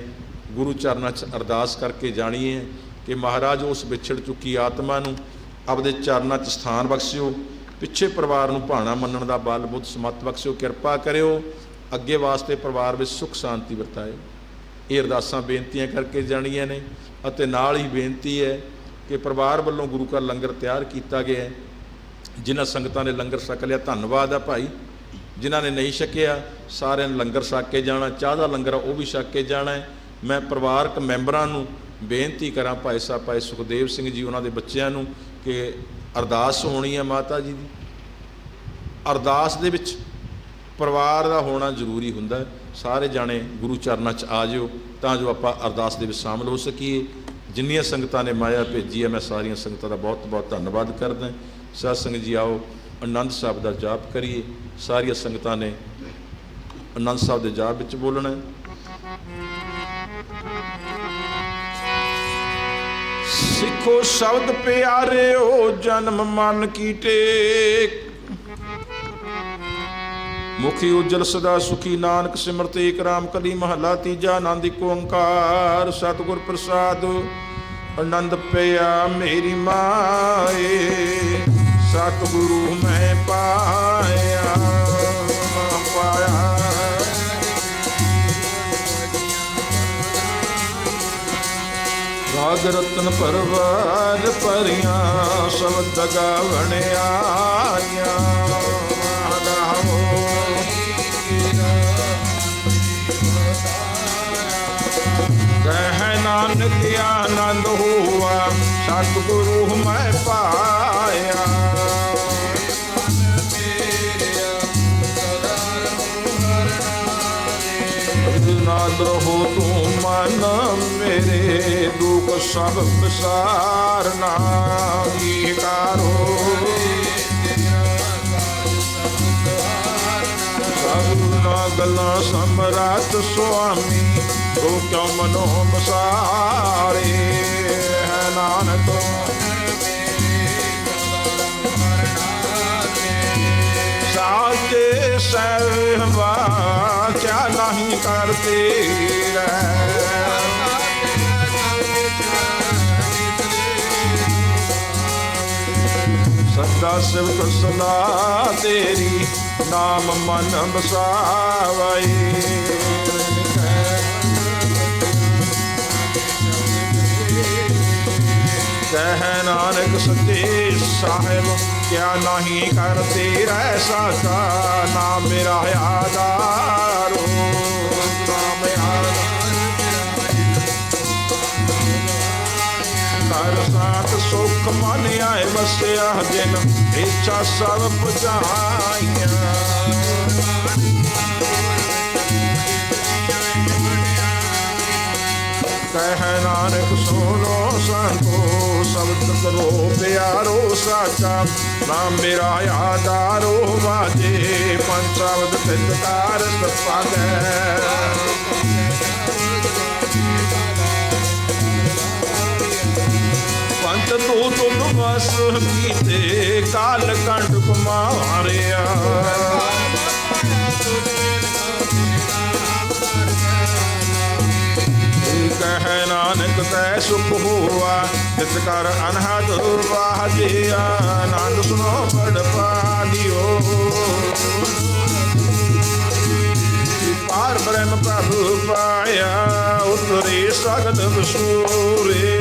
ਗੁਰੂ ਚਰਨਾਂ 'ਚ ਅਰਦਾਸ ਕਰਕੇ ਜਾਣੀਏ ਕਿ ਮਹਾਰਾਜ ਉਸ ਵਿਛੜ ਚੁੱਕੀ ਆਤਮਾ ਨੂੰ ਆਪਦੇ ਚਰਨਾਂ 'ਚ ਸਥਾਨ ਬਖਸ਼ਿਓ, ਪਿੱਛੇ ਪਰਿਵਾਰ ਨੂੰ ਭਾਣਾ ਮੰਨਣ ਦਾ ਬਲ ਬੁੱਧ ਸਮੱਤ ਬਖਸ਼ਿਓ, ਕਿਰਪਾ ਕਰਿਓ, ਅੱਗੇ ਵਾਸਤੇ ਪਰਿਵਾਰ ਵਿੱਚ ਸੁੱਖ ਸ਼ਾਂਤੀ ਵਰਤਾਏ। ਇਹ ਅਰਦਾਸਾਂ ਬੇਨਤੀਆਂ ਕਰਕੇ ਜਾਣੀਆਂ ਨੇ ਅਤੇ ਨਾਲ ਹੀ ਬੇਨਤੀ ਹੈ ਕਿ ਪਰਿਵਾਰ ਵੱਲੋਂ ਗੁਰੂ ਘਰ ਲੰਗਰ ਤਿਆਰ ਕੀਤਾ ਗਿਆ ਹੈ। ਜਿਨ੍ਹਾਂ ਸੰਗਤਾਂ ਨੇ ਲੰਗਰ ਛਕ ਲਿਆ ਧੰਨਵਾਦ ਆ ਭਾਈ, ਜਿਨ੍ਹਾਂ ਨੇ ਨਹੀਂ ਛਕਿਆ ਸਾਰਿਆਂ ਨੇ ਲੰਗਰ ਛਕ ਕੇ ਜਾਣਾ, ਚਾਹ ਦਾ ਲੰਗਰ ਉਹ ਵੀ ਛਕ ਕੇ ਜਾਣਾ ਹੈ। ਮੈਂ ਪਰਿਵਾਰਕ ਮੈਂਬਰਾਂ ਨੂੰ ਬੇਨਤੀ ਕਰਾਂ, ਭਾਈ ਸਾਹਿਬ ਭਾਈ ਸੁਖਦੇਵ ਸਿੰਘ ਜੀ ਉਹਨਾਂ ਦੇ ਬੱਚਿਆਂ ਨੂੰ, ਕਿ ਅਰਦਾਸ ਹੋਣੀ ਹੈ ਮਾਤਾ ਜੀ ਦੀ। ਅਰਦਾਸ ਦੇ ਵਿੱਚ ਪਰਿਵਾਰ ਦਾ ਹੋਣਾ ਜ਼ਰੂਰੀ ਹੁੰਦਾ। ਸਾਰੇ ਜਾਣੇ ਗੁਰੂ ਚਰਨਾਂ 'ਚ ਆ ਜਿਓ ਤਾਂ ਜੋ ਆਪਾਂ ਅਰਦਾਸ ਦੇ ਵਿੱਚ ਸ਼ਾਮਿਲ ਹੋ ਸਕੀਏ। ਜਿੰਨੀਆਂ ਸੰਗਤਾਂ ਨੇ ਮਾਇਆ ਭੇਜੀ ਹੈ ਮੈਂ ਸਾਰੀਆਂ ਸੰਗਤਾਂ ਦਾ ਬਹੁਤ ਬਹੁਤ ਧੰਨਵਾਦ ਕਰਦਾ। ਸਾਧ ਸੰਗਤ ਜੀ ਆਓ ਆਨੰਦ ਸਾਹਿਬ ਦਾ ਜਾਪ ਕਰੀਏ। ਸਾਰੀਆਂ ਸੰਗਤਾਂ ਨੇ ਆਨੰਦ ਸਾਹਿਬ ਦੇ ਜਾਪ ਵਿੱਚ ਬੋਲਣਾ। ਸਿੱਖੋ ਸ਼ਬਦ ਪਿਆਰਿਓ ਜਨਮ ਮਨ ਕੀ ਟੇਕ, मुखी उज्जल सदा सुखी नानक सिमरत एक राम कली महला तीजा आनंद एक ओंकार सतगुर प्रसाद आनंद पिया मेरी माए सतगुरु मैं पाया पाया। राग रतन परवार परियां शब्द गावण आया कह नानक आनंद हुआ सतगुरु मैं पाया। नाद रहो तू मन मेरे दुख सब विसारना कारो सबना गला सम्राट स्वामी तो क्यों मनो मसारे है नानक। साचे सहवा क्या नहीं करते सदा शिव कसला तेरी नाम मन बसावई। कह नानक सच्चे साहिब क्या नहीं करते रह सका नाम मेरा आधारो नाम कर साथ सुख मन आए बसिया जिन इच्छा सब पुजाइया। कह नानक सुनो संतो शब्द करो प्यारो साचा नाम मेरा आधारो बाजे पंचावद तिलकार सपद। पंच दूत बस कीते काल कंठ कुमारिया। कह नानक तै सुख हुआ नित कर अनहद बाजिया आनंद सुनो पढ़ पादियो। पार ब्रह्म प्रभु पाया उतरे सगल सूरे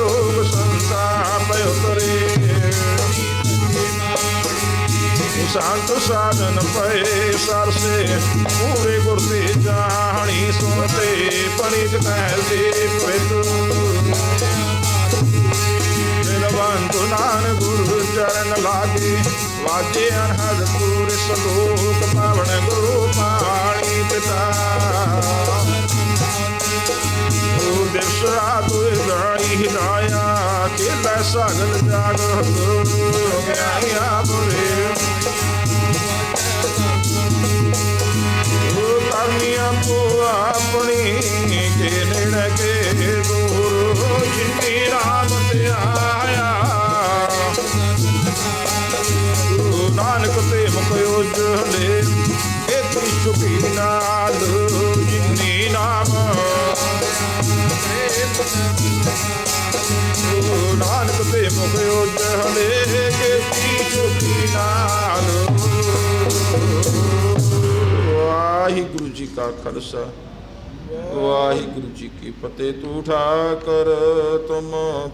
रोग संताप उतरे शांत साधन पे सर से पूरे गुरते जानी सुनते पणित कहते बंधु नानक गुरु चरण लागे वाजे अनहद पूरे सलोक पावन गुरु पाणी पिता। दिवसरा तुझ गाड़ी हिलाया केला सगल जागत गया बुरे करनिया को अपनी के नेड़ के दूर जिन्नी राम ते आया। नानक ते मुख उजले इतनी सुखी नाल जिन्नी नाम नानक ते मुख उजले इतनी सुखी नाल। वाहिगुरु जी का खालसा वाहिगुरु जी की फतेह। तू ठाकर तुम